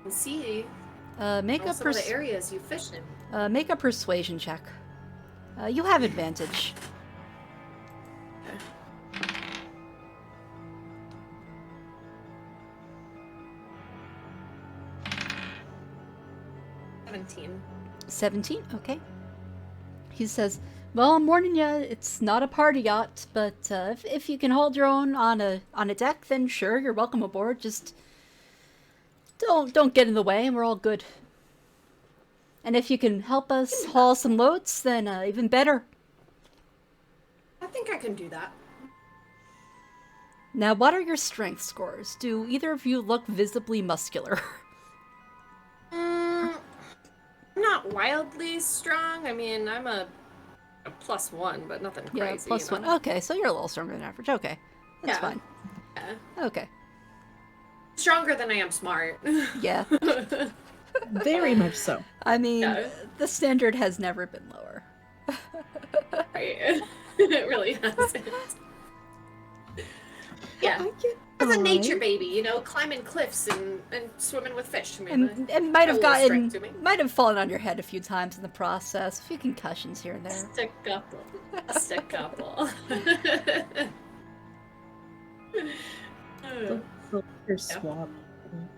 see Make a some of the areas you fish in. make a persuasion check. You have advantage. $17. 17? Okay. He says, well, I'm warning you, it's not a party yacht, but if you can hold your own on a deck, then sure, you're welcome aboard. Just don't get in the way and we're all good. And if you can help us haul some loads, then even better. I think I can do that. Now, what are your strength scores? Do either of you look visibly muscular? Not wildly strong. I mean, I'm a +1, but nothing crazy. Yeah, plus you one. know? Okay, so you're a little stronger than average. Okay, that's Yeah. fine. Yeah. Okay, Stronger than I am smart. yeah. very much so. I mean, Yeah. the standard has never been lower. Right. It really hasn't. Yeah. As a nature baby, you know, climbing cliffs and swimming with fish. I mean, And might have got a little gotten, strength to me. might have fallen on your head a few times in the process. A few concussions here and there. just a couple. Just a couple. the liquor swap.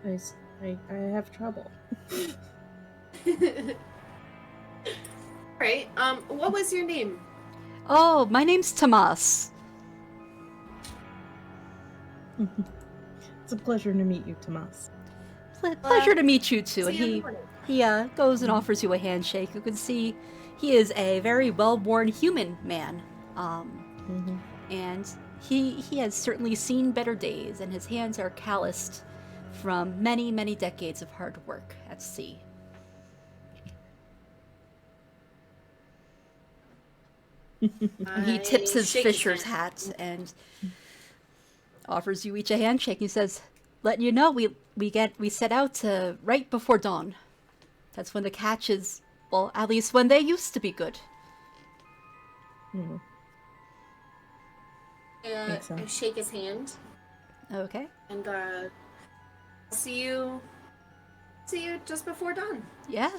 I have trouble. Alright, what was your name? Oh, my name's Tomas. It's a pleasure to meet you, Tomas. Pleasure to meet you too. See And you in the morning. he goes and offers you a handshake. You can see he is a very well-worn human man. And he has certainly seen better days, and his hands are calloused from many, many decades of hard work at sea. And he tips his shake fisher's hand. hat and offers you each a handshake. He says, letting you know we set out right before dawn. That's when the catch is, well, at least when they used to be good. Makes I sense. shake his hand, Okay. and see you just before dawn. Yeah.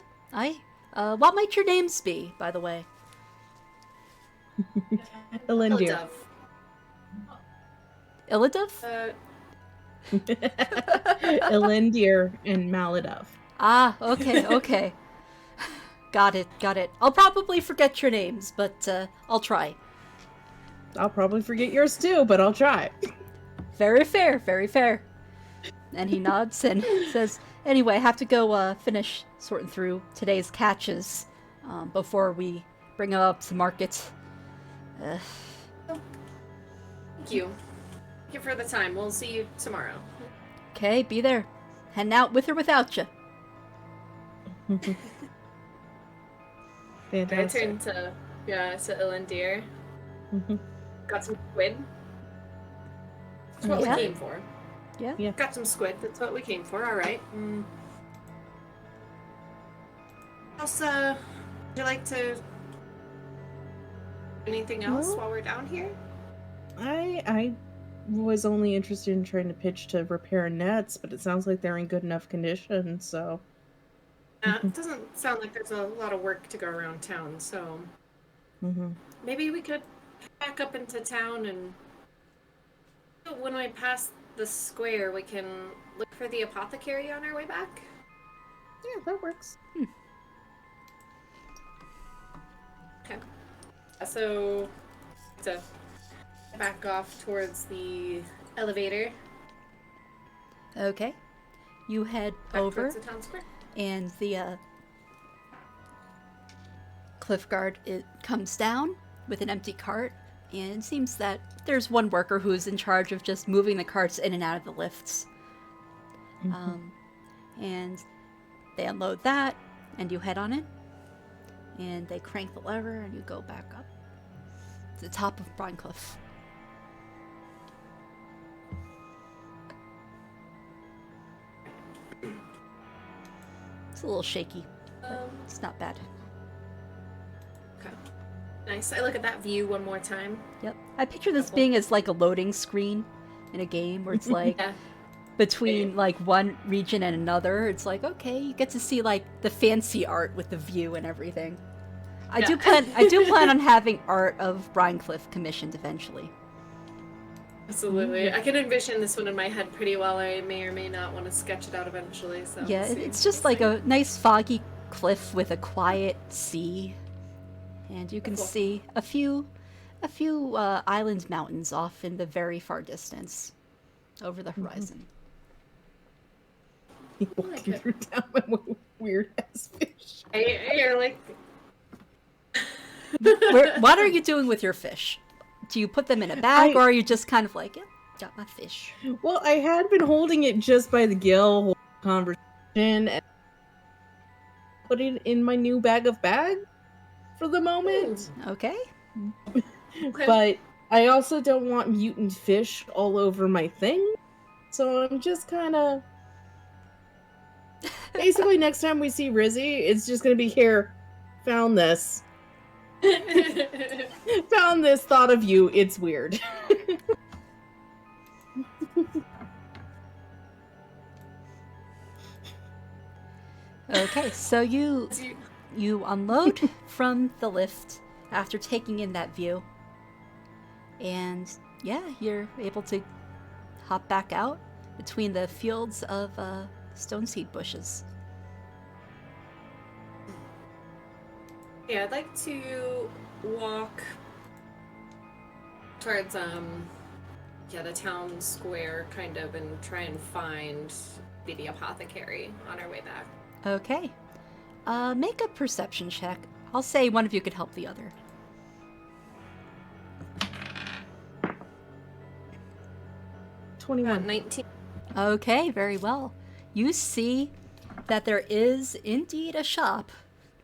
What might your names be, by the way? Elindir. Illidov? Elindir and Maladov. Ah, okay. Got it. I'll probably forget your names, but I'll try. I'll probably forget yours too, but I'll try. Very fair. And he nods and says, anyway, I have to go finish sorting through today's catches before we bring them up to market. Thank you. Thank you for the time. We'll see you tomorrow. Okay, be there. Heading out with or without you. I Fantastic. turn to Elindir. Got some squid. That's what Yeah. we came for. Yeah. Got some squid. That's what we came for. All right. Else, would you like to anything else No. while we're down here? I was only interested in trying to pitch to repair nets, but it sounds like they're in good enough condition, so It doesn't sound like there's a lot of work to go around town, so maybe we could back up into town, and when we pass the square, we can look for the apothecary on our way back. yeah, that works. Okay. So, to back off towards the elevator. Okay. You head Back over, towards the town square. and the cliff guard comes down with an empty cart, and it seems that there's one worker who's in charge of just moving the carts in and out of the lifts. And they unload that, and you head on it, and they crank the lever, and you go back up to the top of Brinecliffe. It's a little shaky, but it's not bad. Okay. Nice. I look at that view one more time. Yep. I picture this being as like a loading screen in a game where it's like Yeah. between like one region and another. It's like, okay, you get to see like the fancy art with the view and everything. I do plan on having art of Brinecliffe commissioned eventually. Absolutely. I can envision this one in my head pretty well. I may or may not want to sketch it out eventually. So Yeah, we'll see. it's just like a nice foggy cliff with a quiet sea. And you can Cool. see a few island mountains off in the very far distance over the horizon. Walking through town with weird ass fish. You're like, What are you doing with your fish? Do you put them in a bag, or are you just kind of like, yeah, got my fish? Well, I had been holding it just by the gill whole conversation and put it in my new bag of bags for the moment. Okay. okay. But I also don't want mutant fish all over my thing. So I'm just kind of... Basically, next time we see Rizzy, it's just going to be here. Found this. Found this, thought of you. It's weird. Okay, so you unload from the lift after taking in that view. And yeah, you're able to hop back out between the fields of stone seed bushes. Yeah, I'd like to walk towards the town square kind of, and try and find the apothecary on our way back. Okay. Make a perception check. I'll say one of you could help the other. 21. 19. Okay, very well. You see that there is indeed a shop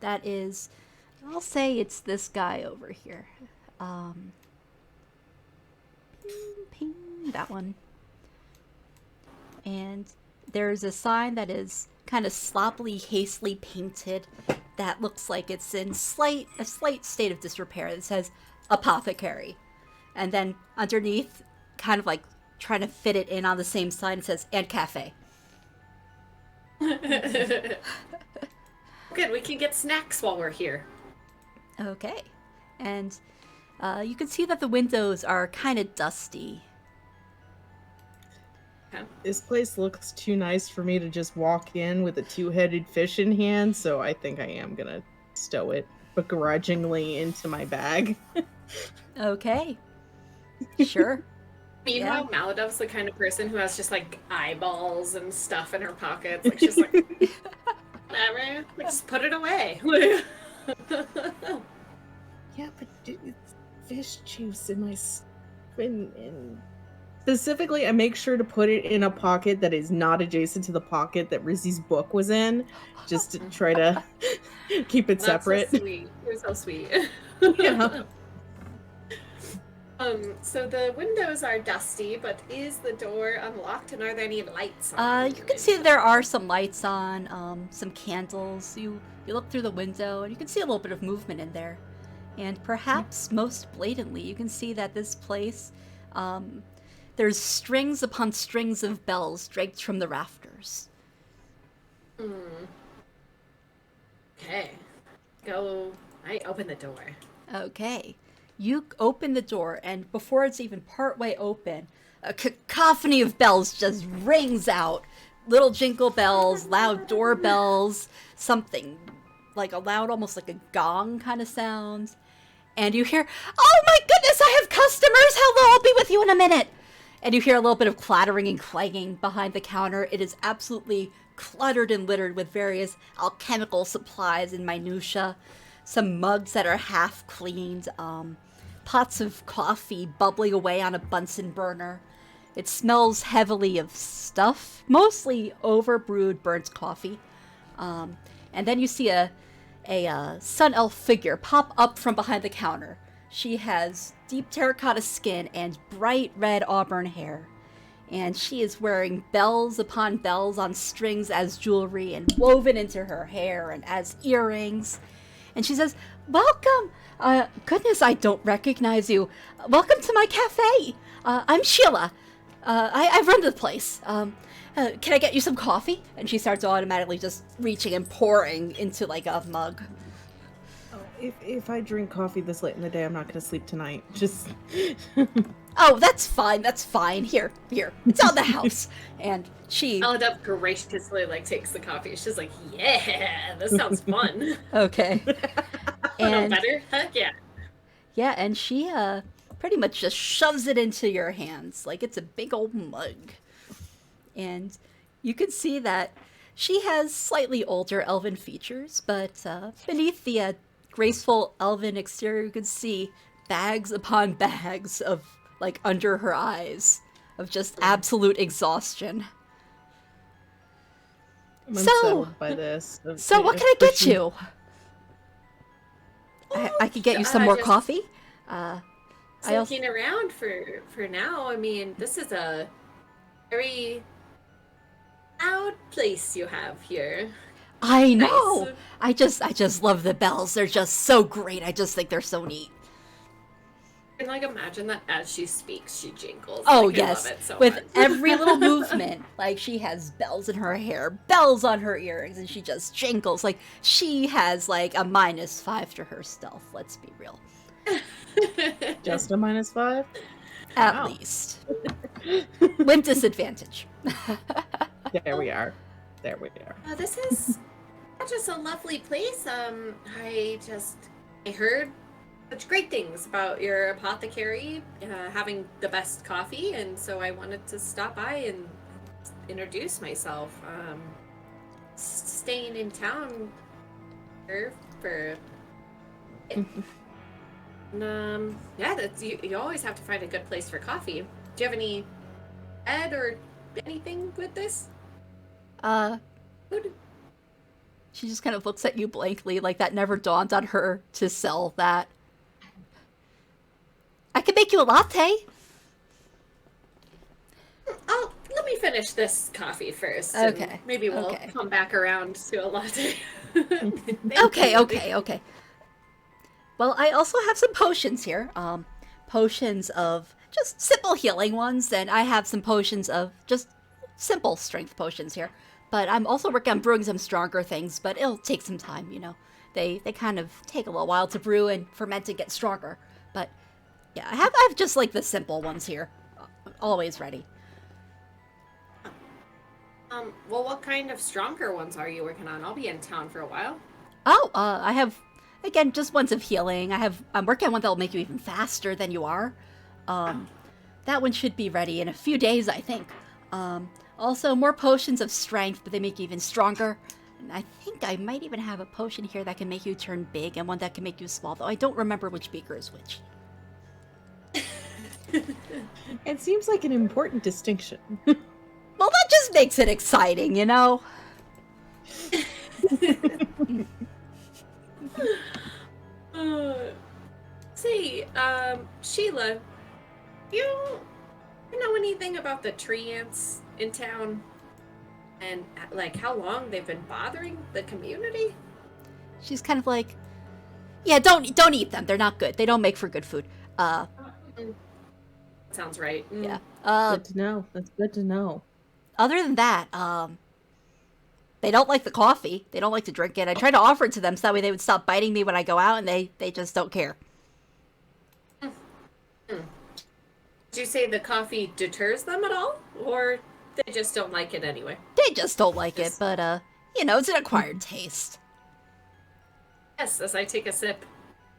that is, I'll say it's this guy over here. Ping, that one. And there's a sign that is kind of sloppily, hastily painted that looks like it's in a slight state of disrepair that says apothecary. And then underneath, kind of like trying to fit it in on the same sign, it says and cafe. Good, we can get snacks while we're here. Okay. And you can see that the windows are kind of dusty. This place looks too nice for me to just walk in with a two-headed fish in hand, so I think I am gonna stow it begrudgingly into my bag. Okay. Sure. Meanwhile, Maladove's the kind of person who has just like eyeballs and stuff in her pockets. Like she's like, whatever, like, just put it away. Yeah, but it's fish juice in my... in Specifically, I make sure to put it in a pocket that is not adjacent to the pocket that Rizzy's book was in, just to try to keep it separate. That's so sweet. You're so sweet. Yeah. So the windows are dusty, but is the door unlocked, and are there any lights on? You can see there are some lights on, some candles. You look through the window, and you can see a little bit of movement in there. And perhaps most blatantly, you can see that this place, there's strings upon strings of bells draped from the rafters. Okay. I open the door. Okay. You open the door, and before it's even partway open, a cacophony of bells just rings out. Little jingle bells, loud doorbells, something like a loud, almost like a gong kind of sound. And you hear, "Oh my goodness, I have customers! Hello, I'll be with you in a minute!" And you hear a little bit of clattering and clanging behind the counter. It is absolutely cluttered and littered with various alchemical supplies and minutia. Some mugs that are half cleaned, pots of coffee bubbling away on a Bunsen burner. It smells heavily of stuff, mostly overbrewed burnt coffee. And then you see a sun elf figure pop up from behind the counter. She has deep terracotta skin and bright red auburn hair. And she is wearing bells upon bells on strings as jewelry and woven into her hair and as earrings. And she says, "Welcome! Goodness, I don't recognize you. Welcome to my cafe. I'm Sheila. I run the place. Can I get you some coffee?" And she starts automatically just reaching and pouring into like a mug. If I drink coffee this late in the day, I'm not going to sleep tonight. Just... Oh, that's fine. That's fine. Here. It's on the house. And she... Maladove graciously takes the coffee. She's like, "Yeah, this sounds fun." Okay. And better? Heck yeah. Yeah, and she pretty much just shoves it into your hands like it's a big old mug. And you can see that she has slightly older elven features, but beneath the graceful elven exterior, you can see bags upon bags of, under her eyes, of just absolute exhaustion. I'm unsettled by this. So what can I get you? I could get you some more coffee. Looking around for now. I mean, this is a very loud place you have here. I know. Nice. I just love the bells. They're just so great. I just think they're so neat. I can imagine that as she speaks, she jingles. Oh, I yes. love it so With much. every little movement, she has bells in her hair, bells on her earrings, and she just jingles. She has a -5 to her stealth. Let's be real. Just a -5? At least. With disadvantage. There we are. There we are. This is just a lovely place. I heard such great things about your apothecary having the best coffee, and so I wanted to stop by and introduce myself. Staying in town here for. Yeah, that's you always have to find a good place for coffee. Do you have any ed or anything with this? Food? She just kind of looks at you blankly, like that never dawned on her to sell that. I can make you a latte. Oh, let me finish this coffee first. And Okay. maybe we'll Okay. come back around to a latte. Okay. Well, I also have some potions here. Potions of just simple healing ones, and I have some potions of just simple strength potions here. But I'm also working on brewing some stronger things, but it'll take some time, you know. They kind of take a little while to brew and ferment and get stronger. But yeah, I have just like the simple ones here. Always ready. Well, what kind of stronger ones are you working on? I'll be in town for a while. Oh, I have, again, just ones of healing. I'm working on one that'll make you even faster than you are. That one should be ready in a few days, I think. Also, more potions of strength, but they make you even stronger. And I think I might even have a potion here that can make you turn big and one that can make you small, though I don't remember which beaker is which. It seems like an important distinction. Well, that just makes it exciting, you know? Say, Sheila, you know anything about the tree ants in town? And, like, how long they've been bothering the community? She's kind of like, yeah, don't eat them. They're not good. They don't make for good food. Sounds right. Yeah. Good to know. That's good to know. Other than that, they don't like the coffee. They don't like to drink it. I tried to offer it to them so that way they would stop biting me when I go out, and they just don't care. Did you say the coffee deters them at all? Or they just don't like it anyway? They just don't like it, but, you know, it's an acquired taste. Yes, as I take a sip.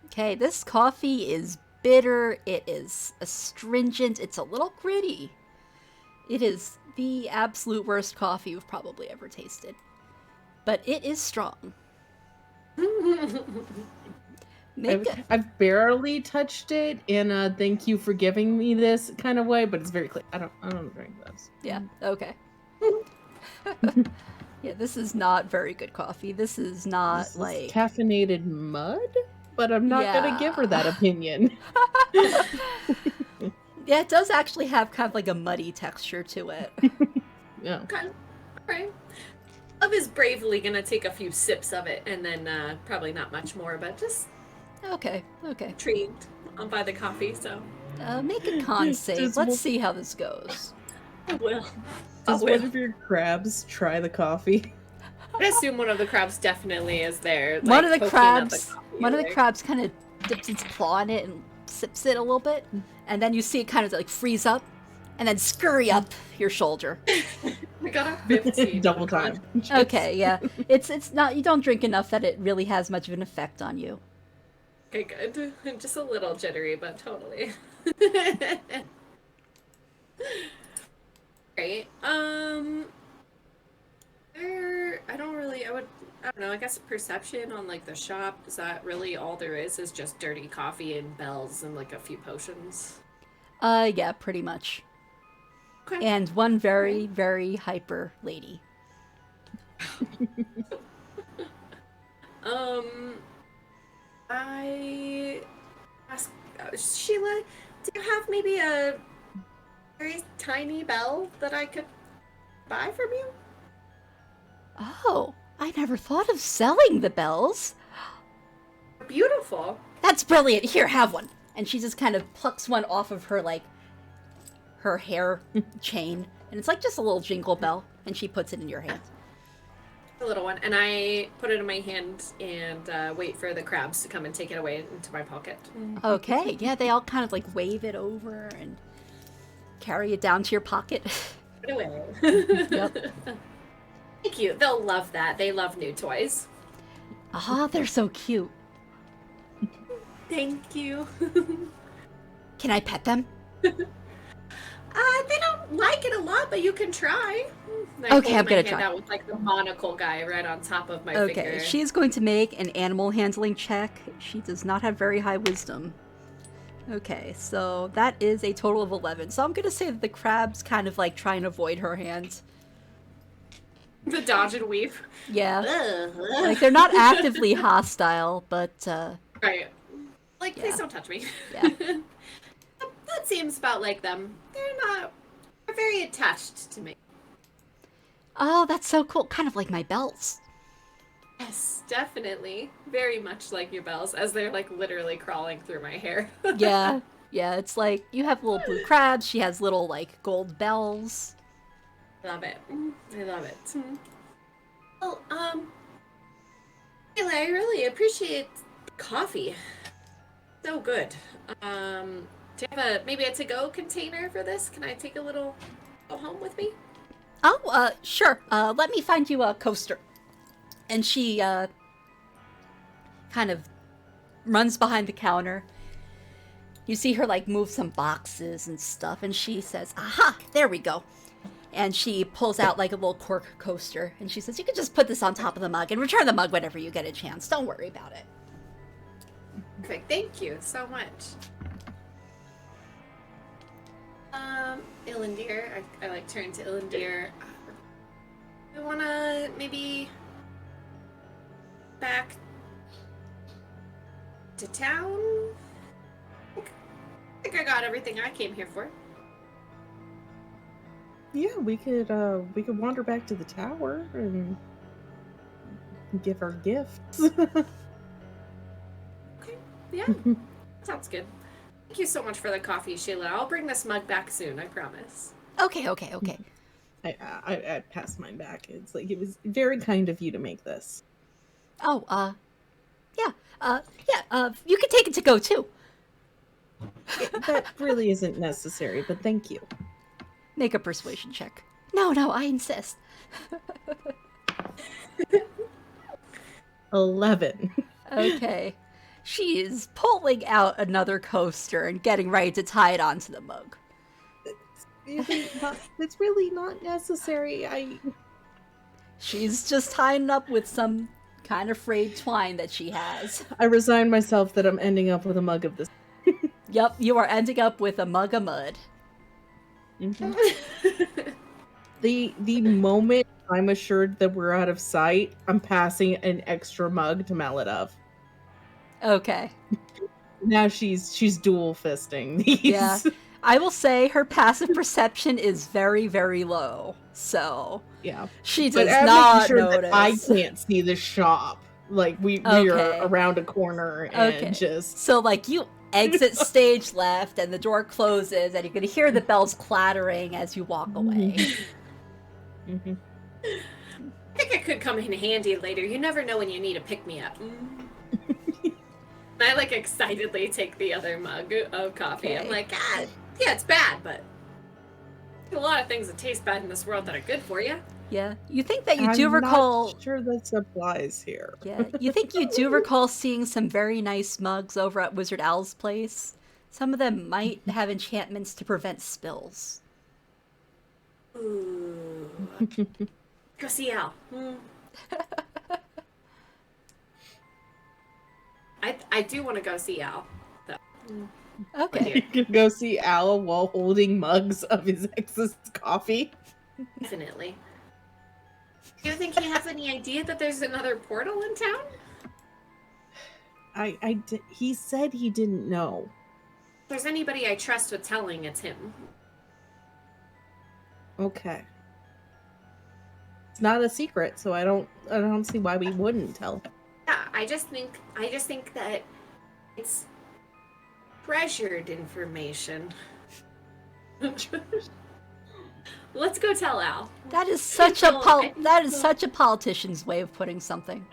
Okay, this coffee is bitter. It is astringent. It's a little gritty. It is the absolute worst coffee you've probably ever tasted. But it is strong. I've barely touched it, and thank you for giving me this kind of way, but it's very clear. I don't drink this. Yeah, okay. Yeah, this is not very good coffee. This is not This like... is caffeinated mud, but I'm not gonna give her that Yeah. opinion. Yeah, it does actually have kind of like a muddy texture to it. Yeah. Okay. Alright. Love is bravely gonna take a few sips of it, and then probably not much more, but just Okay. intrigued by the coffee, so Make a con save. Does Let's one- see how this goes. I will. Does will. one of your crabs try the coffee? I assume one of the crabs definitely is there. Like, One of the poking at crabs, coffee, like- kind of dips its claw in it and sips it a little bit, and then you see it kind of like freeze up, and then scurry up your shoulder. I got a 15. Double time. Okay, yeah, it's not, you don't drink enough that it really has much of an effect on you. Okay, good. Just a little jittery, but totally. Great. I don't know, I guess perception on like the shop, is that really all there is just dirty coffee and bells and like a few potions? Yeah, pretty much. Okay. And one very, very hyper lady. I ask Sheila, do you have maybe a very tiny bell that I could buy from you? Oh, I never thought of selling the bells. Beautiful. That's brilliant. Here, have one. And she just kind of plucks one off of her, like, her hair chain. And it's like just a little jingle bell. And she puts it in your hand. A little one, and I put it in my hand and wait for the crabs to come and take it away into my pocket. Okay, yeah, they all kind of like wave it over and carry it down to your pocket. Put it away. Yep. Thank you. They'll love that. They love new toys. Ah, they're so cute. Thank you. Can I pet them? They don't like it a lot, but you can try. And I Okay, hold I'm my gonna hand try. out with like the monocle guy right on top of my Okay, finger. she is going to make an animal handling check. She does not have very high wisdom. Okay, so that is a total of 11. So I'm gonna say that the crab's kind of like trying to avoid her hand. The dodge and weave. Yeah. Like, they're not actively hostile, but, Right. Like, Yeah. please don't touch me. Yeah. That seems about like them. They're very attached to me. oh, that's so cool. Kind of like my bells. Yes, definitely. Very much like your bells, as they're like literally crawling through my hair. Yeah. Yeah, it's like, you have little blue crabs, she has little, like, gold bells. Love it. I love it. Well, Kayla, I really appreciate the coffee. So good. Do you have maybe a to-go container for this? Can I take a little go home with me? Oh, sure. Let me find you a coaster. And she, kind of runs behind the counter. You see her, like, move some boxes and stuff, and she says, aha, there we go. And she pulls out, like, a little cork coaster, and she says, you can just put this on top of the mug and return the mug whenever you get a chance. Don't worry about it. Perfect. Thank you so much. Ilandir, I like turn to Ilandir. I wanna maybe back to town. I think I got everything I came here for. Yeah, we could wander back to the tower and give our gifts. Okay. Yeah. Sounds good. Thank you so much for the coffee, Sheila. I'll bring this mug back soon, I promise. Okay. I passed mine back. It's like, it was very kind of you to make this. Oh, you can take it to go, too. That really isn't necessary, but thank you. Make a persuasion check. No, I insist. 11. Okay. She is pulling out another coaster and getting ready to tie it onto the mug. It's really not necessary. She's just tying it up with some kind of frayed twine that she has. I resign myself that I'm ending up with a mug of this. Yep, you are ending up with a mug of mud. Mm-hmm. The moment I'm assured that we're out of sight, I'm passing an extra mug to Maladov. Okay. Now she's dual fisting these. Yeah. I will say her passive perception is very, very low. So Yeah. she But does I'm not making sure notice. that I can't see the shop. Like we Okay. are around a corner and Okay. just So like you exit stage left and the door closes and you're gonna hear the bells clattering as you walk away. Mhm. I think I could come in handy later. You never know when you need a pick-me-up. And I like excitedly take the other mug of coffee. I'm Okay. like, yeah, it's bad, but there's a lot of things that taste bad in this world that are good for you. Yeah. You think that you do I'm recall not sure that applies here. Yeah, you think you do recall seeing some very nice mugs over at Wizard Owl's place? Some of them might have enchantments to prevent spills. Ooh. Go see Al. I do want to go see Al. So. Okay. You can go see Al while holding mugs of his ex's coffee. Definitely. Do you think he has any idea that there's another portal in town? He said he didn't know. If there's anybody I trust with telling, it's him. Okay. It's not a secret, so I don't see why we wouldn't tell. Yeah, I just think that it's treasured information. Let's go tell Al. That is such a politician's way of putting something.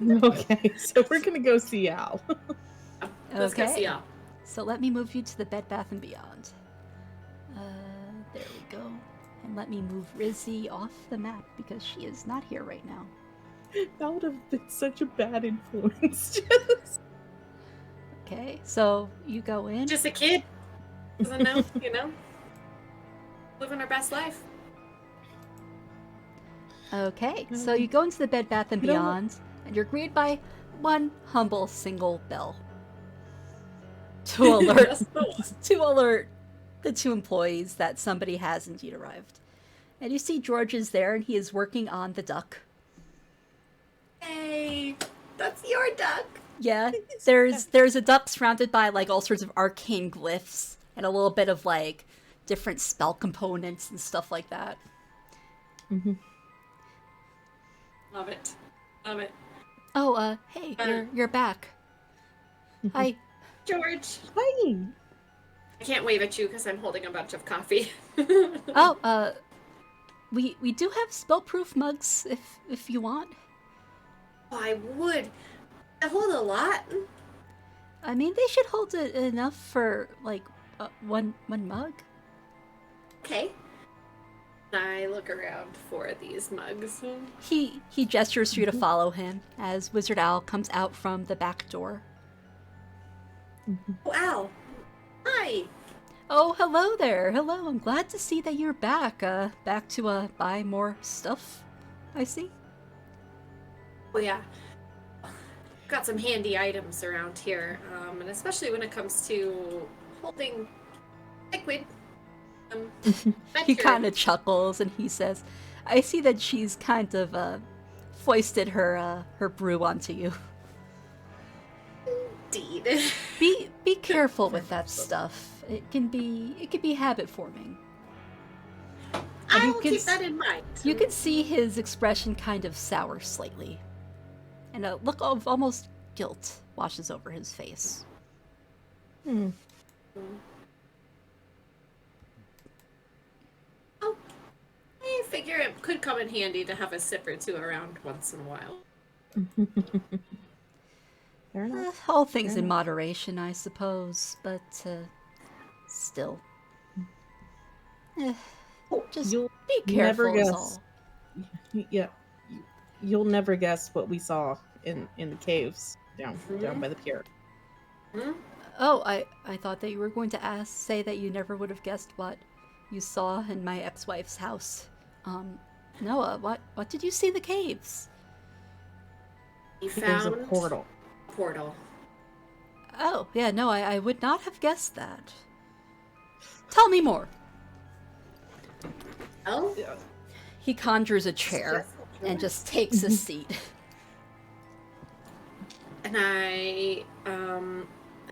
Okay, so we're gonna go see Al. Let's go Okay. see Al. So let me move you to the Bed Bath & Beyond. There we go. And let me move Rizzy off the map because she is not here right now. That would have been such a bad influence. Okay, so you go in. Just a kid. Doesn't know, you know? Living her best life. Okay, so you go into the Bed Bath & Beyond, and you're greeted by one humble single bell. To alert, Just the one. to alert the two employees that somebody has indeed arrived. And you see George is there, and he is working on the duck. Hey, that's your duck. Yeah, there's a duck surrounded by like all sorts of arcane glyphs and a little bit of like different spell components and stuff like that. Mm-hmm. Love it. Love it. Oh, hey, you're back. Hi. George. Hi. I can't wave at you because I'm holding a bunch of coffee. Oh, we do have spell-proof mugs if you want. Oh, I would. I hold a lot. I mean, they should hold it enough for like one mug. Okay. I look around for these mugs. He gestures for you to follow him as Wizard Owl comes out from the back door. Oh, Al. Hi. Oh, hello there. Hello. I'm glad to see that you're back. Back to buy more stuff. I see. Oh, yeah. Got some handy items around here, and especially when it comes to holding liquid. He kind of chuckles and he says, "I see that she's kind of foisted her brew onto you. Indeed. Be careful with that stuff. It can be habit forming." I you will can keep that in mind. You can see his expression kind of sour slightly, and a look of almost guilt washes over his face. Hmm. Oh, I figure it could come in handy to have a sip or two around once in a while. Fair enough. All things Fair in enough. moderation, I suppose, but still. Just You'll be never careful is guess. all. Yeah, you'll never guess what we saw in the caves down by the pier. Hmm? Oh, I thought that you were going to say that you never would have guessed what you saw in my ex-wife's house. Noah, what did you see in the caves? You There's a found portal. a portal. Oh, yeah, no, I would not have guessed that. Tell me more. Oh, He conjures a chair and just takes a seat. and I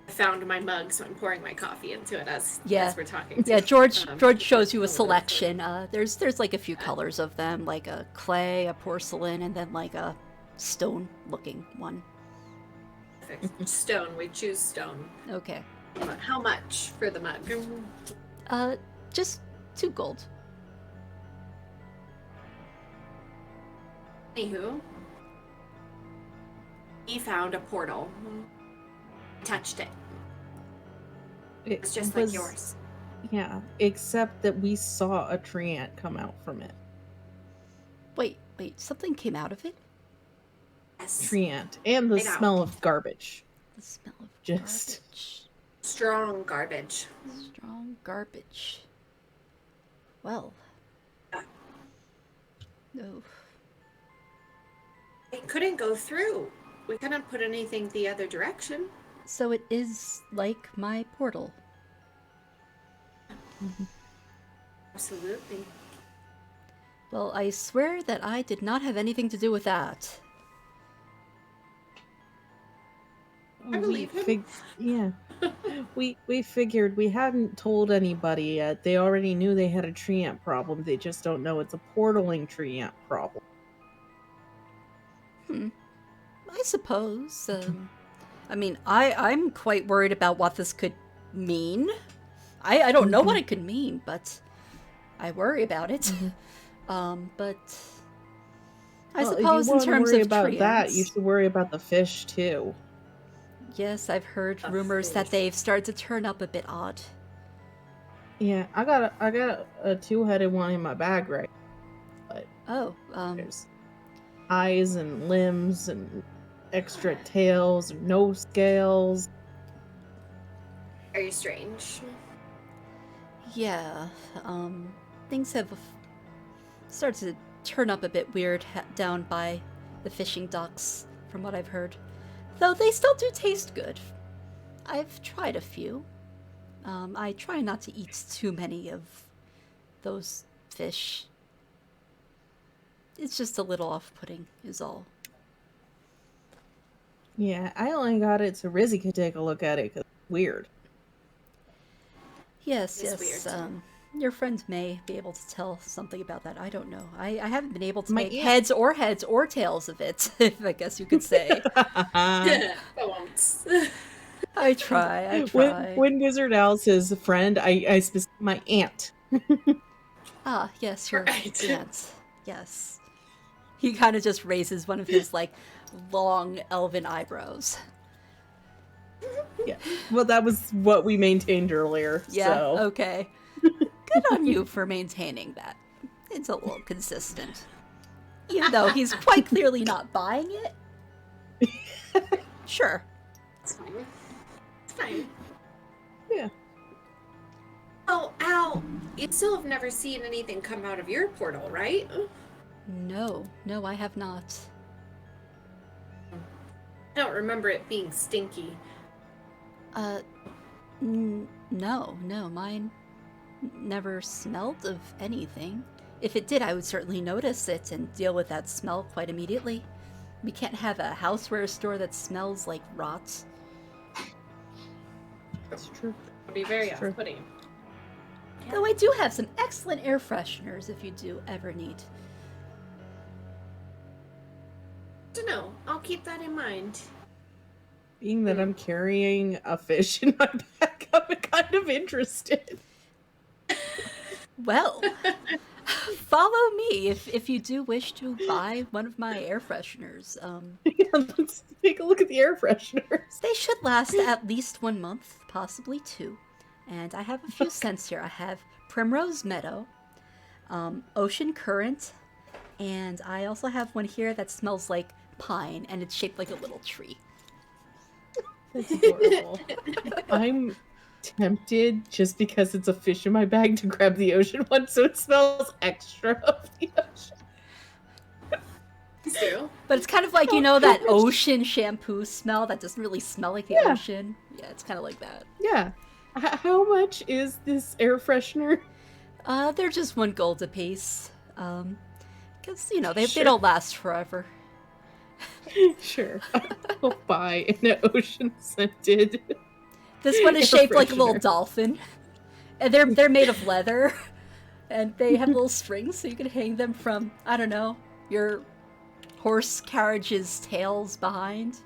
found my mug, so I'm pouring my coffee into it as we're talking. Yeah, George shows you a little selection. There's like a few colors of them, like a clay, a porcelain, and then like a stone-looking one. Perfect. Stone. We choose stone. Okay. How much for the mug? Just 2 gold. Anywho, he found a portal. Touched it. It's just like yours. Yeah, except that we saw a tree ant come out from it. Wait, something came out of it? Yes. Tree ant. And the Right out. smell of garbage. The smell of Just- garbage. Strong garbage. Strong garbage. Well. No. It couldn't go through. We couldn't put anything the other direction. So it is like my portal. Absolutely. Well, I swear that I did not have anything to do with that. I believe him. Yeah. we figured we hadn't told anybody yet. They already knew they had a tree ant problem. They just don't know it's a portaling tree ant problem. I suppose. I mean, I'm quite worried about what this could mean. I don't know what it could mean, but I worry about it. But I Well, if suppose you in wanna terms worry of about tree that, ants- you should worry about the fish too. Yes, I've heard rumors that they've started to turn up a bit odd. Yeah, I got a two-headed one in my bag, right? But Oh, there's eyes and limbs and extra tails and no scales. Very strange. yeah, things have started to turn up a bit weird down by the fishing docks, from what I've heard. Though they still do taste good. I've tried a few. I try not to eat too many of those fish. It's just a little off-putting, is all. Yeah, I only got it so Rizzy could take a look at it 'cause it's weird. Yes, It's yes. weird. Your friend may be able to tell something about that. I don't know. I haven't been able to My make aunt- heads or tails of it, if I guess you could say. I won't. I try. when Wizard Al says friend, I my aunt. Ah, yes, your Right. aunt. Yes. He kind of just raises one of his, like, long elven eyebrows. Yeah. Well, that was what we maintained earlier. Yeah, So. okay. Good on you for maintaining that. It's a little consistent. Even though he's quite clearly not buying it. Sure. It's fine. It's fine. Yeah. Oh, Al, you still have never seen anything come out of your portal, right? No, I have not. I don't remember it being stinky. No, mine never smelled of anything. If it did, I would certainly notice it and deal with that smell quite immediately. We can't have a houseware store that smells like rot. That's true. It would be very It's true. off-putting. Though I do have some excellent air fresheners if you do ever need. Don't know. I'll keep that in mind. Being that I'm carrying a fish in my bag, I'm kind of interested. Well, follow me if you do wish to buy one of my air fresheners. Yeah, let's take a look at the air fresheners. They should last at least 1 month, possibly 2. And I have a few scents here. I have Primrose Meadow, Ocean Current, and I also have one here that smells like pine, and it's shaped like a little tree. That's adorable. I'm tempted, just because it's a fish in my bag, to grab the ocean one so it smells extra of the ocean. Please do. But it's kind of like, you know, that ocean shampoo smell that doesn't really smell like the Yeah. ocean? Yeah, it's kind of like that. Yeah. How much is this air freshener? They're just 1 gold apiece. Because, you know, they Sure. don't last forever. Sure. I'll buy an ocean scented. This one is Air shaped like a little freshener. dolphin. And they're made of leather. And they have little strings so you can hang them from, I don't know, your horse carriage's tails behind.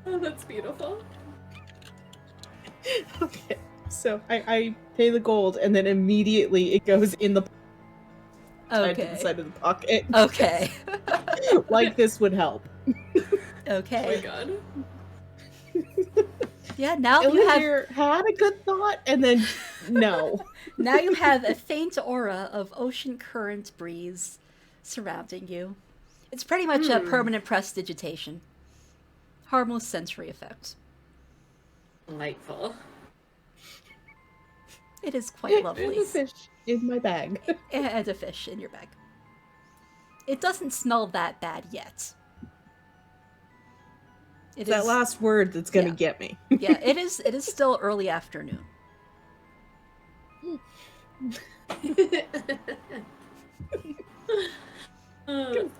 Oh, that's beautiful. Okay. So I pay the gold and then immediately it goes in the side to the Okay. side of the pocket. Okay. Like this would help. Oh my Okay. god. Yeah, now you have Elixir had a good thought and then no. now you have a faint aura of ocean current breeze surrounding you. It's pretty much a permanent prestidigitation. Harmless sensory effect. Delightful. It is quite There's lovely. a fish in my bag. And a fish in your bag. It doesn't smell that bad yet. It That is- last word that's gonna yeah. get me. Yeah, it is still early afternoon.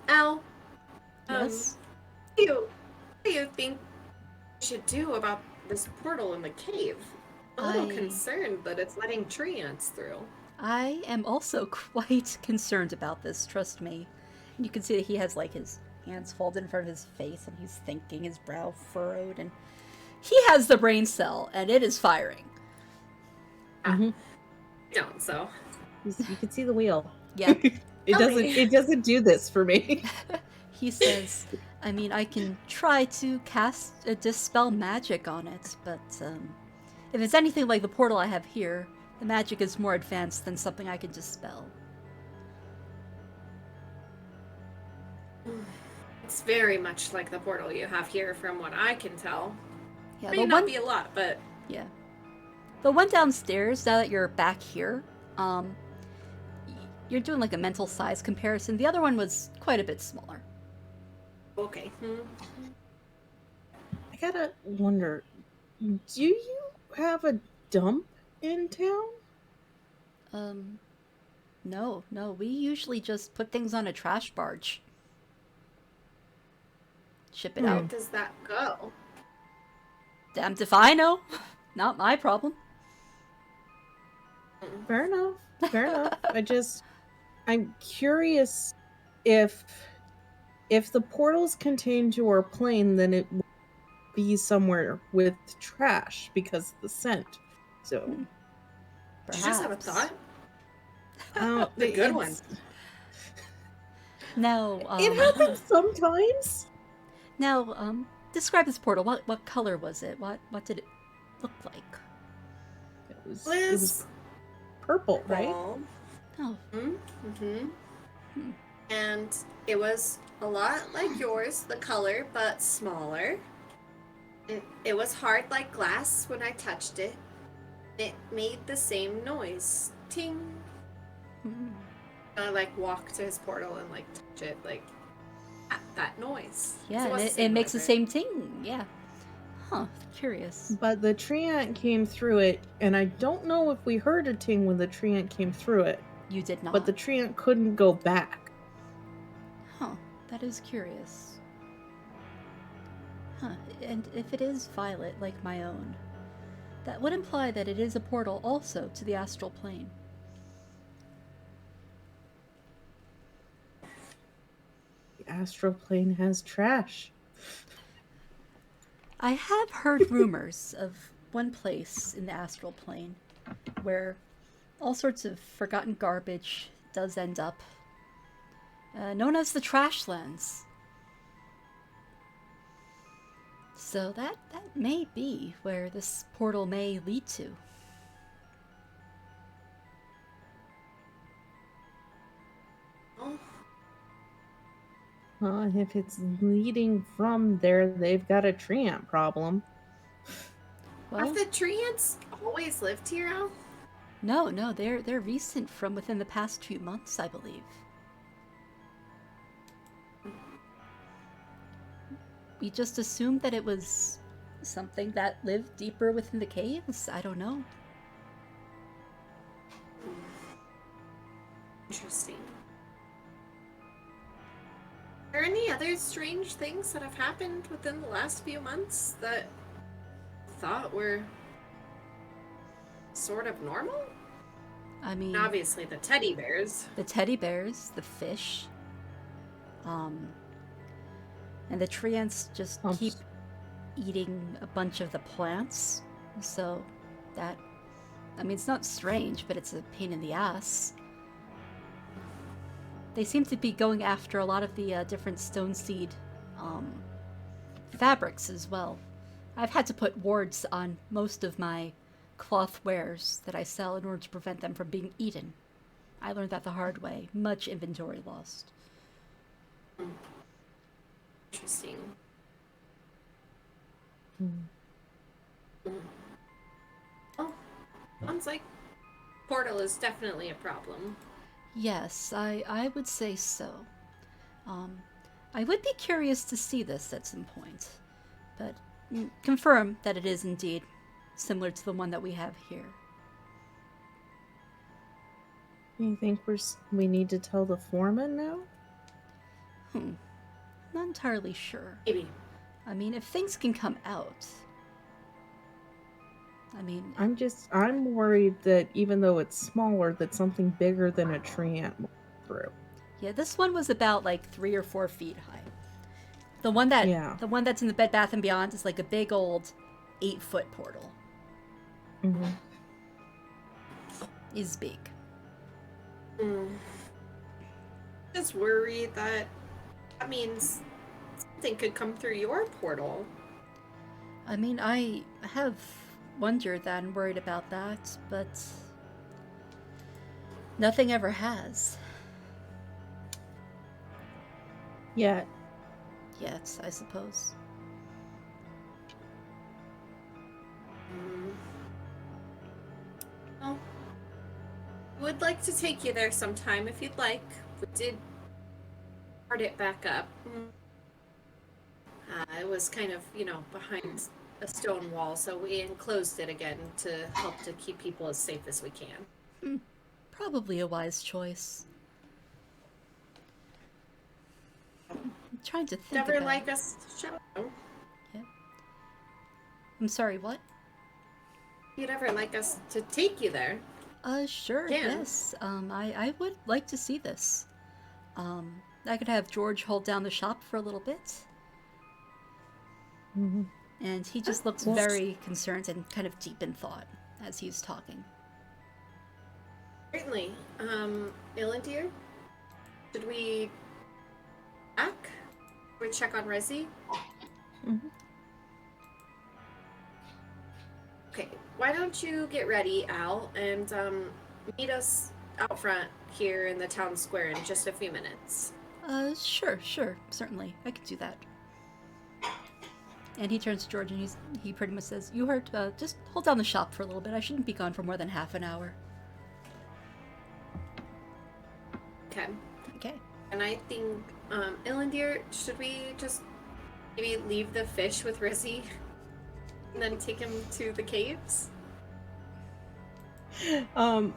Al, Yes. what do you think we should do about this portal in the cave? I'm a little I- concerned that it's letting tree ants through. I am also quite concerned about this, trust me. And you can see that he has like his hands folded in front of his face and he's thinking, his brow furrowed, and he has the brain cell and it is firing. Mhm. Don't, so. You can see the wheel. Yeah. It Tell doesn't. me. It doesn't do this for me. He says, I mean, I can try to cast a dispel magic on it, but if it's anything like the portal I have here, the magic is more advanced than something I can dispel. It's very much like the portal you have here, from what I can tell. Yeah, May the not one, be a lot, but yeah, the one downstairs. Now that you're back here, you're doing like a mental size comparison. The other one was quite a bit smaller. okay. I gotta wonder. Do you have a dump in town? No, we usually just put things on a trash barge. Ship it Where out. does that go? Damned if I know. Not my problem. Fair enough. Fair enough. I'm curious if the portal's contained to our plane, then it would be somewhere with trash because of the scent. So, Did you just have a Perhaps. thought? The good one. Now, It happens sometimes. now, describe this portal. What color was it? What did it look like? It was Liz. purple, right? Oh, Mm-hmm. And it was a lot like yours, the color, but smaller. It was hard like glass when I touched it. It made the same noise. Ting. mm, I like walk to his portal and like touch it, like that noise. yeah, So and was it makes the noise, same ting. Yeah. Huh. Curious. But the treant came through it, and I don't know if we heard a ting when the treant came through it. You did not. But the treant couldn't go back. Huh. That is curious. Huh. And if it is violet, like my own, that would imply that it is a portal also to the astral plane. The astral plane has trash. I have heard rumors of one place in the astral plane where all sorts of forgotten garbage does end up, known as the Trashlands. So that may be where this portal may lead to. Oh, Well, if it's leading from there, they've got a treant problem. Well, have the treants always lived here, Al? no, they're recent, from within the past few months, I believe. We just assumed that it was something that lived deeper within the caves. I don't know. Interesting. Are there any other strange things that have happened within the last few months that I thought were sort of normal? I mean, And obviously the teddy bears. the teddy bears, the fish, and the treants just Humps. keep eating a bunch of the plants. So that, I mean, it's not strange, but it's a pain in the ass. They seem to be going after a lot of the different stone seed fabrics as well. I've had to put wards on most of my cloth wares that I sell in order to prevent them from being eaten. I learned that the hard way. Much inventory lost. Interesting. Oh, sounds like portal is definitely a problem. Yes, I would say so. I would be curious to see this at some point, but confirm that it is indeed similar to the one that we have here. You think we need to tell the foreman now? Not entirely sure. Maybe. I mean, if things can come out. I mean, I'm worried that even though it's smaller, that something bigger than a treant will go through. yeah, this one was about like 3 or 4 feet high. The one that's in the Bed Bath and Beyond is like a big old 8-foot portal. Mm-hmm. Is big. Just worried that means something could come through your portal. I mean, I have wondered that and worried about that, but nothing ever has. Yeah. Yet, I suppose. Well, would like to take you there sometime if you'd like. We did start it back up. It was kind of, behind a stone wall, so we enclosed it again to help to keep people as safe as we can. Probably a wise choice. I'm trying to think Never about... like us to show. Yeah. I'm sorry, what? You'd ever like us to take you there? Sure, Yeah. yes. I would like to see this. I could have George hold down the shop for a little bit. Mm-hmm. And he just looks very concerned and kind of deep in thought as he's talking. Certainly. Ilandir, should we back? We check on Resi? Mm-hmm. Okay, why don't you get ready, Al, and meet us out front here in the town square in just a few minutes. Sure, certainly. I could do that. And he turns to George and he pretty much says, "You heard, just hold down the shop for a little bit. I shouldn't be gone for more than half an hour." Okay. Okay. And I think, Ilandir, should we just maybe leave the fish with Rizzy and then take him to the caves? I'm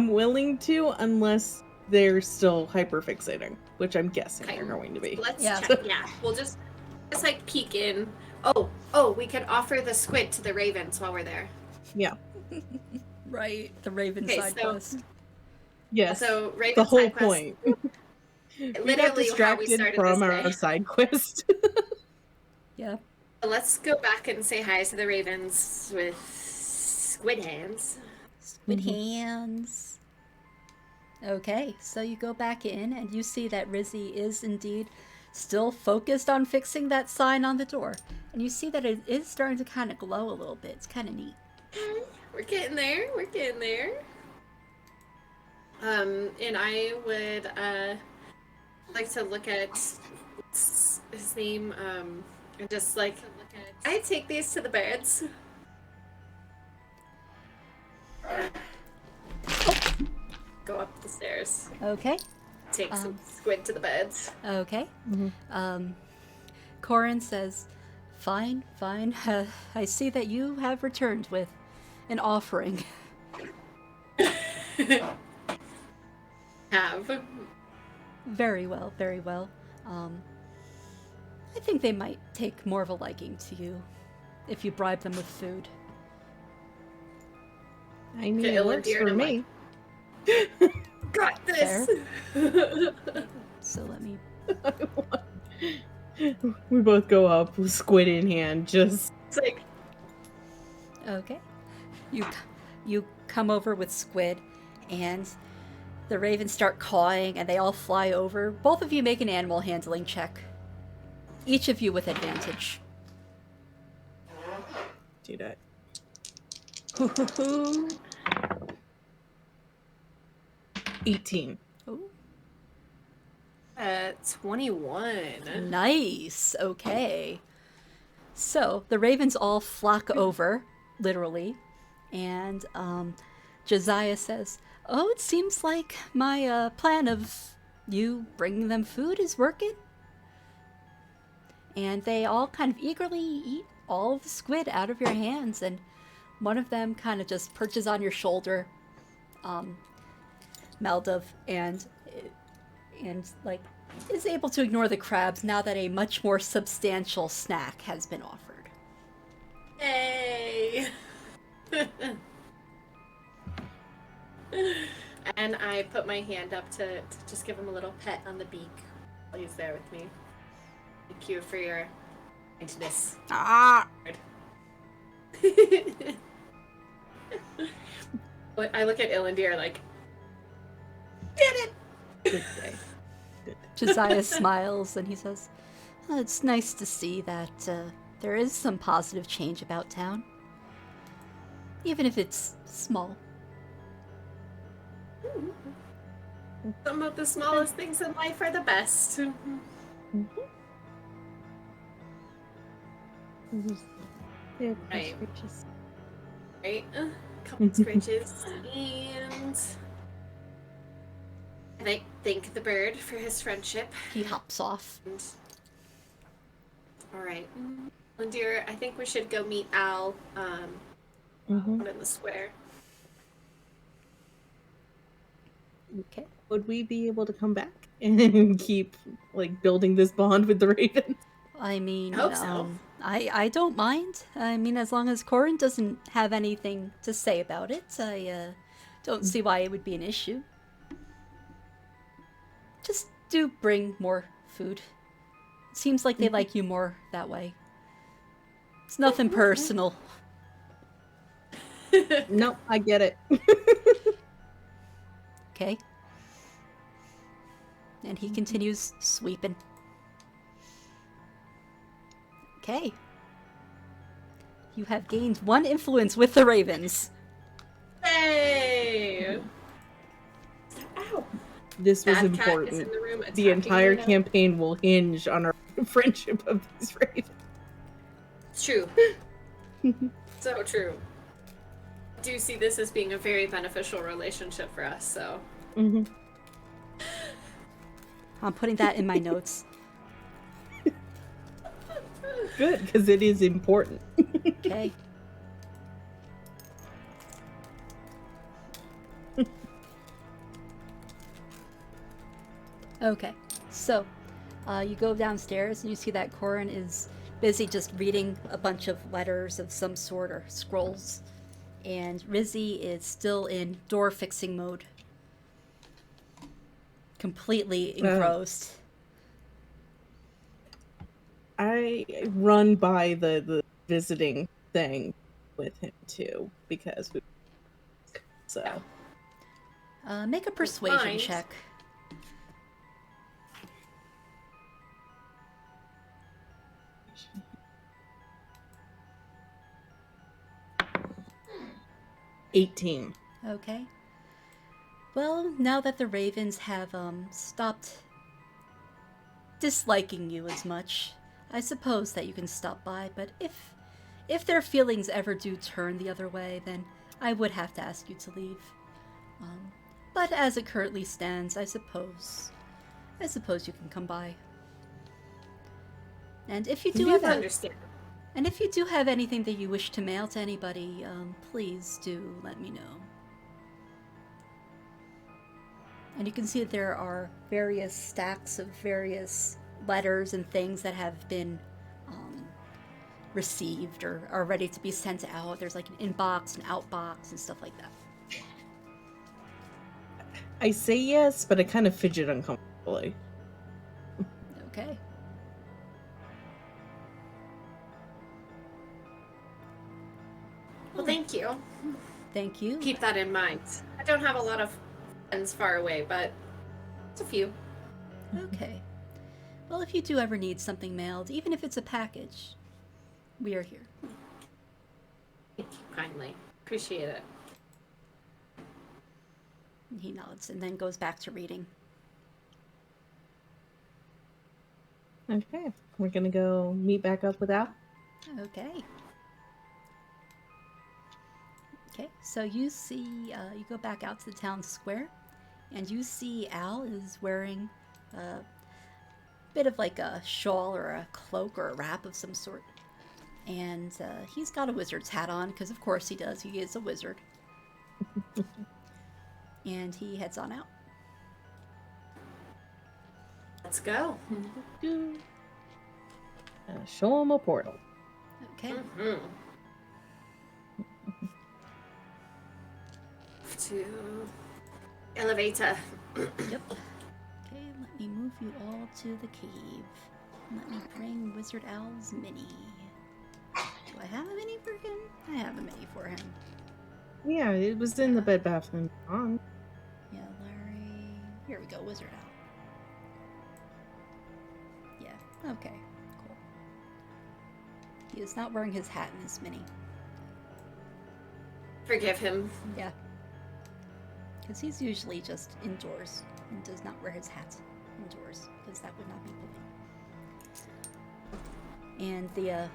willing to, unless they're still hyperfixating, which I'm guessing they're going to be. Let's Yeah. check. Yeah, we'll just like peek in. Oh, we could offer the squid to the ravens while we're there. Yeah. Right, the Raven Okay, side so- quest. Yes. So Raven The whole side quest- point. We got Literally how we distracted started from this our day. side quest. Yeah. Let's go back and say hi to the ravens with squid hands. Squid hands. Okay, so you go back in and you see that Rizzy is indeed still focused on fixing that sign on the door. And you see that it is starting to kind of glow a little bit. It's kind of neat. We're getting there. And I would like to look at what's his name, and just like I take these to the birds. Go up the stairs. Okay. Take some squid to the beds. Okay. Mhm. Corin says, Fine. I see that you have returned with an offering. Have. Very well. I think they might take more of a liking to you if you bribe them with food. I mean, Okay, it works Ilandir, for I'm me. Got this. So let me... We both go up with squid in hand, just... It's like, Okay. You come over with squid, and the ravens start cawing, and they all fly over. Both of you make an animal handling check. Each of you with advantage. do that. 18. Ooh. 21. Nice. Okay. So the ravens all flock over, literally, and Josiah says, "Oh, it seems like my plan of you bringing them food is working." And they all kind of eagerly eat all of the squid out of your hands, and one of them kind of just perches on your shoulder, Maldiv, and like is able to ignore the crabs now that a much more substantial snack has been offered. Yay! And I put my hand up to just give him a little pet on the beak while he's there with me. Thank you for your kindness. Ah! I look at Ilandir like, did it! Good day. Josiah smiles and he says, it's nice to see that there is some positive change about town. Even if it's small. Some of the smallest things in life are the best. Yeah, Right. scratches. Right? Couple scratches. And I thank the bird for his friendship. He hops off. And... Alright. Well, dear, I think we should go meet Al out in the square. Okay. Would we be able to come back and keep like building this bond with the Ravens? I mean, Hope so. I don't mind. I mean, as long as Corin doesn't have anything to say about it, I don't see why it would be an issue. Just do bring more food. It seems like they like you more that way. It's nothing personal. Nope, I get it. Okay? And he continues sweeping. Okay. You have gained 1 influence with the Ravens. Hey! Ow! This was Bad cat is important. in the room The attacking entire me now. campaign will hinge on our friendship of these Ravens. It's true. So true. I do see this as being a very beneficial relationship for us, so. I'm putting that in my notes. Good, because it is important. Okay. Okay, so you go downstairs and you see that Corin is busy just reading a bunch of letters of some sort or scrolls, and Rizzy is still in door fixing mode, completely engrossed. I run by the visiting thing with him too, because we. So. Make a persuasion Mind. check. $18. Okay. Well, now that the Ravens have stopped disliking you as much, I suppose that you can stop by, but if their feelings ever do turn the other way, then I would have to ask you to leave. But as it currently stands, I suppose you can come by. And if you do You have understand. and if you do have anything that you wish to mail to anybody, please do let me know. And you can see that there are various stacks of various letters and things that have been received or are ready to be sent out. There's like an inbox, an outbox, and stuff like that. I say yes, but I kind of fidget uncomfortably. Okay. Well, thank you. Thank you. Keep that in mind. I don't have a lot of friends far away, but it's a few. Okay. Well, if you do ever need something mailed, even if it's a package, we are here. Thank you kindly. Appreciate it. He nods and then goes back to reading. Okay, we're gonna go meet back up with Al. Okay. Okay, so you see, you go back out to the town square, and you see Al is wearing a bit of like a shawl or a cloak or a wrap of some sort. And he's got a wizard's hat on, because of course he does, he is a wizard. And he heads on out. Let's go. Show him a portal. Okay. Mm-hmm. To elevator. Yep. Okay, let me move you all to the cave. Let me bring Wizard Al's mini. Do I have a mini for him? I have a mini for him. Yeah, it was in the Bed Bath and Beyond. Yeah, Larry. Here we go, Wizard Al. Okay, cool. He is not wearing his hat in his mini. Forgive him. Yeah. Because he's usually just indoors and does not wear his hat indoors, because that would not be polite. And the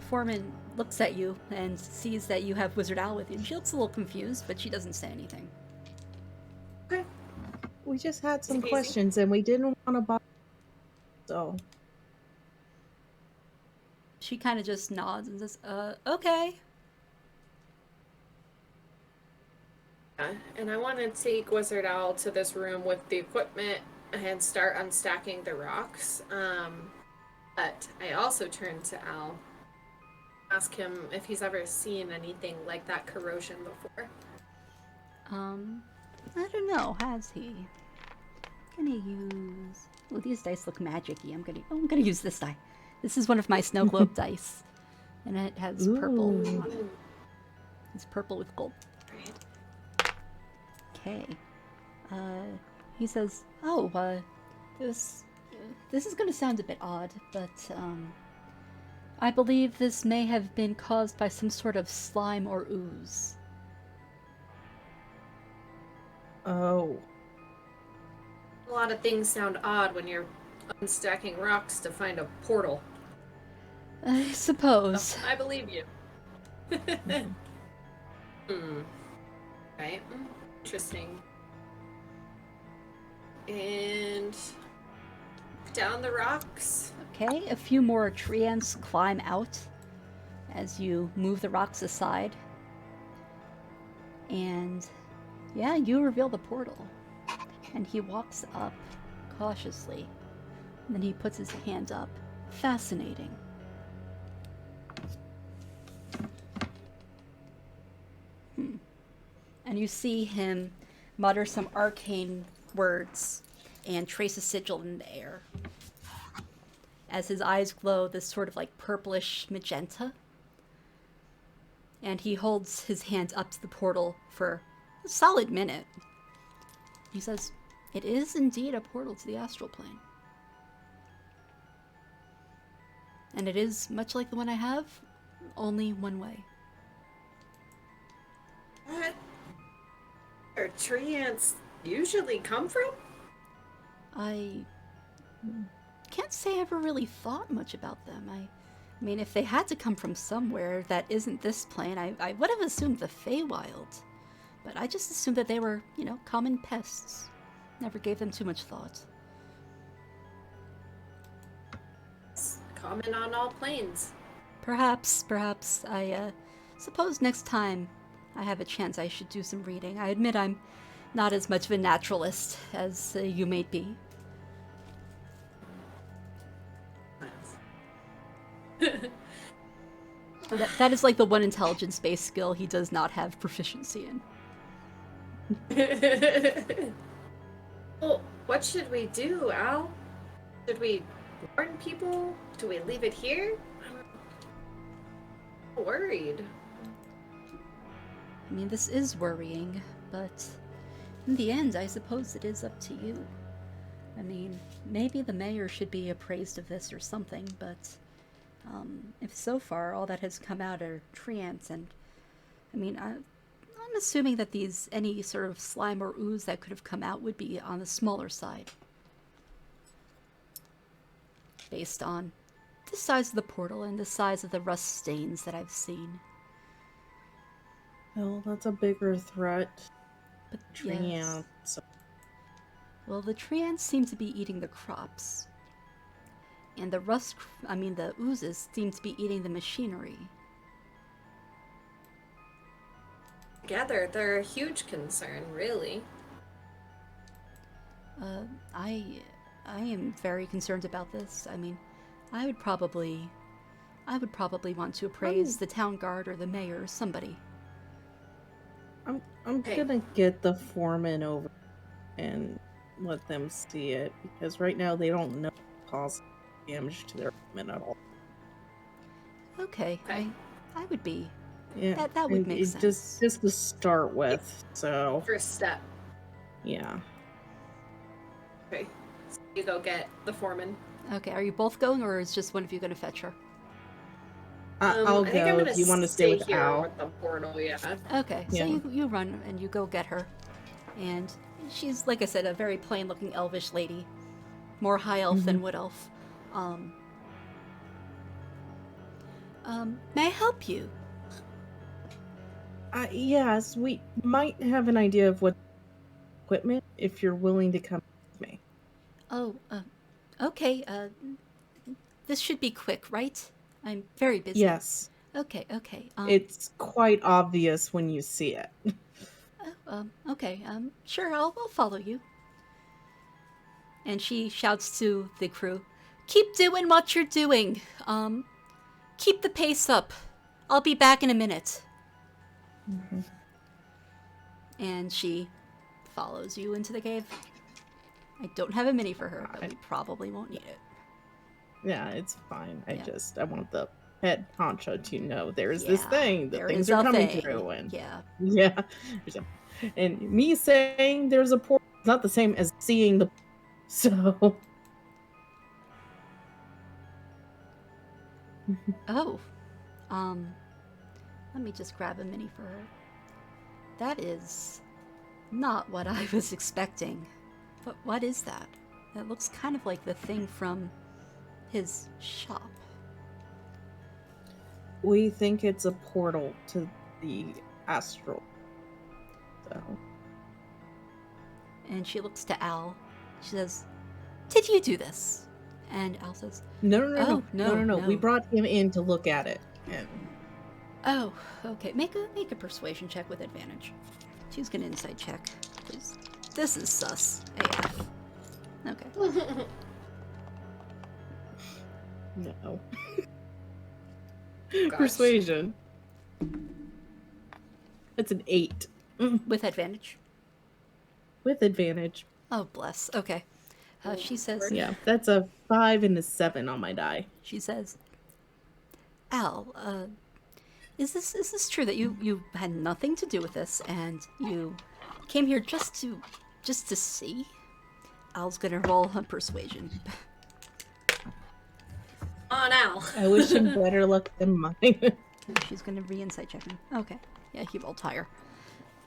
foreman looks at you and sees that you have Wizard Owl with you. She looks a little confused, but she doesn't say anything. Okay. We just had some Easy. questions and we didn't want to bother. So She kind of just nods and says, okay. And I want to take Wizard Owl to this room with the equipment and start unstacking the rocks. But I also turn to Al, ask him if he's ever seen anything like that corrosion before. I don't know, has he? I'm gonna use... Oh, these dice look magic-y. I'm gonna use this die. This is one of my snow globe dice. And it has purple on it. It's purple with gold. Okay. He says, this is gonna sound a bit odd, but, I believe this may have been caused by some sort of slime or ooze. Oh. A lot of things sound odd when you're unstacking rocks to find a portal. I suppose. I believe you. Right. Interesting. And down the rocks. Okay, a few more tree ants climb out as you move the rocks aside. And yeah, you reveal the portal. And he walks up cautiously. And then he puts his hand up. Fascinating. And you see him mutter some arcane words and trace a sigil in the air. As his eyes glow this sort of like purplish magenta. And he holds his hand up to the portal for a solid minute. He says, "It is indeed a portal to the astral plane. And it is much like the one I have, only one way." What? Where tree ants usually come from? I can't say I ever really thought much about them. I mean, if they had to come from somewhere that isn't this plane, I would have assumed the Feywild. But I just assumed that they were, common pests. Never gave them too much thought. It's common on all planes. Perhaps. I suppose next time I have a chance I should do some reading. I admit I'm not as much of a naturalist as you may be. That is like the one intelligence-based skill he does not have proficiency in. Well, what should we do, Al? Should we warn people? Do we leave it here? I'm worried. I mean, this is worrying, but in the end, I suppose it is up to you. I mean, maybe the mayor should be appraised of this or something, but if so far all that has come out are tree ants, and I mean, I'm assuming that any sort of slime or ooze that could have come out would be on the smaller side, based on the size of the portal and the size of the rust stains that I've seen. Well, that's a bigger threat. But Tree yes. ants. Well, the tree ants seem to be eating the crops. And the oozes seem to be eating the machinery. Together, they're a huge concern, really. I am very concerned about this. I mean, I would probably want to appraise the town guard or the mayor or somebody. I'm gonna get the foreman over and let them see it, because right now they don't know the cause damage to their equipment at all. Okay. I would be. Yeah, That would make sense. Just to start with. So First step. yeah. Okay. You go get the foreman. Okay, are you both going, or is just one of you going to fetch her? I'll I think I'm go gonna if you want to stay with here Al. with the portal. Yeah. Okay, so Yeah. you run and you go get her. And she's, like I said, a very plain-looking elvish lady. More high elf than wood elf. May I help you? Yes, we might have an idea of what equipment if you're willing to come with me. Oh, okay, this should be quick, right? I'm very busy. Yes, Okay, okay. it's quite obvious when you see it. Okay, sure, I'll follow you. And she shouts to the crew, keep doing what you're doing. Keep the pace up. I'll be back in a minute. And she follows you into the cave. I don't have a mini for her, but we probably won't need it. Yeah, it's fine. Yeah. I want the head honcho to know there's this Yeah, thing that there things is are a coming thing. through, and Yeah. and me saying there's a portal is not the same as seeing the so. Oh. Let me just grab a mini for her. That is not what I was expecting. But what is that? That looks kind of like the thing from his shop. We think it's a portal to the astral. So. And she looks to Al. She says, did you do this? And Al says, No. no. We brought him in to look at it. And oh, okay. Make a persuasion check with advantage. She's gonna insight check. 'Cause this is sus AF. Okay. no. Gosh. Persuasion. It's an 8. With advantage. With advantage. Oh, bless. Okay. She says, Yeah, that's a 5 and a 7 on my die. she says, Al, is this true that you had nothing to do with this and you came here just to see? Al's gonna roll a persuasion. On Al. I wish him better luck than mine. She's gonna re-insight check him. Okay. Yeah, he rolled higher.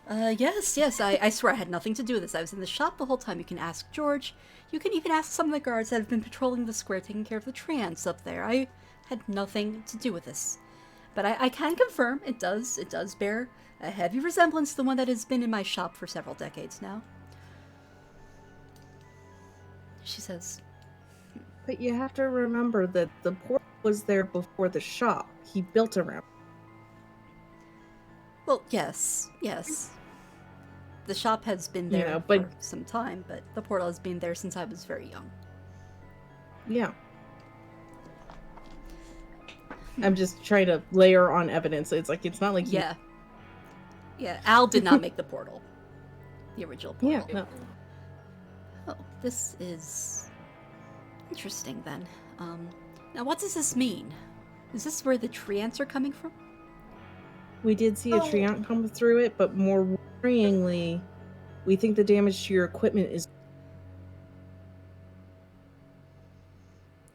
Yes, I swear I had nothing to do with this. I was in the shop the whole time. You can ask George. You can even ask some of the guards that have been patrolling the square taking care of the trance up there. I had nothing to do with this. But I can confirm it does bear a heavy resemblance to the one that has been in my shop for several decades now. She says, But you have to remember that the portal was there before the shop. He built around. well, yes. The shop has been there Yeah, but- for some time, but the portal has been there since I was very young. Yeah. I'm just trying to layer on evidence. It's like, it's not like Yeah. Yeah, Al did not make the portal. The original portal. Yeah, no. Oh, this is interesting then. Now what does this mean? Is this where the treants are coming from? We did see a treant come through it, but more worryingly, we think the damage to your equipment is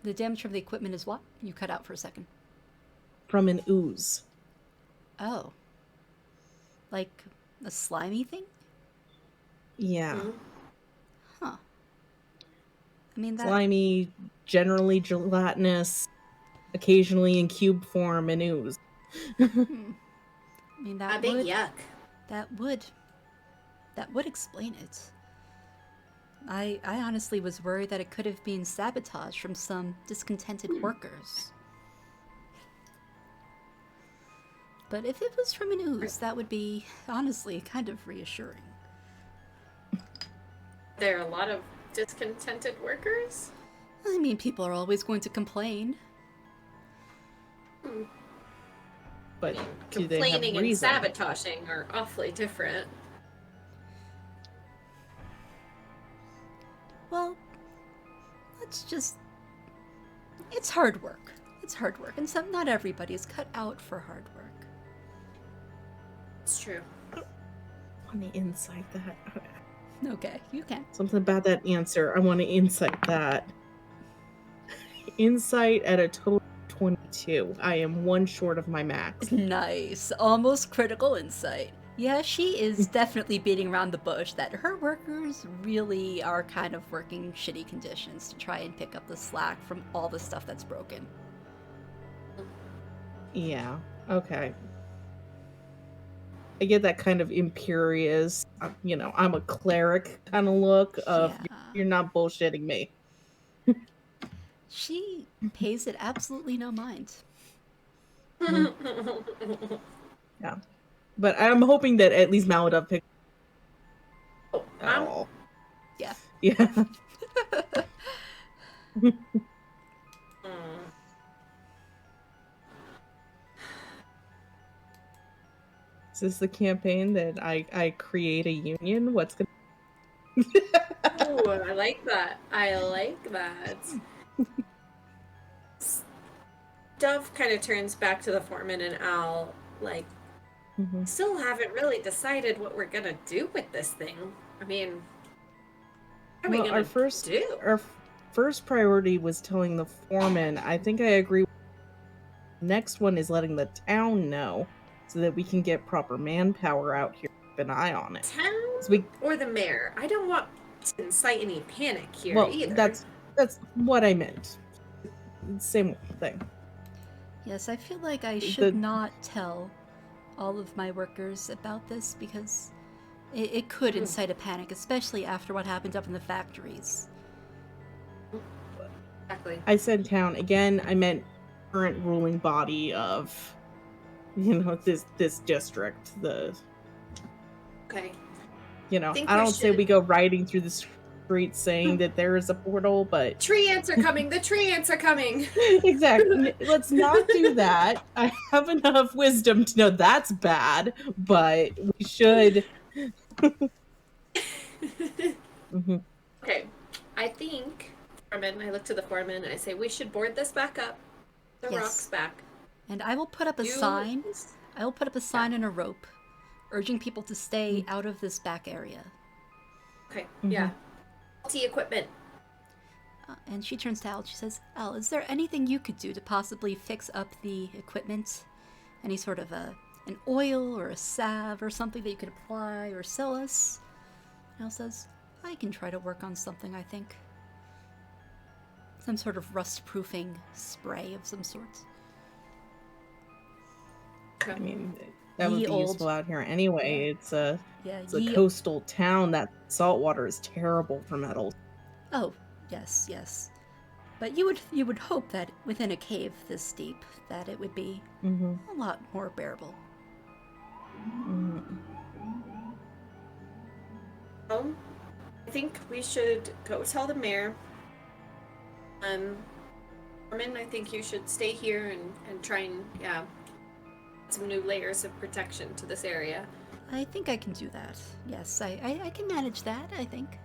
The damage from the equipment is what? You cut out for a second. from an ooze. Oh. Like a slimy thing? Yeah. Huh. I mean, that... Slimy, generally gelatinous, occasionally in cube form and ooze. I mean, A that big would... yuck. That would explain it. I honestly was worried that it could have been sabotage from some discontented workers. But if it was from an ooze, that would be, honestly, kind of reassuring. There are a lot of discontented workers. I mean, people are always going to complain. But do they have Complaining and reason? sabotaging are awfully different. Well, let's just... It's hard work. It's hard work, and not everybody is cut out for hard work. It's true. On the inside, that Okay, you can. Something about that answer. I want to insight that. Insight at a total of 22. I am one short of my max. Nice. Almost critical insight. Yeah, she is definitely beating around the bush that her workers really are kind of working shitty conditions to try and pick up the slack from all the stuff that's broken. Yeah. Okay. I get that kind of imperious, I'm a cleric kind of look of Yeah. you're not bullshitting me. She pays it absolutely no mind. Yeah. But I'm hoping that at least Maladov picks at I'm all. Yeah. Yeah. Is this the campaign that I create a union? What's gonna Ooh, I like that. I like that. Dove kind of turns back to the foreman and Al, like, Mhm. still haven't really decided what we're gonna do with this thing. I mean, what are we Well, gonna do? our first priority was telling the foreman. I think I agree. Next one is letting the town know so that we can get proper manpower out here. Keep an eye on it. Town 'Cause we, or the mayor? I don't want to incite any panic here well, either. that's what I meant. Same thing. Yes, I feel like I should The- not tell all of my workers about this because it could incite a panic, especially after what happened up in the factories. Exactly. I said town again. I meant current ruling body of, this district. Okay. I Think don't we say we should- go riding through the streets saying that there is a portal, but Tree ants are coming! The tree ants are coming! exactly. Let's not do that. I have enough wisdom to know that's bad, but we should. Mhm. Okay. I think, foreman, I look to the foreman and I say, we should board this back up. The Yes. rocks back. And I will put up a You- sign. I will put up a sign and a rope urging people to stay out of this back area. Okay, yeah. Faulty equipment. And she turns to Al. She says, Al, is there anything you could do to possibly fix up the equipment? Any sort of an oil or a salve or something that you could apply or sell us? Al says, I can try to work on something, I think. Some sort of rust-proofing spray of some sort. I mean, that would Ye be old- useful out here anyway. It's a ye- coastal town. That salt water is terrible for metals. Oh, yes, yes. But you would hope that within a cave this deep, that it would be Mm-hmm. a lot more bearable. I think we should go tell the mayor. Foreman, I think you should stay here and try and, add some new layers of protection to this area. I think I can do that. Yes, I can manage that, I think.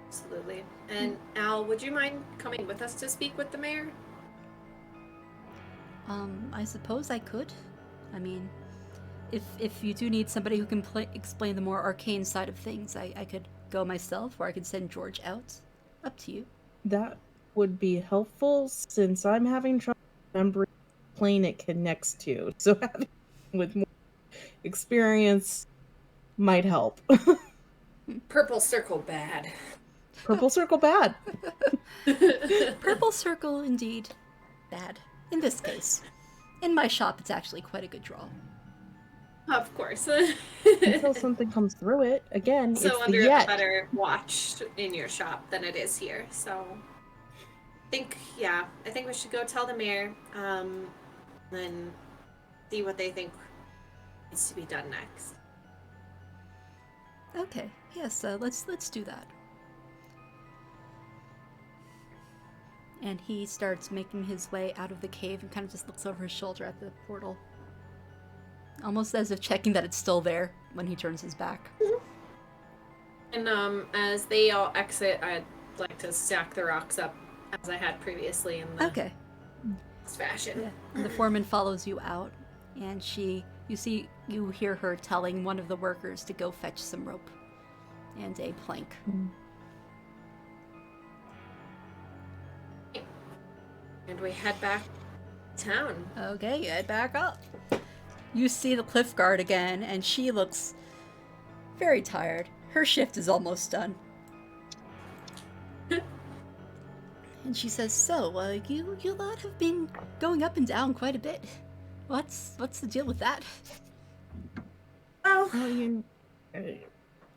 Absolutely. And Al, would you mind coming with us to speak with the mayor? I suppose I could. I mean, if you do need somebody who can explain the more arcane side of things, I could go myself, or I could send George out. Up to you. That would be helpful since I'm having trouble remembering the plane it connects to. So having with more experience might help. Purple circle bad. Purple circle bad. Purple circle, indeed. Bad. In this case. In my shop, it's actually quite a good draw. Of course. Until something comes through it. Again, So it's the under a yet. better watch in your shop than it is here. So I think we should go tell the mayor, then see what they think needs to be done next. Okay. Yes. Let's do that. And he starts making his way out of the cave and kind of just looks over his shoulder at the portal. Almost as if checking that it's still there when he turns his back. And as they all exit, I'd like to stack the rocks up as I had previously in the Okay. fashion. Yeah. And the foreman follows you out, and you hear her telling one of the workers to go fetch some rope. and a plank. And we head back to town. Okay, head back up. You see the cliff guard again, and she looks very tired. Her shift is almost done. And she says, "So, you lot have been going up and down quite a bit. What's the deal with that?" Well, Oh, you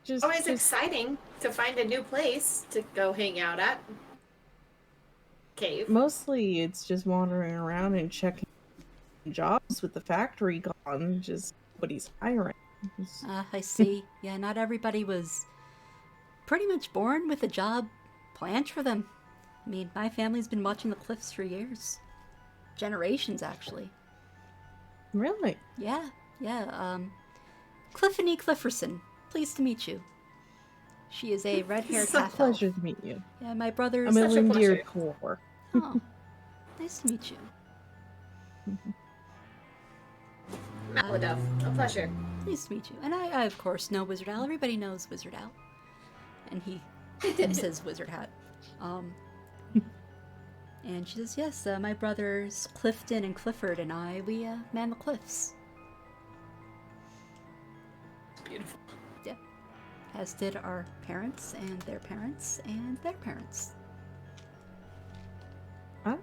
just always exciting to find a new place to go hang out at. Cave. mostly it's just wandering around and checking jobs with the factory gone. Just nobody's hiring. I see. Yeah, not everybody was pretty much born with a job planned for them. I mean, my family's been watching the cliffs for years. Generations, actually. Really? Yeah. Cliffany Clifferson. Pleased to meet you. She is a red-haired It's a half-elf. pleasure to meet you. Yeah, my brother's... I'm a Such a pleasure. Lindeer core. Oh, nice to meet you. Maladov. A pleasure. Nice to meet you. And I of course, know Wizard Al. Everybody knows Wizard Al. And he tips his wizard hat. And she says, "Yes, my brothers Clifton and Clifford and I, we man the cliffs." Beautiful. Yeah. As did our parents and their parents and their parents. Oh.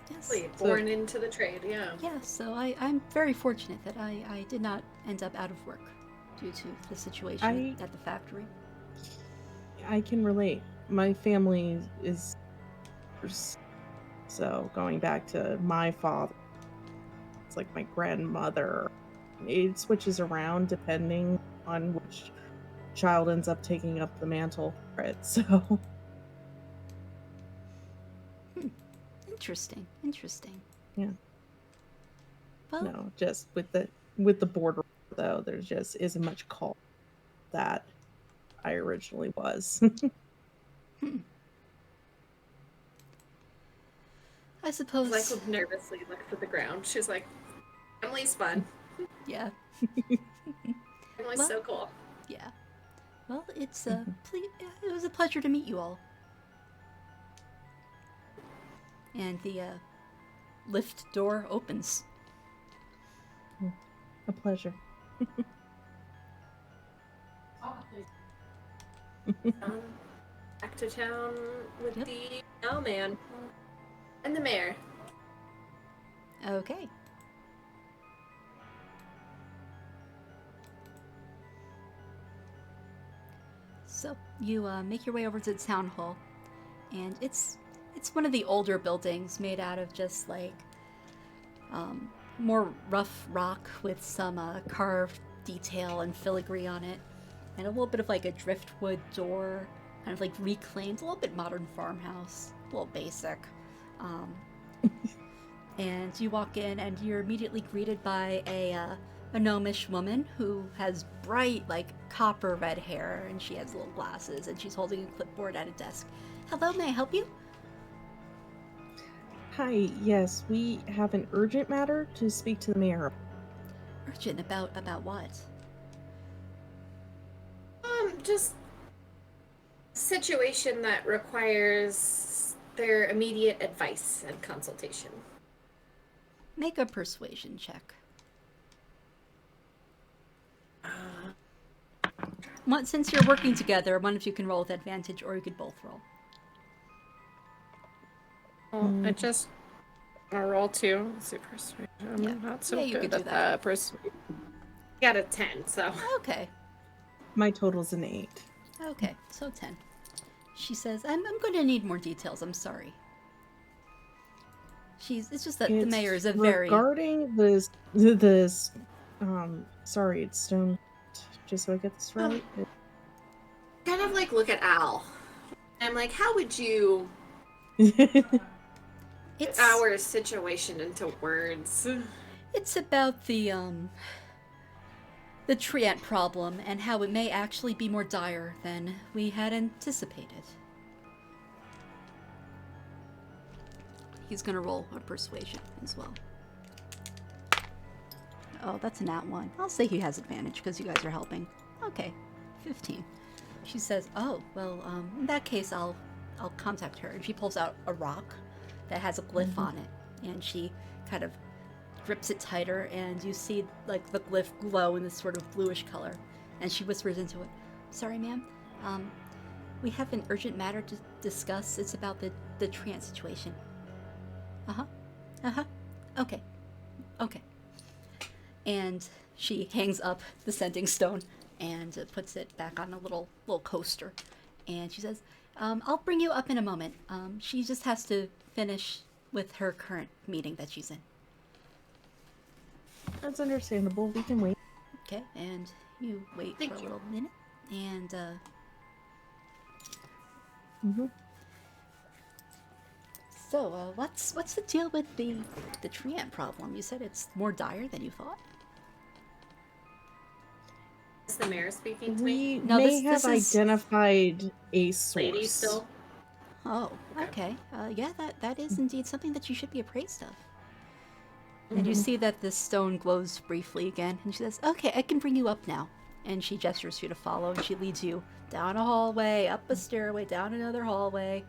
Yes. Born into the trade, yeah. Yeah, so I'm very fortunate that I did not end up out of work due to the situation at the factory. I can relate. My family is so going back to my father. It's like my grandmother. It switches around depending on which child ends up taking up the mantle for it. So Interesting. yeah. Well, No, just with the border though, there just isn't much call that I originally was. I suppose. Like nervously looks at the ground. She's like, "Family's fun. Yeah. Family's Well- so cool." Yeah. Well, it was a pleasure to meet you all. And the lift door opens. A pleasure. Back to town with Yep. the mailman and the mayor. Okay. So you make your way over to the town hall, and it's one of the older buildings made out of just like more rough rock with some carved detail and filigree on it, and a little bit of like a driftwood door, kind of like reclaimed, a little bit modern farmhouse, a little basic. And you walk in, and you're immediately greeted by a gnomish woman who has bright, like, copper red hair, and she has little glasses, and she's holding a clipboard at a desk. "Hello, may I help you?" Hi, yes, we have an urgent matter to speak to the mayor. "Urgent about what?" Just situation that requires their immediate advice and consultation. "Make a persuasion check." Since you're working together, one of you can roll with advantage, or you could both roll. Well, I just want to roll 2. Let's see, persuasion. I'm Yeah. not so Yeah, you good could do at that. that. Persuasion. Got a 10, so. Okay. My total's an 8. Okay, so 10. She says, I'm going to need more details, I'm sorry. It's just that the It's mayor is a very... regarding this, sorry, it's stone, just so I get this right. Kind of like look at Al. I'm like, how would you It's our situation into words? It's about the treant problem and how it may actually be more dire than we had anticipated. He's gonna roll a persuasion as well. Oh, that's a nat 1. I'll say he has advantage because you guys are helping. Okay, 15. she says, "Oh, well, in that case, I'll contact her." And she pulls out a rock that has a glyph on it, and she kind of grips it tighter, and you see like the glyph glow in this sort of bluish color. And she whispers into it, "Sorry, ma'am. We have an urgent matter to discuss. It's about the trance situation." Uh-huh. Uh-huh. Okay. Okay. And she hangs up the sending stone and puts it back on a little coaster. And she says, "I'll bring you up in a moment. She just has to finish with her current meeting that she's in." That's understandable. We can wait. Okay, and you wait Thank for a you. little minute. And Mm-hmm. so, what's the deal with the tree ant problem? You said it's more dire than you thought. Is the mayor speaking to me? We No, may this have is- identified a source. Lady still? Oh, okay. Yeah, that is indeed something that you should be appraised of. And you see that this stone glows briefly again, and she says, "Okay, I can bring you up now." And she gestures for you to follow, and she leads you down a hallway, up a stairway, down another hallway,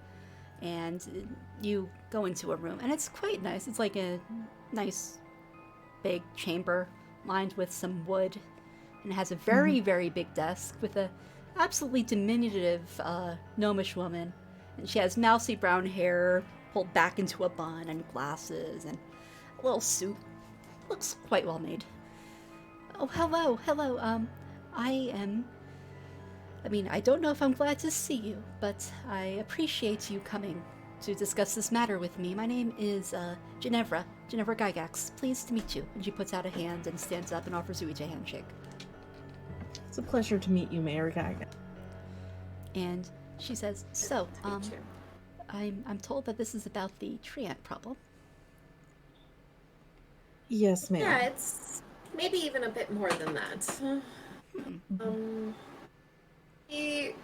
and you go into a room. And it's quite nice. It's like a nice big chamber lined with some wood, and it has a very, very big desk with a absolutely diminutive gnomish woman. And she has mousy brown hair pulled back into a bun and glasses and a little suit. Looks quite well made. "Oh, hello. I don't know if I'm glad to see you, but I appreciate you coming to discuss this matter with me. My name is Ginevra Gygax. Pleased to meet you." And she puts out a hand and stands up and offers you each a handshake. It's a pleasure to meet you, Mayor Gaga. And she says, "So, Thank you. I'm told that this is about the tree ant problem." Yes, ma'am. Yeah, it's maybe even a bit more than that. He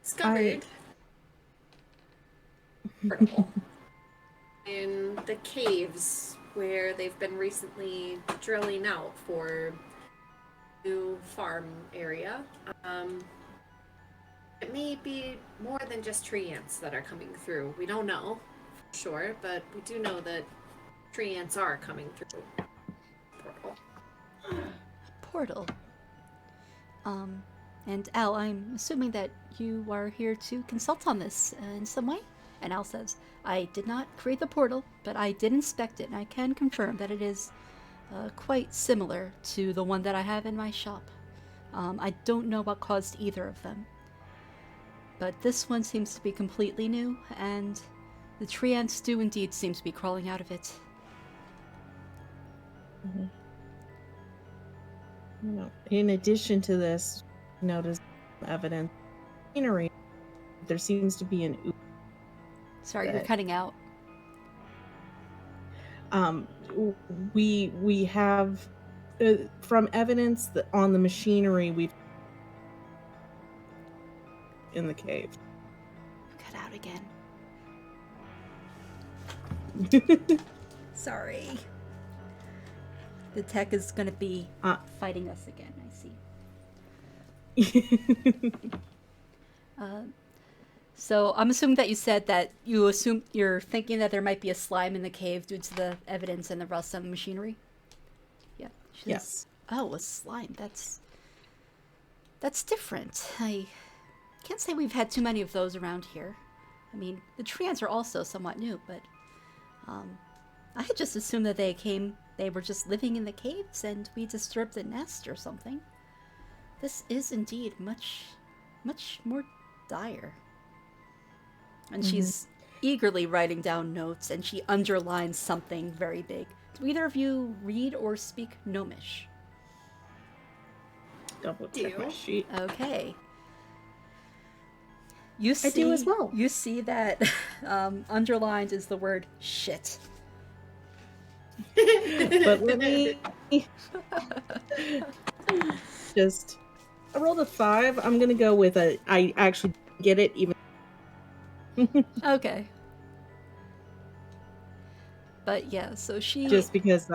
discovered portal in the caves where they've been recently drilling out for new farm area. It may be more than just tree ants that are coming through. We don't know for sure, but we do know that tree ants are coming through portal. Portal. And Al, I'm assuming that you are here to consult on this in some way? And Al says, "I did not create the portal, but I did inspect it, and I can confirm that it is quite similar to the one that I have in my shop. I don't know what caused either of them, but this one seems to be completely new, and the tree ants do indeed seem to be crawling out of it." In addition to this, notice evidence scenery. There seems to be an Sorry, you're But- cutting out. we have from evidence that on the machinery we've in the cave. Cut out again. Sorry. The tech is going to be fighting us again, I see. So I'm assuming that you said that you're thinking that there might be a slime in the cave due to the evidence and the rust on the machinery? Yeah. She says, Yes. "Oh, a slime. That's different. I can't say we've had too many of those around here. I mean, the tree ants are also somewhat new, but I had just assumed that they were just living in the caves and we disturbed the nest or something. This is indeed much, much more dire." And she's eagerly writing down notes, and she underlines something very big. Do either of you read or speak Gnomish? Double check my Do. sheet. Okay. You see, I do as well. You see that underlined is the word shit. But let me just. I rolled a 5. I'm gonna go with I actually get it even. Okay. But yeah, so she Just because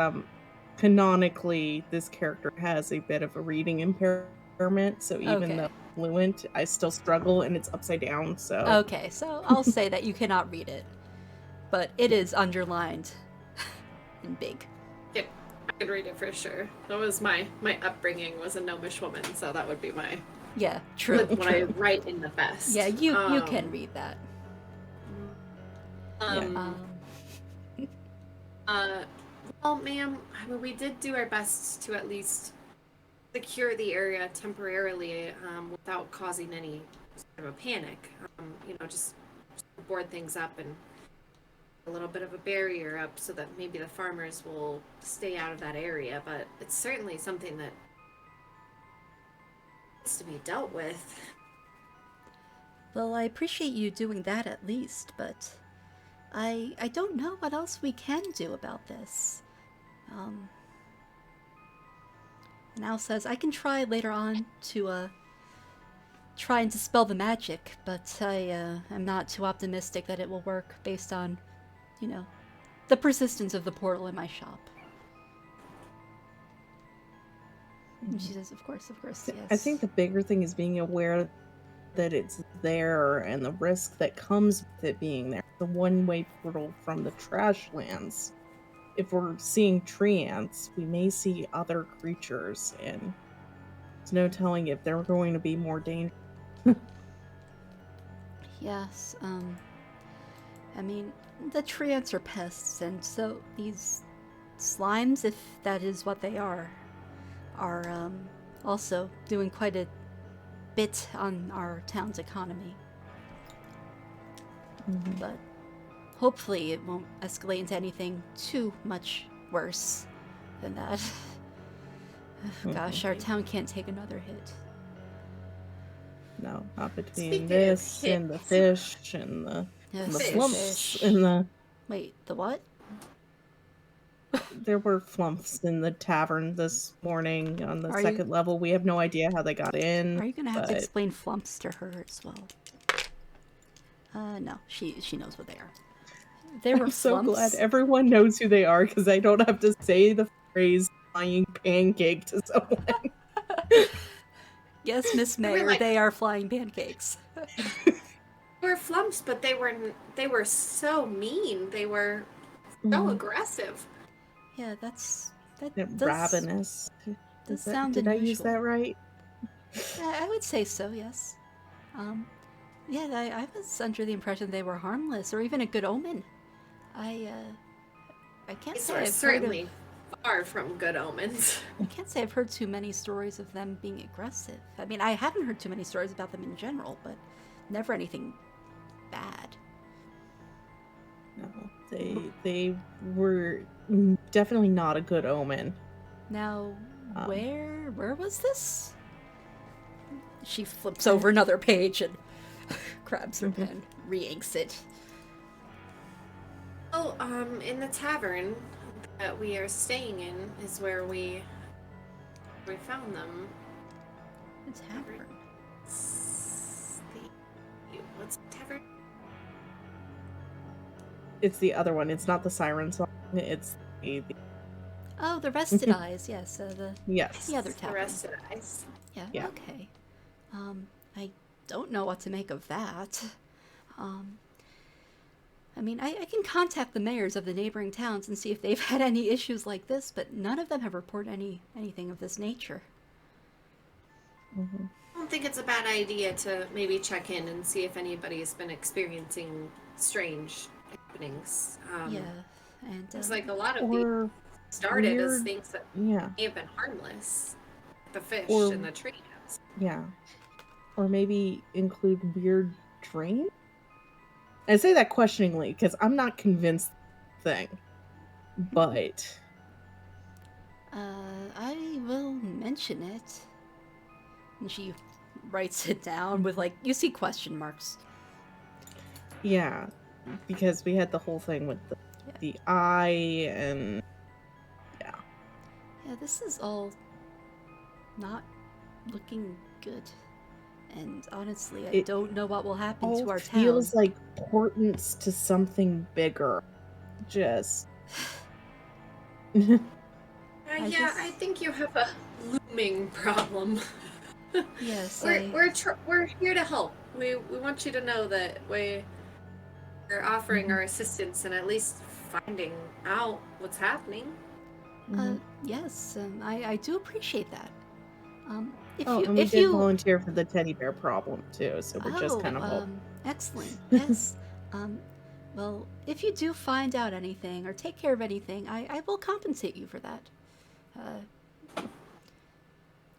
canonically this character has a bit of a reading impairment, so even Okay. though fluent. I still struggle, and it's upside down, so... Okay, so I'll say that you cannot read it, but it is underlined in big. Yeah, I could read it for sure. That was my upbringing was a gnomish woman, so that would be my Yeah, true. what I write in the best. Yeah, you can read that. Well, ma'am, I mean, we did do our best to at least secure the area temporarily without causing any sort of a panic. Just board things up and a little bit of a barrier up so that maybe the farmers will stay out of that area. But it's certainly something that needs to be dealt with. Well, I appreciate you doing that at least, but I don't know what else we can do about this. And Al says, I can try later on to try and dispel the magic, but I am not too optimistic that it will work based on, the persistence of the portal in my shop. And she says, of course, yes. I think the bigger thing is being aware that it's there and the risk that comes with it being there. The one-way portal from the trash lands. If we're seeing tree ants, we may see other creatures, and there's no telling if they're going to be more dangerous. Yes, I mean, the tree ants are pests, and so these slimes, if that is what they are also doing quite a bit on our town's economy. Mm-hmm. But hopefully it won't escalate into anything too much worse than that. Gosh, our town can't take another hit. No, not between Speaking this of and the hits. fish and the Fish. flumps and the... Wait, the what? There were flumps in the tavern this morning on the Are second level. We have no idea how they got in. Are you gonna have to but- explain flumps to her as well? No, she knows what they are. There were I'm so flumps. glad everyone knows who they are because I don't have to say the phrase flying pancake to someone. Yes, Miss They were Mayor, like- they are flying pancakes. They were flumps, but they were so mean. They were so aggressive. Yeah, that They're does ravenous. does Did sound I unusual. use that right? I would say so, yes. Yeah, I was under the impression they were harmless or even a good omen. I can't These say are I've certainly far from good omens. I can't say I've heard too many stories of them being aggressive. I mean, I haven't heard too many stories about them in general, but never anything bad. No, they were definitely not a good omen. Now, Um, where was this? She flips over another page and grabs her pen, re-inks it. Oh, in the tavern that we are staying in is where we found them. The tavern. What's the tavern? It's the other one. It's not the siren song. It's the Oh, the Rested Eyes. Yes, yes. the other The tavern. rest of the ice. Yeah, Yeah. okay. I don't know what to make of that. I mean, I can contact the mayors of the neighboring towns and see if they've had any issues like this, but none of them have reported anything of this nature. Mhm. I don't think it's a bad idea to maybe check in and see if anybody's been experiencing strange happenings. Yeah, and It's like a lot of these Or started as weird- things that yeah, may have been harmless. The fish Or- and the tree ants. yeah. Or maybe include weird dreams. I say that questioningly because I'm not convinced thing. But I will mention it. And she writes it down with, like, you see question marks. yeah, because we had the whole thing with the eye and Yeah, this is all not looking good. And honestly, I It don't know what will happen all to our town. feels like portents to something bigger. Just I Yeah, just- I think you have a looming problem. Yes, We're here to help. We want you to know that we're offering our assistance and at least finding out what's happening. yes, I do appreciate that. If Oh, you and we if did you volunteer for the teddy bear problem too, so we're just kind of excellent. Yes. Um, well, if you do find out anything or take care of anything, I will compensate you for that.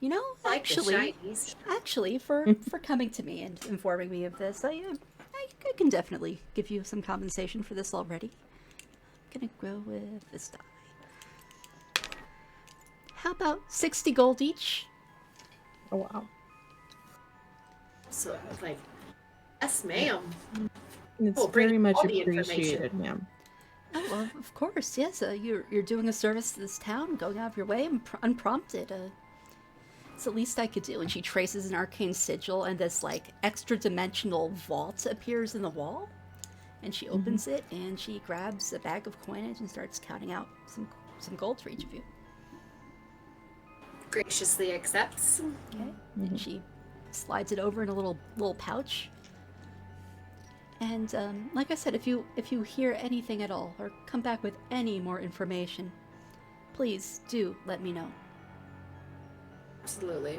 You know, Like the actually, shinies. for coming to me and informing me of this, I can definitely give you some compensation for this already. I'm gonna go with this die. How about 60 gold each? oh wow. So like, yes, ma'am. It's We'll bring very much all the appreciated, information. ma'am. Oh, well, of course, yes. You're doing a service to this town, going out of your way unprompted. It's the least I could do. And she traces an arcane sigil, and this like extra dimensional vault appears in the wall. And she opens it, and she grabs a bag of coinage and starts counting out some gold for each of you. Graciously accepts. Okay. And she slides it over in a little pouch. And like I said, if you hear anything at all or come back with any more information, please do let me know. Absolutely.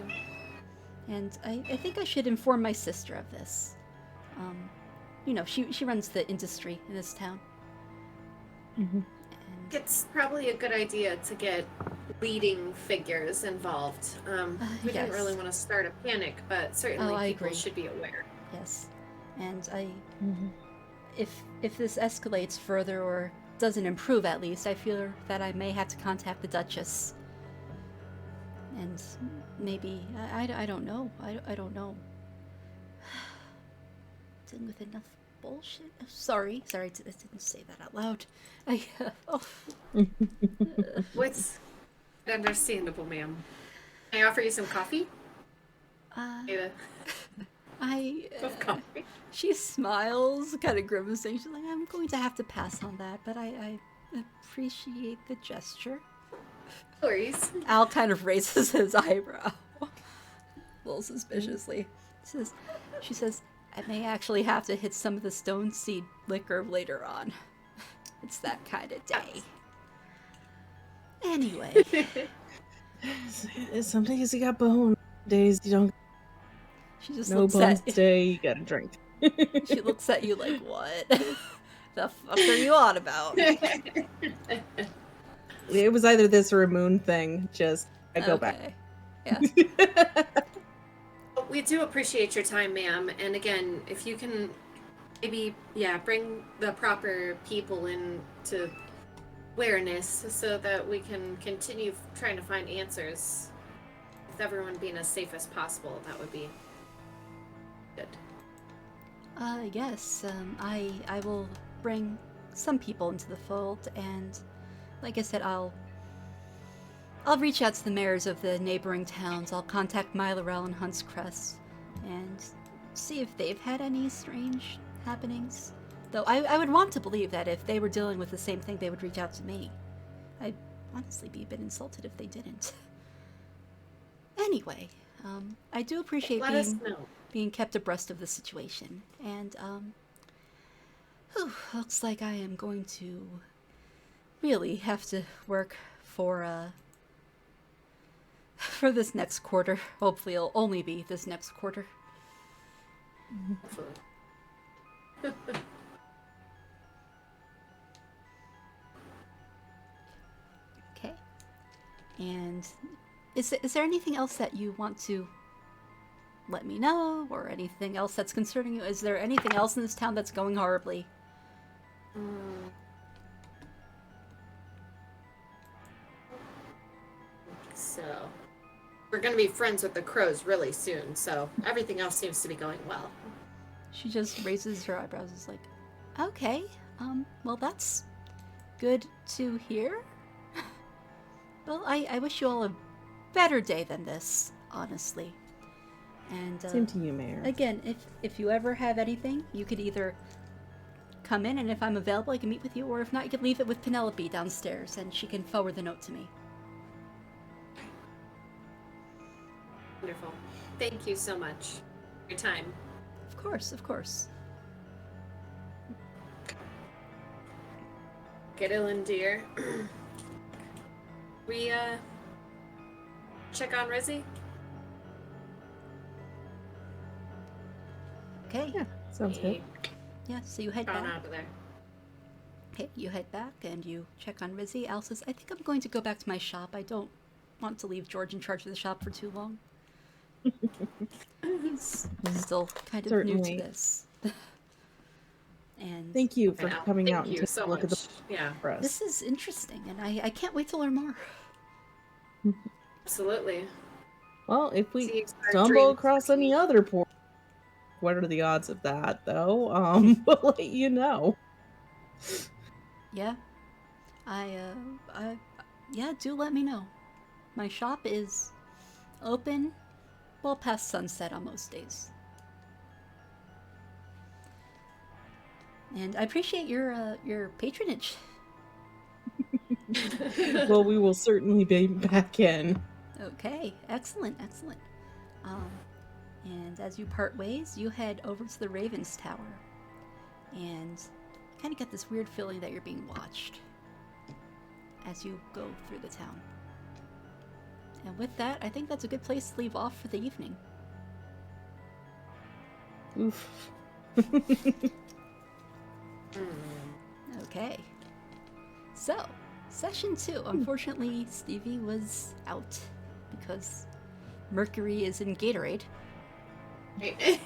And I think I should inform my sister of this. You know, she runs the industry in this town. And It's probably a good idea to get leading figures involved. We didn't really want to start a panic, but certainly people should be aware. Yes. And if this escalates further or doesn't improve, at least, I feel that I may have to contact the Duchess. And maybe, I don't know. I don't know. Dealing with enough bullshit. Sorry, I didn't say that out loud. What's understandable, ma'am? Can I offer you some coffee? Of coffee. She smiles, kind of grimacing. She's like, I'm going to have to pass on that, but I appreciate the gesture. No worries. Al kind of raises his eyebrow, a little suspiciously. She says, I may actually have to hit some of the stone seed liquor later on. It's that kind of day. Anyway. Some days you got bones, days you don't. She just no looks bones at day, you gotta drink. She looks at you like, what? The fuck are you on about? It was either this or a moon thing. Just I go back. Yeah. We do appreciate your time, ma'am. And again, if you can maybe, bring the proper people into awareness so that we can continue trying to find answers with everyone being as safe as possible, that would be good. Yes, I will bring some people into the fold, and like I said, I'll reach out to the mayors of the neighboring towns. I'll contact Mylarel and Hunt's Crest and see if they've had any strange happenings. Though I would want to believe that if they were dealing with the same thing, they would reach out to me. I'd honestly be a bit insulted if they didn't. Anyway, I do appreciate being kept abreast of the situation, and looks like I am going to really have to work for this next quarter. Hopefully it'll only be this next quarter. Okay. And is there anything else that you want to let me know, or anything else that's concerning you? Is there anything else in this town that's going horribly? So, we're gonna be friends with the crows really soon, so everything else seems to be going well. She just raises her eyebrows. Is like, okay, well, that's good to hear. Well, I wish you all a better day than this, honestly. And same to you, Mayor. Again, if you ever have anything, you could either come in, and if I'm available, I can meet with you, or if not, you could leave it with Penelope downstairs, and she can forward the note to me. Wonderful. Thank you so much for your time. Of course, of course. Get Ilan, dear. We, check on Rizzy? Okay. Yeah, sounds good. Yeah, so you head On back. out of there. Okay, you head back and you check on Rizzy. Al says, I think I'm going to go back to my shop. I don't want to leave George in charge of the shop for too long. He's still kind of new Certainly. to this. And Thank you for Yeah, coming thank out and you taking so a look at the much. Yeah, for us. this is interesting, and I can't wait to learn more. absolutely. Well, if See we you start stumble dreaming. across any other port, what are the odds of that, though? We'll let you know. Yeah. Yeah, do let me know. My shop is open well past sunset on most days. And I appreciate your patronage. Well, we will certainly be back in. Okay, excellent, excellent. And as you part ways, you head over to the Raven's Tower, and kind of get this weird feeling that you're being watched as you go through the town. And with that, I think that's a good place to leave off for the evening. Oof. Okay. So, session 2. Unfortunately, Stevie was out because Mercury is in Gatorade.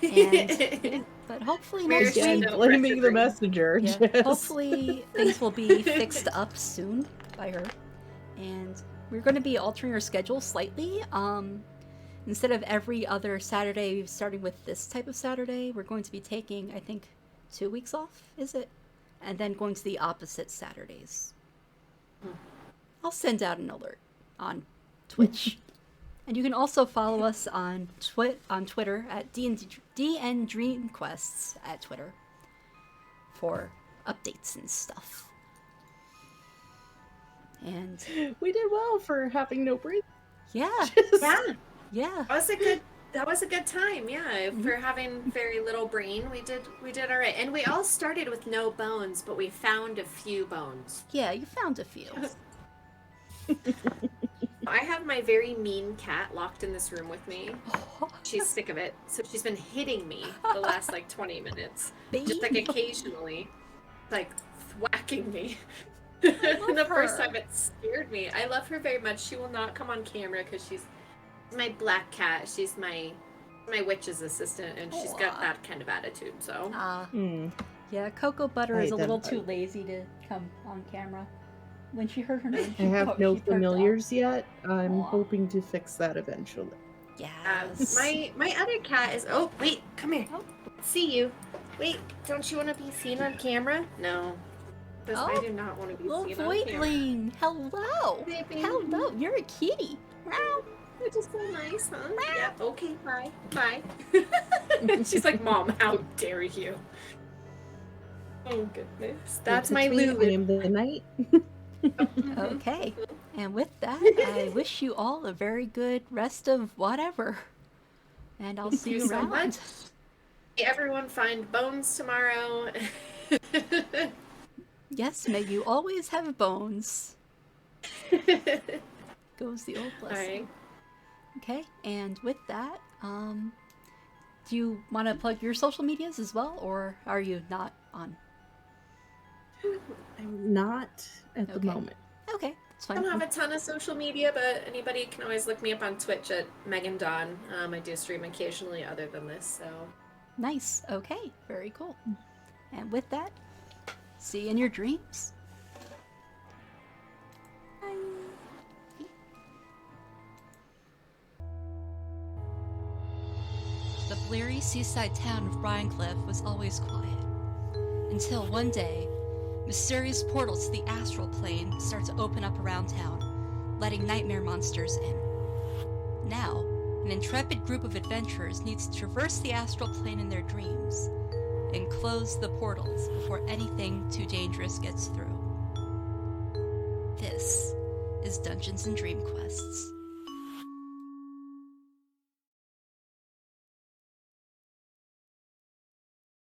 And but hopefully We're next Again, week, no blaming the messaging. messenger. yeah, Just- hopefully things will be fixed up soon by her. And we're going to be altering our schedule slightly. Instead of every other Saturday, starting with this type of Saturday, we're going to be taking, I think, 2 weeks off, is it? And then going to the opposite Saturdays. I'll send out an alert on Twitch. And you can also follow us on Twitter at DN Dreamquests at Twitter for updates and stuff. And we did well for having no breathing. yeah, Yeah, yeah. that was a good time. Yeah, for having very little brain, we did all right. And we all started with no bones, but we found a few bones. Yeah, you found a few. I have my very mean cat locked in this room with me. She's sick of it, so she's been hitting me the last like 20 minutes, just like occasionally, like whacking me. love The first her. time it scared me. I love her very much. She will not come on camera because she's my black cat. She's my witch's assistant, and she's got Aw. that kind of attitude. So Yeah, Cocoa Butter I is a little identify too with lazy to come on camera. When she heard her name, I have no she perked up. familiars yet. I'm Aw. hoping to fix that eventually. Yes. my other cat is. Oh wait, come here. Oh. See you. Wait, don't you want to be seen on camera? No. Because I Oh, do not want to be little seen on camera. Voidling. Hello. Baby. Hello. You're a kitty. Meow. You're just so nice, huh? Yeah. Okay. Bye. Bye. She's like, Mom, how dare you? Oh goodness. That's my me. I Lulu. am the knight. Okay. And with that, I wish you all a very good rest of whatever. And I'll see you you so around. much. Hey, everyone find bones tomorrow. Yes, may you always have bones. Goes the old blessing. Alright. Okay, and with that, do you want to plug your social medias as well, or are you not on? I'm not at the Okay. moment. Okay, it's I fine. don't have a ton of social media, but anybody can always look me up on Twitch at Megan Dawn. I do stream occasionally other than this, so. Nice. Okay, very cool. And with that, see you in your dreams. The bleary seaside town of Brinecliffe was always quiet. Until one day, mysterious portals to the astral plane start to open up around town, letting nightmare monsters in. Now, an intrepid group of adventurers needs to traverse the astral plane in their dreams and close the portals before anything too dangerous gets through. This is Dungeons and Dream Quests.